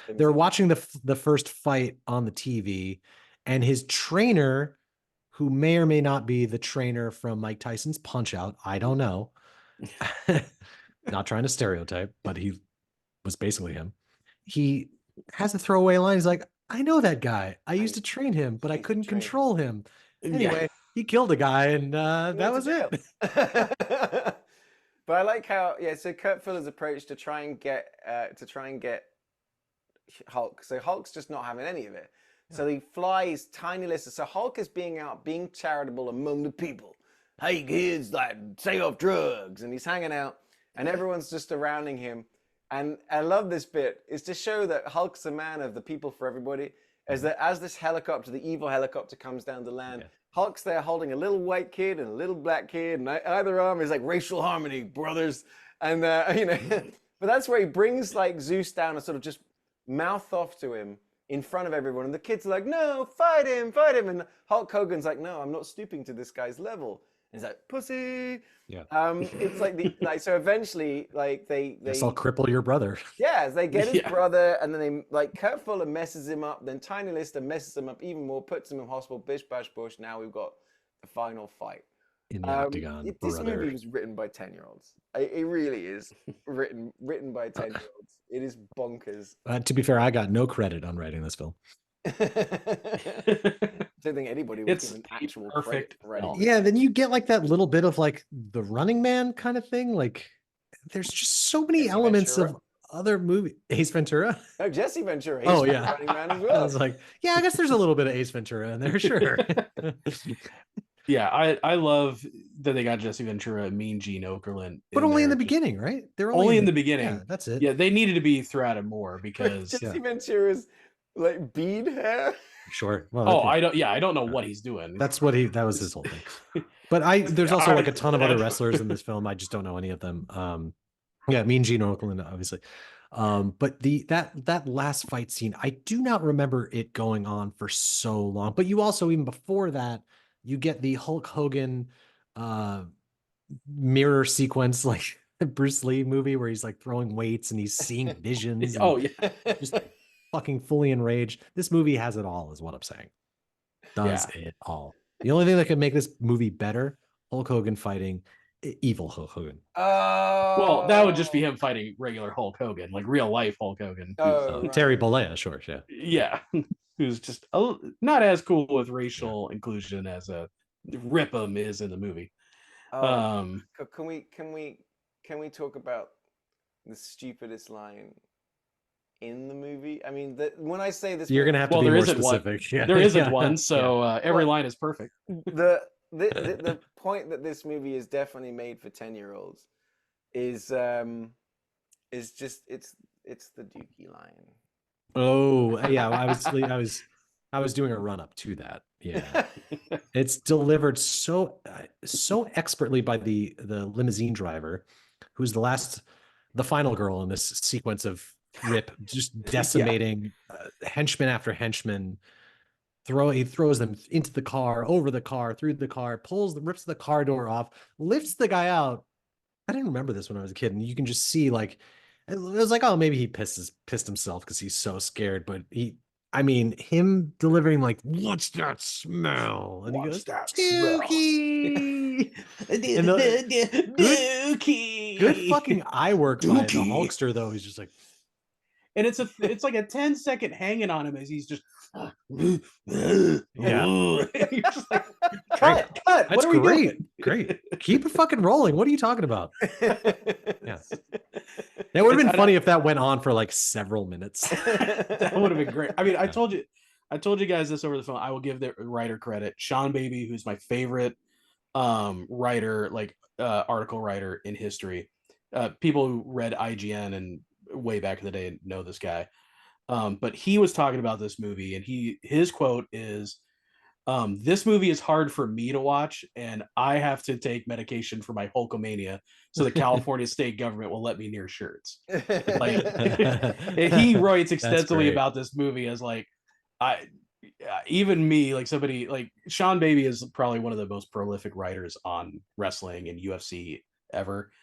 they're watching the first fight on the TV, and his trainer, who may or may not be the trainer from Mike Tyson's Punch Out, I don't know. Not trying to stereotype, but he was basically him. He has a throwaway line. He's like, I know that guy. I used to train him, but I used to couldn't train him." control him. Yeah. Anyway, he killed a guy, and that went was to it. But I like how so Kurt Fuller's approach to try and get Hulk. So Hulk's just not having any of it. So he flies tiny lists. So Hulk is being charitable among the people. Hey kids, like stay off drugs, and he's hanging out, and everyone's just surrounding him. And I love this bit. It's to show that Hulk's a man of the people for everybody. Is that as this helicopter, the evil helicopter, comes down to land, Hulk's there holding a little white kid and a little black kid, and either arm is like racial harmony, brothers. And but that's where he brings like Zeus down and sort of just mouth off to him in front of everyone, and the kids are like, "No, fight him!" And Hulk Hogan's like, "No, I'm not stooping to this guy's level." And he's like, "Pussy." Yeah. It's like so eventually like they Guess I'll cripple your brother. yeah, they get his Yeah. brother, and then they like Kurt Fuller messes him up. Then Tiny Lister messes him up even more, puts him in hospital. Bish bash bush. Now we've got the final fight. In the octagon, This brother. movie was written by 10-year-olds. It really is written by 10-year-olds. It is bonkers. To be fair, I got no credit on writing this film. I don't think anybody would It's give an a actual perfect credit for writing film. it. Yeah, then you get like that little bit of like the Running Man kind of thing. Like, there's just so many Jesse elements Ventura. of other movie. Ace Ventura. No, Jesse Ventura. He's Oh, the yeah. Running Man as I well. was like, yeah, I guess there's a little bit of Ace Ventura in there, sure. Yeah, I love that they got Jesse Ventura and Mean Gene Okerlund. But only in the there, just- beginning, right? They're Only in the Yeah, beginning. that's it. Yeah, they needed to be threaded more because. Jesse Ventura's like bead hair. Sure. Well, Oh, okay. I don't know what he's doing. That was his whole thing. But there's also like a ton of other wrestlers in this film. I just don't know any of them. Yeah, Mean Gene Okerlund, obviously. But that last fight scene, I do not remember it going on for so long. But you also, even before that, you get the Hulk Hogan mirror sequence, like the Bruce Lee movie where he's like throwing weights and he's seeing visions. Oh and yeah. just fucking fully enraged. This movie has it all, is what I'm saying. Does it all. The only thing that could make this movie better, Hulk Hogan fighting evil Hulk Hogan. Oh. Well, that would just be him fighting regular Hulk Hogan, like real life Hulk Hogan. Oh, right. Terry Bollea, sure, yeah. Yeah, who's just not as cool with racial inclusion as Rip'em is in the movie. Oh, can we talk about the stupidest line in the movie? I mean, when I say this, You're gonna have to Well, be there more isn't one. specific. Yeah. There isn't Yeah. one, so every Well- line is perfect. the point that this movie is definitely made for 10-year-olds is just it's the Dookie line. Oh, yeah. I was doing a run up to that. Yeah. It's delivered so expertly by the limousine driver, who's the final girl in this sequence of Rip, just decimating henchman after henchman. He throws them into the car, over the car, through the car, rips the car door off, lifts the guy out. I didn't remember this when I was a kid, and you can just see like it was like, oh, maybe he pissed himself because he's so scared. But him delivering like, "What's that smell?" And he goes, "Dookie." And good fucking eye work by the Hulkster though. He's just like, and it's like a 10-second hanging on him as he's just yeah. You're just like, cut. That's What are we great. doing? Great. Keep it fucking rolling. What are you talking about? Yeah. That would have been funny if that went on for like several minutes. That would have been great. I mean, I told you guys this over the phone. I will give the writer credit. Sean Beebe, who's my favorite writer, like article writer in history. People who read IGN and way back in the day know this guy. But he was talking about this movie, and his quote is, "This movie is hard for me to watch, and I have to take medication for my Hulkamania, so the California state government will let me near shirts." Like, and he writes extensively about this movie as like, even me, like somebody like Sean Beebe is probably one of the most prolific writers on wrestling and UFC ever,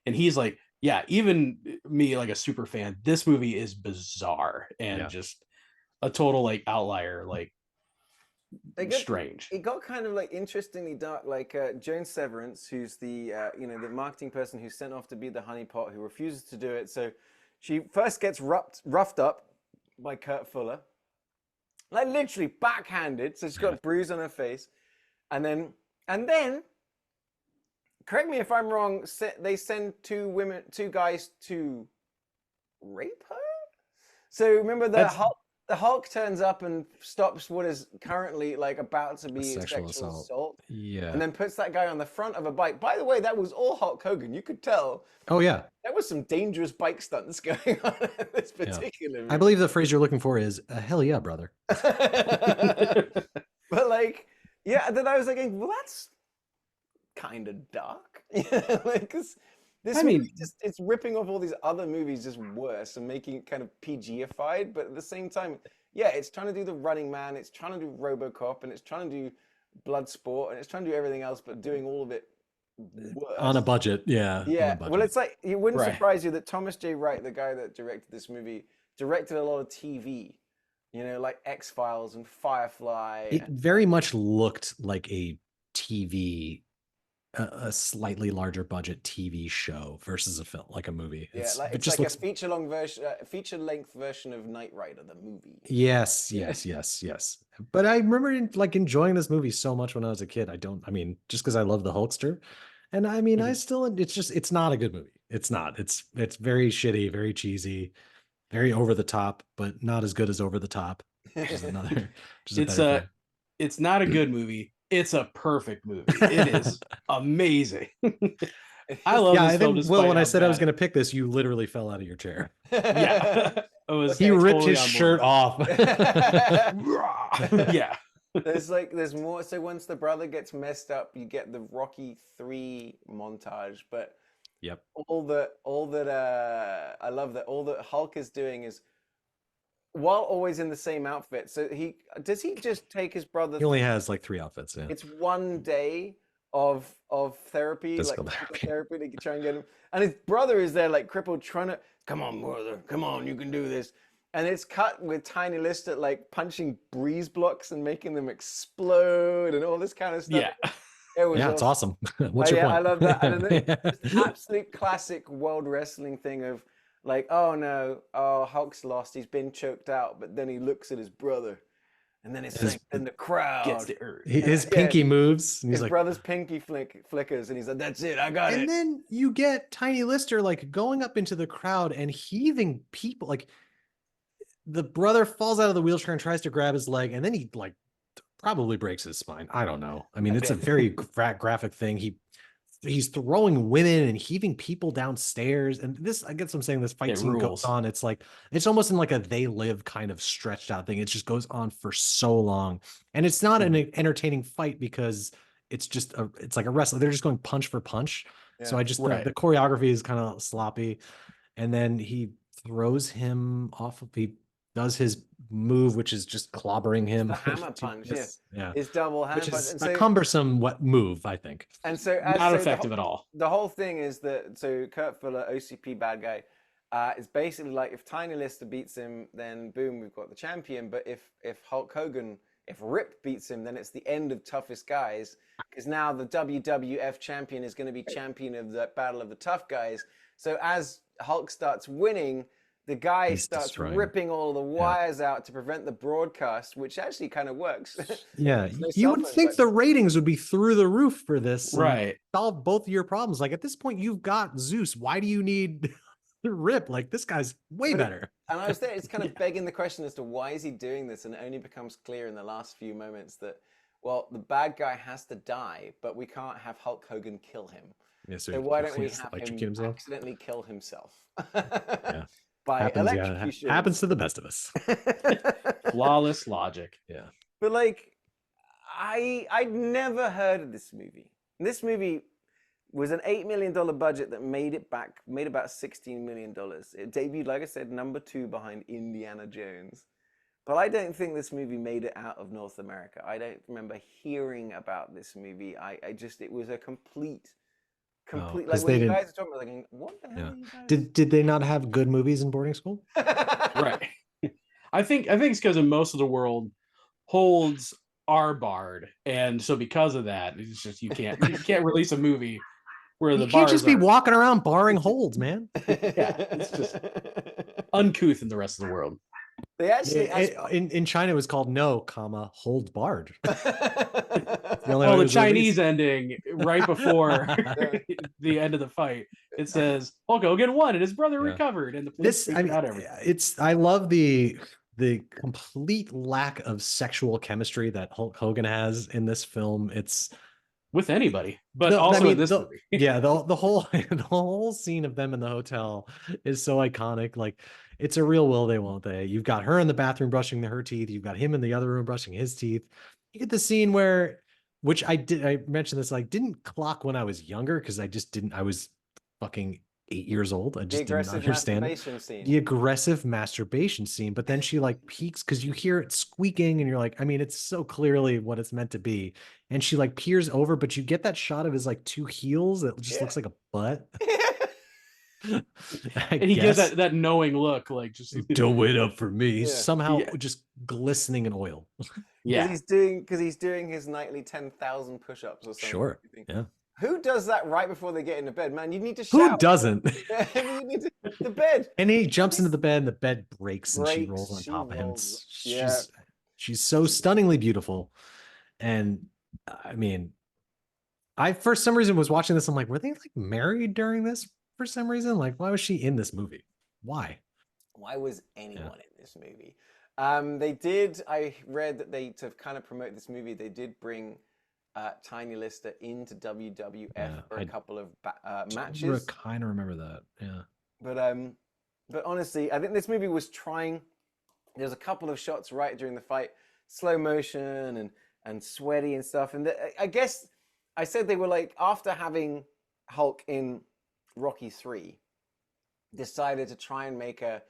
and he's like, yeah, even me, like a super fan, this movie is bizarre and just a total like outlier, like strange. It got kind of like interestingly dark. Like Joan Severance, who's the the marketing person who's sent off to be the honeypot, who refuses to do it. So she first gets roughed up by Kurt Fuller, like literally backhanded. So she's got a bruise on her face, and then. Correct me if I'm wrong. They send two guys to rape her. So remember the Hulk turns up and stops what is currently like about to be a sexual assault. Yeah, and then puts that guy on the front of a bike. By the way, that was all Hulk Hogan. You could tell. Oh yeah, there was some dangerous bike stunts going on in this particular. Movie. I believe the phrase you're looking for is "hell yeah, brother." But like, yeah. Then I was like, well, that's kind of dark, because this movie it's ripping off all these other movies just worse and making it kind of PG-ified, but at the same time, it's trying to do The Running Man, it's trying to do RoboCop, and it's trying to do Bloodsport, and it's trying to do everything else, but doing all of it worse. On a budget. Well, it's like, it wouldn't surprise you that Thomas J. Wright, the guy that directed this movie, directed a lot of TV, like X-Files and Firefly. It very much looked like a TV, a slightly larger budget TV show versus a film, like a movie. It's like a feature length version of Knight Rider, the movie. Yes. But I remember enjoying this movie so much when I was a kid. Just because I love the Hulkster, and it's not a good movie. It's not. It's very shitty, very cheesy, very over the top, but not as good as Over the Top. Which is another. It's not a good movie. It's a perfect movie. It is amazing. I love this film. Well, when I said I was going to pick this, you literally fell out of your chair. Yeah. He ripped his shirt off. Yeah. There's more. So once the brother gets messed up, you get the Rocky 3 montage. But all that I love that all that Hulk is doing is, while always in the same outfit. So does he just take his brother? He only has like 3 outfits. Yeah. It's one day of therapy, physical therapy to try and get him. And his brother is there like crippled, trying to, come on, brother, come on, you can do this. And it's cut with Tiny Lister like punching breeze blocks and making them explode and all this kind of stuff. Yeah. It's awesome. What's your point? I love that. And then absolute classic World Wrestling thing of, like, oh no, Hulk's lost, he's been choked out, but then he looks at his brother, and then it's like in the crowd gets the earth. His pinky moves, and his brother's pinky flickers, and he's like, that's it, I got it. And then you get Tiny Lister like going up into the crowd and heaving people. Like, the brother falls out of the wheelchair and tries to grab his leg, and then he like probably breaks his spine. I don't know. It's a very graphic thing. He's throwing women and heaving people downstairs. And this, I guess I'm saying, this fight scene goes on. It's like, it's almost in like a They Live kind of stretched out thing. It just goes on for so long. And it's not an entertaining fight because it's just, it's like a wrestler. They're just going punch for punch. Yeah. So the choreography is kind of sloppy. And then he throws him off of, he does his move, which is just clobbering him. The hammer punch, yeah. It's double hammer Which punch. is And a so, cumbersome move, I think. and so Not effective at all. the whole thing is that so Kurt Fuller, OCP bad guy, is basically like if Tiny Lister beats him, then boom, we've got the champion. But if Hulk Hogan, if Rip beats him, then it's the end of toughest guys, because now the WWF champion is going to be champion of the Battle of the Tough Guys. So as Hulk starts winning, the guy He's starts destroying. ripping all the wires out to prevent the broadcast, which actually kind of works. Yeah, There's no you cell would phone think button. the ratings would be through the roof for this, and Right. solve both of your problems. Like at this point, you've got Zeus. Why do you need the Rip? Like this guy's way better. And I was there, it's kind of begging the question as to why is he doing this, and it only becomes clear in the last few moments that, well, the bad guy has to die, but we can't have Hulk Hogan kill him. Yeah, So why don't we he's have electrocute him himself? accidentally kill himself? Yeah. By Happens, electrocution. happens to the best of us. Flawless logic. Yeah. But like, I'd never heard of this movie. This movie was an $8 million budget that made about $16 million. It debuted, like I said, number 2 behind Indiana Jones. But I don't think this movie made it out of North America. I don't remember hearing about this movie. It was a complete, like 'cause when they you didn't- guys are talking about, like, what the hell are you guys? Did they not have good movies in boarding school? Right. I think it's because most of the world holds are barred, and so because of that, it's just you can't release a movie where the You can't just be bars are walking around barring holds, man. Yeah, it's just uncouth in the rest of the world. They actually In China, it was called no, comma, hold barred. The only Oh, way it the was Chinese released. ending right before the end of the fight. It says Hulk Hogan won and his brother Yeah. recovered, and the police This, I figured mean, out everything. I love the complete lack of sexual chemistry that Hulk Hogan has in this film. It's With anybody, but No, I also mean, in this movie. yeah, the whole the whole scene of them in the hotel is so iconic. Like it's a real will they won't they. You've got her in the bathroom brushing her teeth. You've got him in the other room brushing his teeth. You get the scene where, which I mentioned this, like didn't clock when I was younger because I just didn't. I was fucking 8 years old. I the just didn't aggressive understand masturbation scene. the aggressive masturbation scene. But then she like peeks because you hear it squeaking and you're like, I mean, it's so clearly what it's meant to be. And she like peers over, but you get that shot of his like 2 heels that just looks like a butt. And he gives that knowing look, like just don't wait up for me. He's Yeah. somehow Yeah. just glistening in oil. yeah. He's doing his nightly 10,000 push-ups or something. Sure. You think, Yeah. Who does that right before they get into bed, man? You need to Who shout. doesn't? You need to, the bed. And he jumps into the bed and the bed breaks and she Breaks, rolls on she top of him. rolls. She's, Yeah. she's so stunningly beautiful. And I mean, I for some reason was watching this. I'm like, were they like married during this for some reason? Like, why was she in this movie? Why? Why was anyone in this movie? I read that to kind of promote this movie, they did bring Tiny Lister into WWF for a couple of matches. I kind of remember that. Yeah. But honestly, I think this movie was trying. There's a couple of shots right during the fight, slow motion and sweaty and stuff. And I guess I said they were like, after having Hulk in Rocky 3, decided to try and make a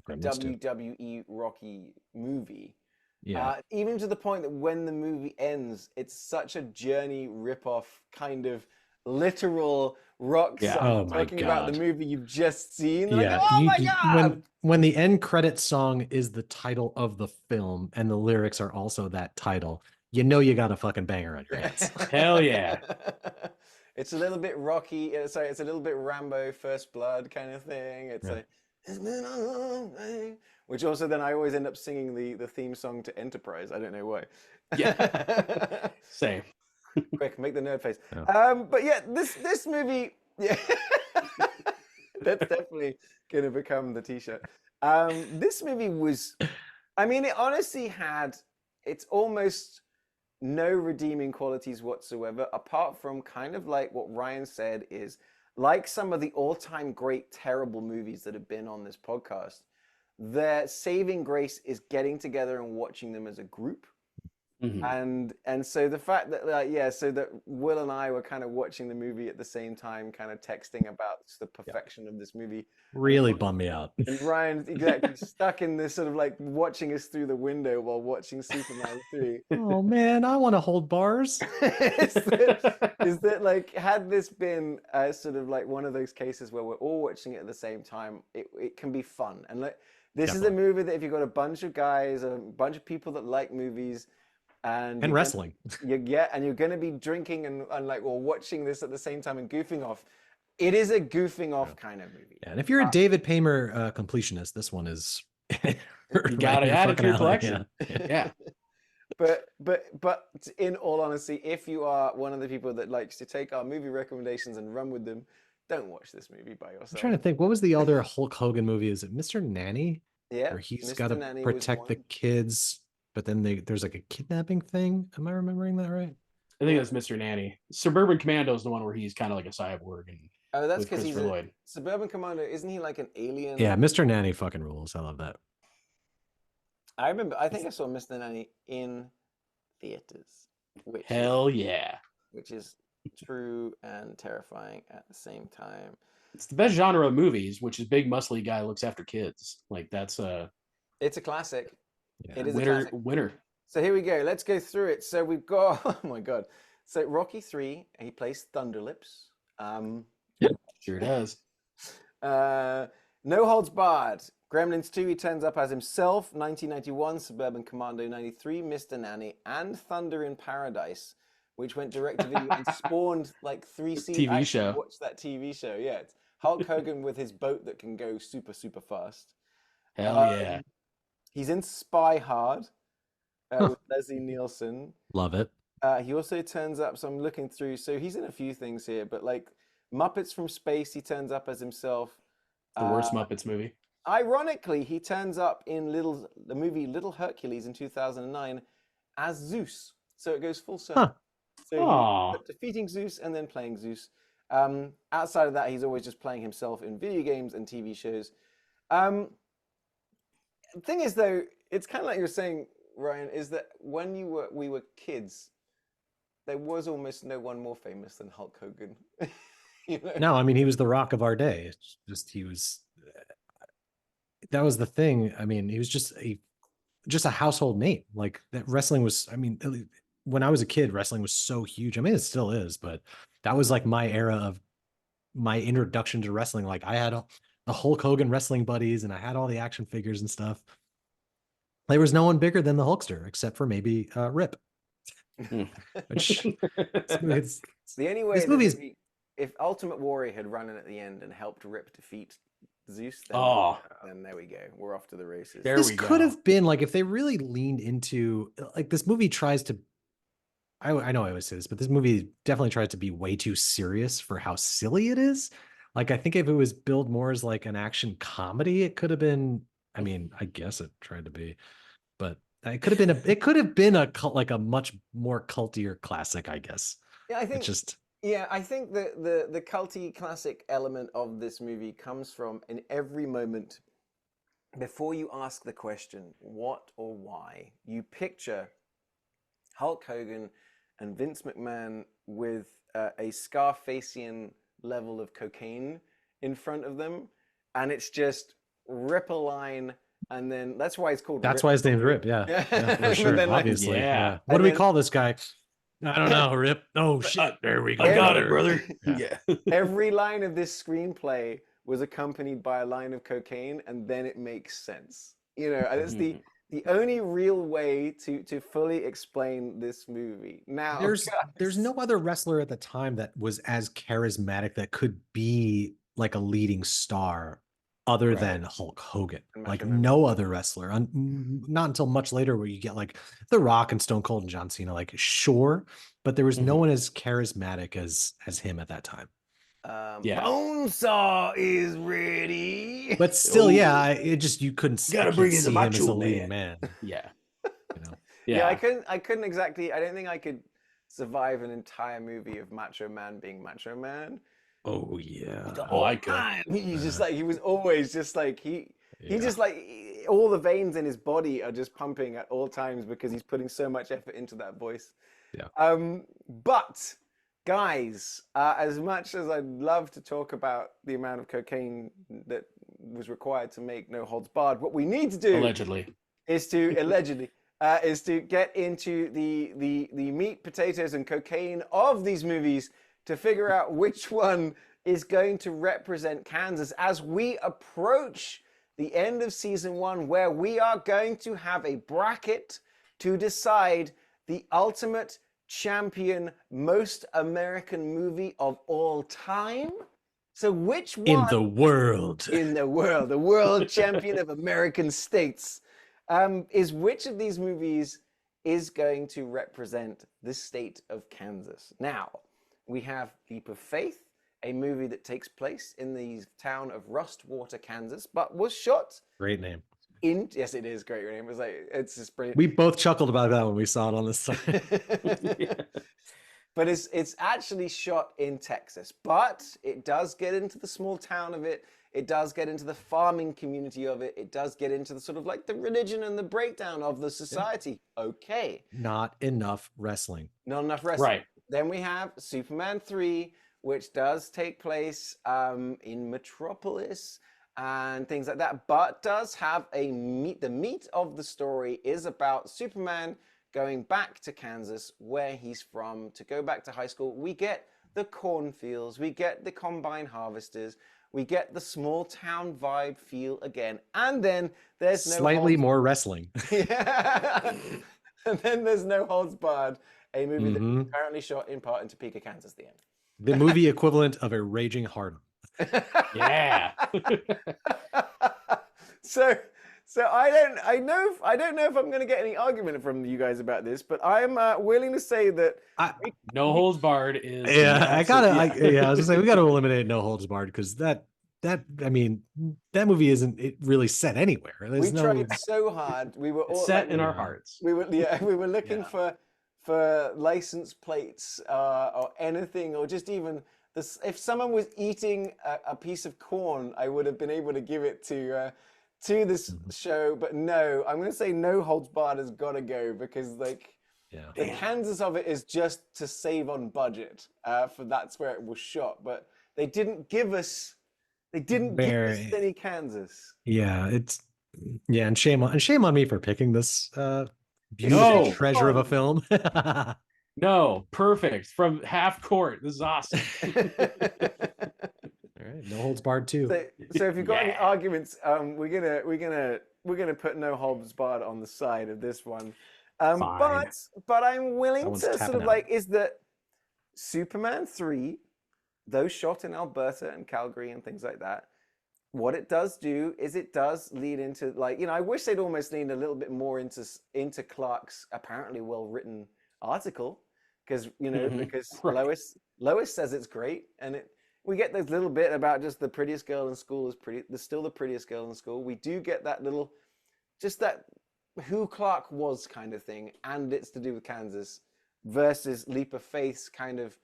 WWE Rocky movie. Yeah. Even to the point that when the movie ends, it's such a Journey ripoff kind of literal rock Yeah. song Oh my talking about the God. movie you've just seen. Like, Yeah. oh my God. When the end credit song is the title of the film and the lyrics are also that title, you know you got a fucking banger on your hands. Hell yeah. It's a little bit Rocky. Sorry, it's a little bit Rambo First Blood kind of thing. It's Yeah. like, it's been a long way. Which also then I always end up singing the theme song to Enterprise. I don't know why. Yeah. Same. Quick, make the nerd face. Yeah. But yeah, this movie, yeah, that's definitely gonna become the T-shirt. This movie was, I mean, it honestly it's almost no redeeming qualities whatsoever, apart from kind of like what Ryan said is like some of the all-time great terrible movies that have been on this podcast. Their saving grace is getting together and watching them as a group. And so the fact that so that Will and I were kind of watching the movie at the same time, kind of texting about the perfection of this movie, Really bummed me out. and Ryan's exactly stuck in this sort of like watching us through the window while watching Superman 3. Oh man, I want to hold bars. is that like, had this been sort of like one of those cases where we're all watching it at the same time, it can be fun. And like, this is a movie that if you've got a bunch of guys, a bunch of people that like movies, and wrestling, and you're going to be drinking and like, or watching this at the same time and goofing off. It is a goofing off kind of movie. Yeah, and if you're a David Paymer completionist, this one is you got to add it to your collection. Yeah. But in all honesty, if you are one of the people that likes to take our movie recommendations and run with them, don't watch this movie by yourself. I'm trying to think, what was the other Hulk Hogan movie? Is it Mr. Nanny? Yeah, where he's got to protect the kids, but then there's like a kidnapping thing. Am I remembering that right? I think that's Mr. Nanny. Suburban Commando is the one where he's kind of like a cyborg. And that's because he's Lloyd. Suburban Commando. Isn't he like an alien? Yeah, Mr. Nanny fucking rules. I love that. I remember. I think I saw Mr. Nanny in theaters. Hell yeah! Which is true and terrifying at the same time. It's the best genre of movies, which is big muscly guy looks after kids. Like that's it's a classic. Yeah. It is a winner. So here we go. Let's go through it. So we've got oh my god. So Rocky 3, he plays Thunderlips. Yeah, sure does. No Holds Barred. Gremlins 2, he turns up as himself. 1991, Suburban Commando 93, Mr. Nanny, and Thunder in Paradise, which went direct to video and spawned like 3 seasons. TV show. Watch that TV show. Yeah, it's Hulk Hogan with his boat that can go super, super fast. Hell yeah. He's in Spy Hard with Leslie Nielsen. Love it. He also turns up, so I'm looking through, so he's in a few things here, but like Muppets from Space, he turns up as himself. The worst Muppets movie. Ironically, he turns up in the movie Little Hercules in 2009 as Zeus. So it goes full circle. Huh. So he's defeating Zeus and then playing Zeus. Outside of that, he's always just playing himself in video games and TV shows. The thing is, though, it's kind of like you're saying, Ryan, is that when we were kids, there was almost no one more famous than Hulk Hogan. You know? No, I mean, he was the Rock of our day. It's just that was the thing. I mean, he was just a household name. Like that wrestling was. I mean, when I was a kid, wrestling was so huge. I mean, it still is, but that was like my era of my introduction to wrestling. Like I had the Hulk Hogan wrestling buddies, and I had all the action figures and stuff. There was no one bigger than the Hulkster, except for maybe Rip. Which it's the only way. This movie is. If Ultimate Warrior had run in at the end and helped Rip defeat Zeus, then there we go. We're off to the races. This could have been like if they really leaned into like this movie tries to. I know I always say this, but this movie definitely tries to be way too serious for how silly it is. Like I think if it was billed more as like an action comedy, it could have been. I mean, I guess it tried to be, but it could have been a much more cultier classic, I guess. Yeah, I think it's just. Yeah, I think the culty classic element of this movie comes from in every moment before you ask the question, what or why, you picture Hulk Hogan and Vince McMahon with a Scarfacian level of cocaine in front of them. And it's just Rip a line. And then that's why it's called That's why his name's Rip. Yeah, for sure. Then, obviously. Yeah. What do we call this guy? I don't know, Rip. Oh shit! There we go. I got it, brother. Yeah. Every line of this screenplay was accompanied by a line of cocaine, and then it makes sense. You know, and it's the only real way to fully explain this movie. Now, there's no other wrestler at the time that was as charismatic that could be like a leading star other than Hulk Hogan. Like no other wrestler, not until much later where you get like The Rock and Stone Cold and John Cena, like sure, but there was no one as charismatic as him at that time. Bonesaw is ready. But still, you couldn't bring in see the him as Macho a leading man. Yeah. You know? Yeah, I couldn't exactly, I don't think I could survive an entire movie of Macho Man being Macho Man. Oh yeah. I could. He's just like, he was always just like, he just like, all the veins in his body are just pumping at all times because he's putting so much effort into that voice. Yeah. But guys, as much as I'd love to talk about the amount of cocaine that was required to make No Holds Barred, what we need to do Allegedly. is to allegedly is to get into the meat, potatoes, and cocaine of these movies to figure out which one is going to represent Kansas as we approach the end of season 1, where we are going to have a bracket to decide the ultimate champion most American movie of all time. So which one In the world. the world champion of American states, is which of these movies is going to represent the state of Kansas? Now, we have Leap of Faith, a movie that takes place in the town of Rustwater, Kansas, but was shot Great name. in, yes, it is great name. It was like, it's just brilliant. We both chuckled about that when we saw it on the side. But it's actually shot in Texas, but it does get into the small town of it. It does get into the farming community of it. It does get into the sort of like the religion and the breakdown of the society. Okay. Not enough wrestling. Not enough wrestling. Right. Then we have Superman 3, which does take place in Metropolis and things like that, but does have the meat of the story is about Superman going back to Kansas, where he's from, to go back to high school. We get the cornfields, we get the combine harvesters, we get the small town vibe feel again, and then there's Slightly more wrestling. Yeah. And then there's No Holds Barred, a movie that Mhm. apparently shot in part in Topeka, Kansas. The end. The movie equivalent of a raging hard. Yeah. So I don't know if I'm going to get any argument from you guys about this, but I'm willing to say that No Holds Barred is. Yeah, I gotta. Yeah. I was just saying we gotta eliminate No Holds Barred because that I mean that movie isn't it really set anywhere. There's we no. tried so hard. We were all It's set like, in our hearts. we were looking Yeah. for license plates or anything, or just even this. If someone was eating a piece of corn, I would have been able to give it to this show. But no, I'm going to say No Holds Barred has got to go because like. Yeah. The Kansas of it is just to save on budget, for that's where it was shot. But they didn't give us any Kansas. Yeah, and shame on me for picking this beautiful No. treasure of a film. No, perfect. From half court. This is awesome. All right, No Holds Barred too. So if you've got any Yeah. arguments, we're gonna put No Holds Barred on the side of this one. But I'm willing That to one's sort tapping of out. like is that Superman 3, though shot in Alberta and Calgary and things like that, what it does do is it does lead into like, I wish they'd almost leaned a little bit more into Clark's apparently well-written article because Mhm. because Right. Lois says it's great, and we get this little bit about just the prettiest girl in school is still the prettiest girl in school. We do get that little, just that who Clark was kind of thing, and it's to do with Kansas versus Leap of Faith's kind of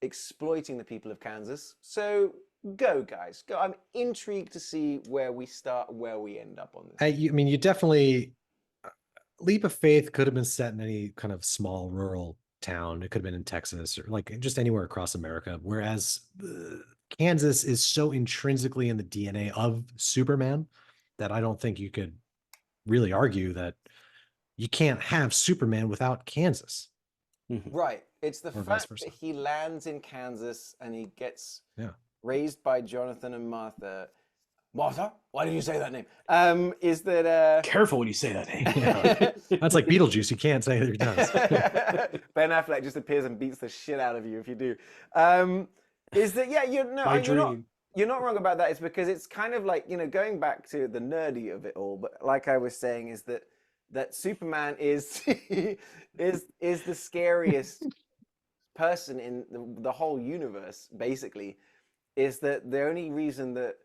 exploiting the people of Kansas. So go, guys, go. I'm intrigued to see where we start, where we end up on this. I mean, you definitely. Leap of Faith could have been set in any kind of small rural town. It could have been in Texas or like just anywhere across America. Whereas Kansas is so intrinsically in the DNA of Superman that I don't think you could really argue that you can't have Superman without Kansas. Right. It's the Or vice fact versa. that he lands in Kansas and he gets Yeah. raised by Jonathan and Martha. Martha? Why did you say that name? Is that Careful when you say that name. That's like Beetlejuice. You can't say that he does. Ben Affleck just appears and beats the shit out of you if you do. Is that My dream. you're not wrong about that. It's because it's kind of like going back to the nerdy of it all. But like I was saying, is that Superman is is the scariest person in the whole universe. Basically, is that the only reason that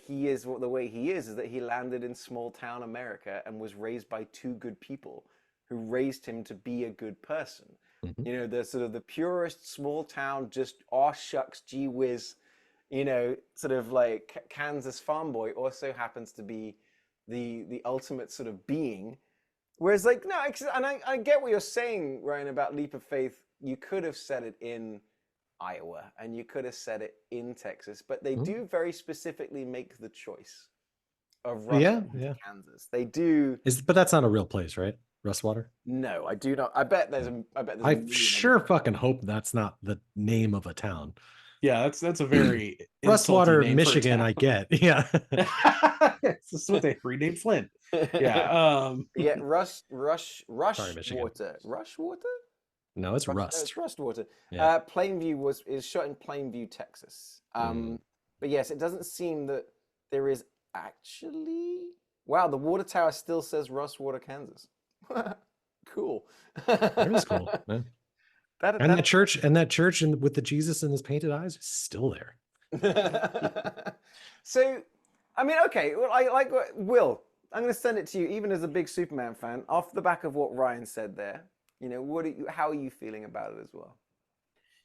he is the way he is that he landed in small town America and was raised by two good people who raised him to be a good person. Mhm. The sort of the purest small town, just aw shucks, gee whiz, sort of like Kansas farm boy also happens to be the ultimate sort of being. Whereas, like, no, and I get what you're saying, Ryan, about Leap of Faith. You could have said it in Iowa and you could have said it in Texas, but they do very specifically make the choice of Russia to Kansas. They do. But that's not a real place, right? Rustwater? No, I do not. I bet there's I sure fucking hope that's not the name of a town. Yeah, that's a very Rustwater, Michigan. I get. Yeah, this is what they renamed Flint. Yeah. Yeah. Rushwater. Rushwater. No, it's Rust. It's Rustwater. Yeah. Plainview is shot in Plainview, Texas. But yes, it doesn't seem that there is actually. Wow, the water tower still says Rustwater, Kansas. Cool. It is cool. Man. That church and with the Jesus and his painted eyes is still there. So, I mean, okay. Well, I like Will. I'm going to send it to you, even as a big Superman fan, off the back of what Ryan said there. You know, how are you feeling about it as well?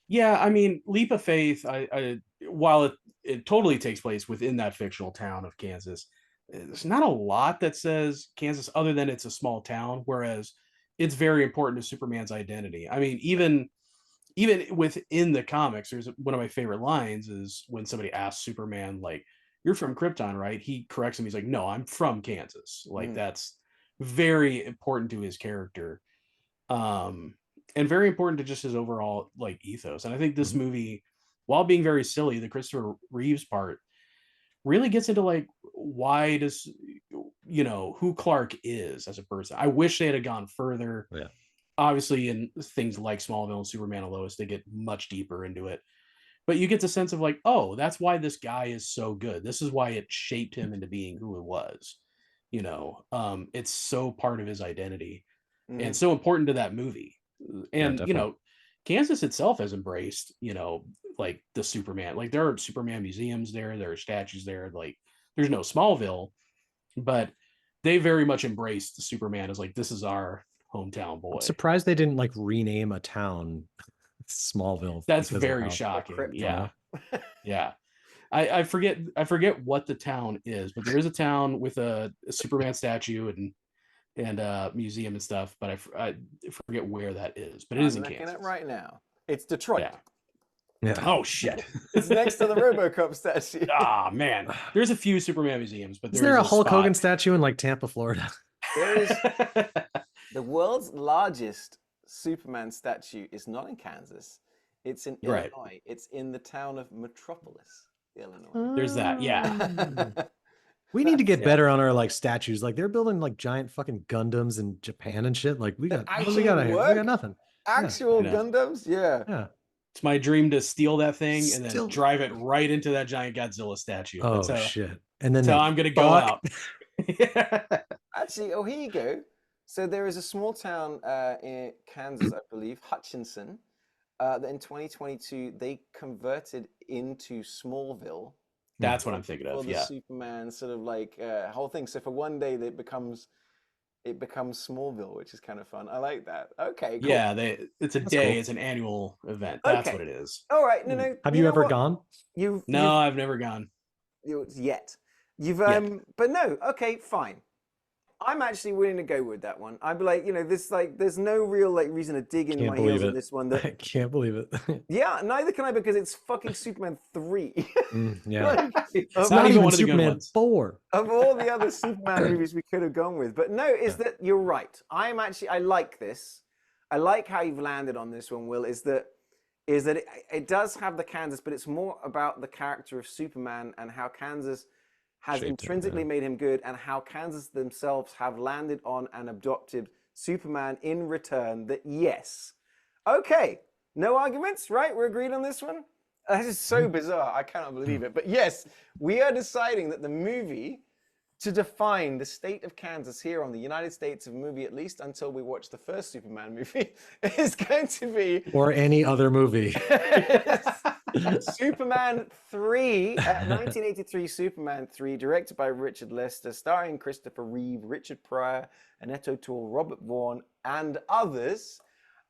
Yeah, I mean, Leap of Faith, I while it totally takes place within that fictional town of Kansas, there's not a lot that says Kansas other than it's a small town, whereas it's very important to Superman's identity. I mean, even within the comics, there's one of my favorite lines is when somebody asks Superman, like, "You're from Krypton, right?" He corrects him. He's like, "No, I'm from Kansas." Like, that's very important to his character. And very important to just his overall like ethos. And I think this movie, while being very silly, the Christopher Reeves part really gets into like why does who Clark is as a person. I wish they had gone further. Yeah. Obviously, in things like Smallville and Superman and Lois, they get much deeper into it. But you get the sense of like, oh, that's why this guy is so good. This is why it shaped him into being who it was. It's so part of his identity. And so important to that movie. And Kansas itself has embraced like the Superman, like there are Superman museums there are statues there, like there's no Smallville, but they very much embraced the Superman as like, this is our hometown boy. I'm surprised they didn't like rename a town Smallville. That's very shocking. Yeah. I forget what the town is, but there is a town with a Superman statue and museum and stuff, but I forget where that is. But it is in Kansas. It right now. It's Detroit. Yeah. Oh shit! It's next to the RoboCop statue. Ah man, there's a few Superman museums, but is there a Hulk Hogan statue in like Tampa, Florida? There is. The world's largest Superman statue is not in Kansas. It's in Illinois. It's in the town of Metropolis, Illinois. There's that. Yeah. We need to get better on our like statues. Like they're building like giant fucking Gundams in Japan and shit. Like we got nothing. Actual Gundams, yeah. It's my dream to steal that thing and then drive it right into that giant Godzilla statue. Oh shit! And then I'm gonna go out. Actually, here you go. So there is a small town in Kansas, I believe, Hutchinson, that in 2022 they converted into Smallville. That's what I'm thinking of. The Superman sort of like whole thing. So for one day, it becomes Smallville, which is kind of fun. I like that. Okay, cool. Yeah, it's a day. Cool. It's an annual event. That's what it is. All right. No. Have you ever gone? I've never gone. Yet. But no. Okay, fine. I'm actually willing to go with that one. I'd be like, there's no real like reason to dig in my heels in this one. I can't believe it. Yeah, neither can I, because it's fucking Superman 3. Yeah. It's not even Superman 4. Of all the other Superman movies we could have gone with. But no, that you're right. I like this. I like how you've landed on this one, Will, is that it does have the Kansas, but it's more about the character of Superman and how Kansas has intrinsically made him good, and how Kansas themselves have landed on and adopted Superman in return. That yes, okay, no arguments, right? We're agreed on this one. This is so bizarre. I cannot believe it. But yes, we are deciding that the movie to define the state of Kansas here on the United States of movie, at least until we watch the first Superman movie, is going to be or any other movie. Superman 3, 1983 Superman 3, directed by Richard Lester, starring Christopher Reeve, Richard Pryor, Annette O'Toole, Robert Vaughn, and others.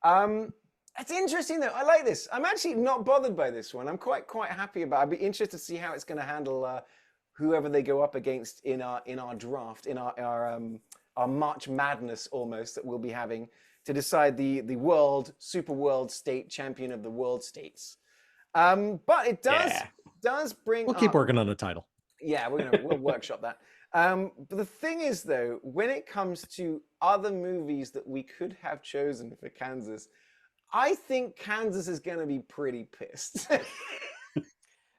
It's interesting though. I like this. I'm actually not bothered by this one. I'm quite happy about it. I'd be interested to see how it's going to handle whoever they go up against in our draft, in our March Madness almost that we'll be having to decide the super world state champion of the world states. But it does bring. We'll keep working on the title. Yeah, we'll workshop that. But the thing is, though, when it comes to other movies that we could have chosen for Kansas, I think Kansas is going to be pretty pissed.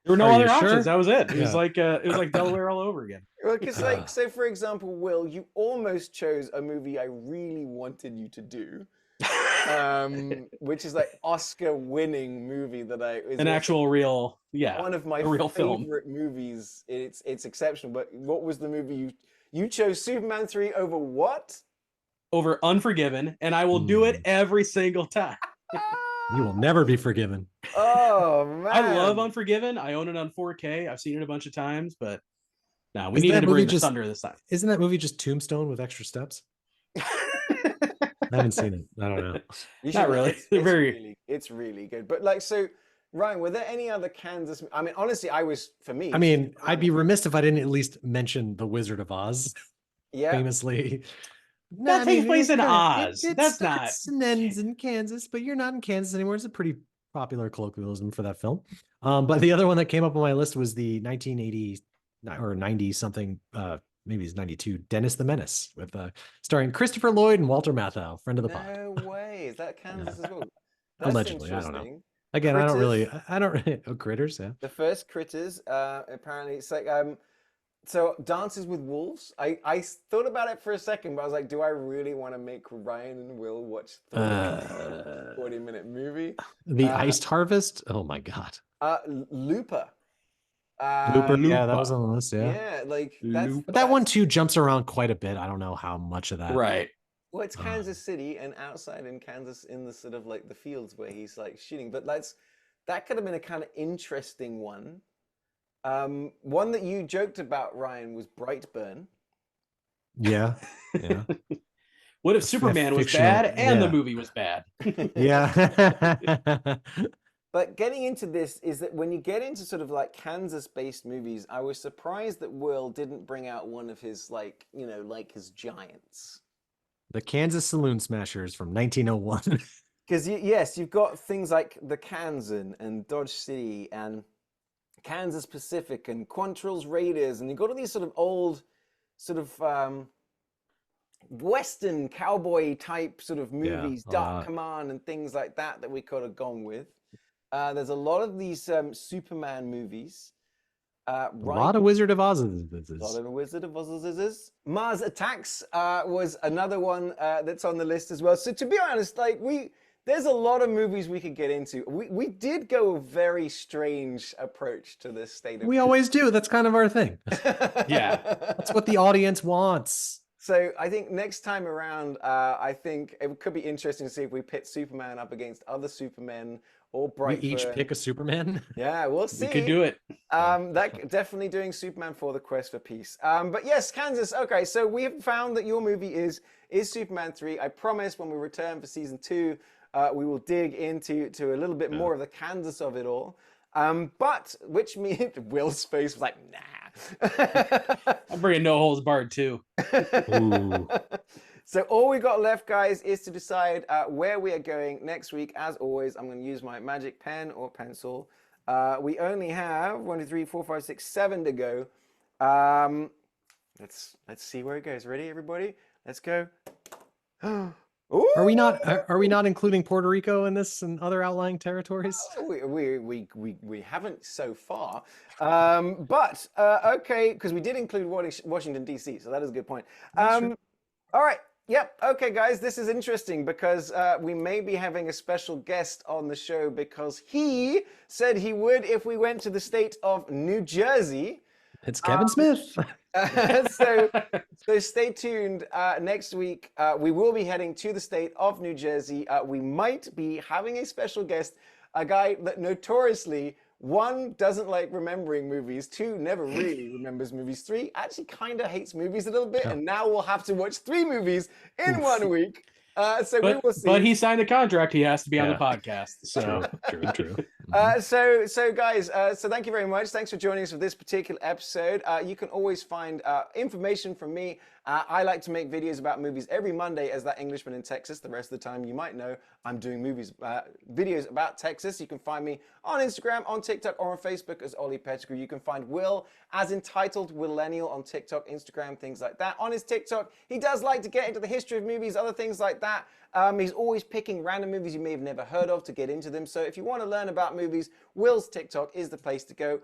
There were no Are other you options. sure? That was it. It was Yeah. like Delaware all over again. Well, because so for example, Will, you almost chose a movie I really wanted you to do, which is like Oscar-winning movie that An actual real, one of my real film. favorite movies. It's exceptional. But what was the movie you chose? Superman 3 over what? Over Unforgiven, and I will do it every single time. You will never be forgiven. Oh man, I love Unforgiven. I own it on 4K. I've seen it a bunch of times, but no, we Isn't needed that to movie bring the just- thunder this time. Isn't that movie just Tombstone with extra steps? I haven't seen it. I don't know. You Not should- really. They're it's really good. But like, so Ryan, were there any other Kansas? I mean, honestly, I mean, I'd be remiss if I didn't at least mention The Wizard of Oz, yeah. famously. That takes place in Oz. It That's starts and ends in Kansas, but you're not in Kansas anymore. It's a pretty popular colloquialism for that film. But the other one that came up on my list was the 1980 or 90 something, maybe it's 92, Dennis the Menace, with starring Christopher Lloyd and Walter Matthau, friend of the pod. No way. Is that Kansas as well? Allegedly, I don't know. interesting. Again, Critters? I don't really, oh, Critters, yeah. The first Critters, apparently, it's like so Dances with Wolves. I thought about it for a second, but I was like, do I really want to make Ryan and Will watch the 40-minute movie? The Iced Harvest. Oh my God. Looper. Looper. Yeah, that was on the list. Yeah. Yeah, like that's But that one too jumps around quite a bit. I don't know how much of that. right. Well, it's Kansas City, and outside in Kansas, in the sort of like the fields where he's like shooting. But that could have been a kind of interesting one. One that you joked about, Ryan, was Brightburn. Yeah. Yeah. What if Superman was fictional- bad and the yeah. movie was bad? Yeah. But getting into this is that when you get into sort of like Kansas-based movies, I was surprised that Will didn't bring out one of his like his giants. The Kansas Saloon Smashers from 1901. Because yes, you've got things like the Kansan and Dodge City and Kansas Pacific and Quantrill's Raiders, and you've got all these sort of old, sort of Western cowboy type sort of movies, Dark Command and things like that we could have gone with. There's a lot of these Superman movies. A lot of Wizard of Oz. A lot of Wizard of Oz. Mars Attacks was another one that's on the list as well. So to be honest, like there's a lot of movies we could get into. We did go a very strange approach to this state of. We always do. That's kind of our thing. Yeah. That's what the audience wants. So I think next time around, I think it could be interesting to see if we pit Superman up against other Supermen or Brightburn. We each pick a Superman. Yeah, we'll see. We could do it. That definitely doing Superman for the Quest for Peace. But yes, Kansas. Okay, so we have found that your movie is Superman 3. I promise when we return for season 2, we will dig into a little bit more of the Kansas of it all. But which means Will's face was like, nah. I'm bringing No Holds Barred too. Ooh. So all we got left, guys, is to decide where we are going next week. As always, I'm going to use my magic pen or pencil. We only have 1, 2, 3, 4, 5, 6, 7 to go. Let's see where it goes. Ready, everybody? Let's go. Ooh! Are we not including Puerto Rico in this and other outlying territories? We haven't so far, but okay, because we did include Washington D.C., so that is a good point. All right, yep, okay, guys, this is interesting because we may be having a special guest on the show because he said he would if we went to the state of New Jersey. It's Kevin Smith. So stay tuned. Next week, we will be heading to the state of New Jersey. We might be having a special guest, a guy that notoriously, 1, doesn't like remembering movies, 2, never really remembers movies, 3, actually kind of hates movies a little bit, and now we'll have to watch 3 movies in 1 week. So we will see. But he signed a contract. He has to be on the Yeah. podcast. So True. So guys, so thank you very much. Thanks for joining us for this particular episode. You can always find information from me. I like to make videos about movies every Monday as that Englishman in Texas. The rest of the time, you might know I'm doing videos about Texas. You can find me on Instagram, on TikTok, or on Facebook as Ollie Pettigrew. You can find Will as entitled Willennial on TikTok, Instagram, things like that. On his TikTok, he does like to get into the history of movies, other things like that. He's always picking random movies you may have never heard of to get into them. So if you want to learn about movies, Will's TikTok is the place to go.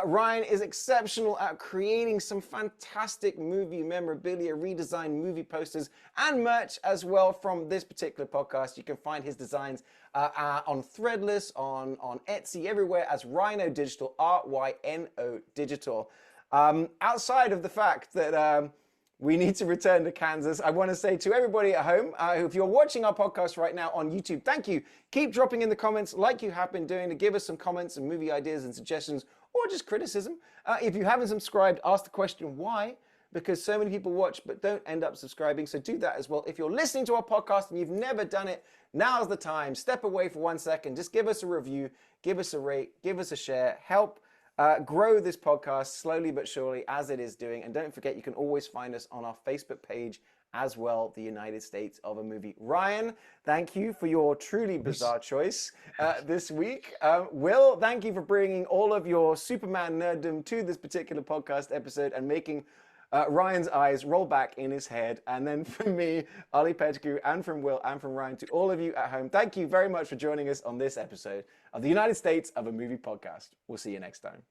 Ryan is exceptional at creating some fantastic movie memorabilia, redesigned movie posters, and merch as well from this particular podcast. You can find his designs on Threadless, on Etsy, everywhere as Rhino Digital, RYNO Digital. Outside of the fact that we need to return to Kansas, I want to say to everybody at home, if you're watching our podcast right now on YouTube, thank you. Keep dropping in the comments like you have been doing to give us some comments and movie ideas and suggestions, or just criticism. If you haven't subscribed, ask the question why, because so many people watch but don't end up subscribing, so do that as well. If you're listening to our podcast and you've never done it, now's the time. Step away for 1 second, just give us a review, give us a rate, give us a share, help grow this podcast slowly but surely as it is doing. And don't forget, you can always find us on our Facebook page as well, The United States of a Movie. Ryan, thank you for your truly bizarre choice this week. Will, thank you for bringing all of your Superman nerddom to this particular podcast episode and making Ryan's eyes roll back in his head. And then from me, Ollie Pettigrew, and from Will, and from Ryan, to all of you at home, thank you very much for joining us on this episode of The United States of a Movie podcast. We'll see you next time.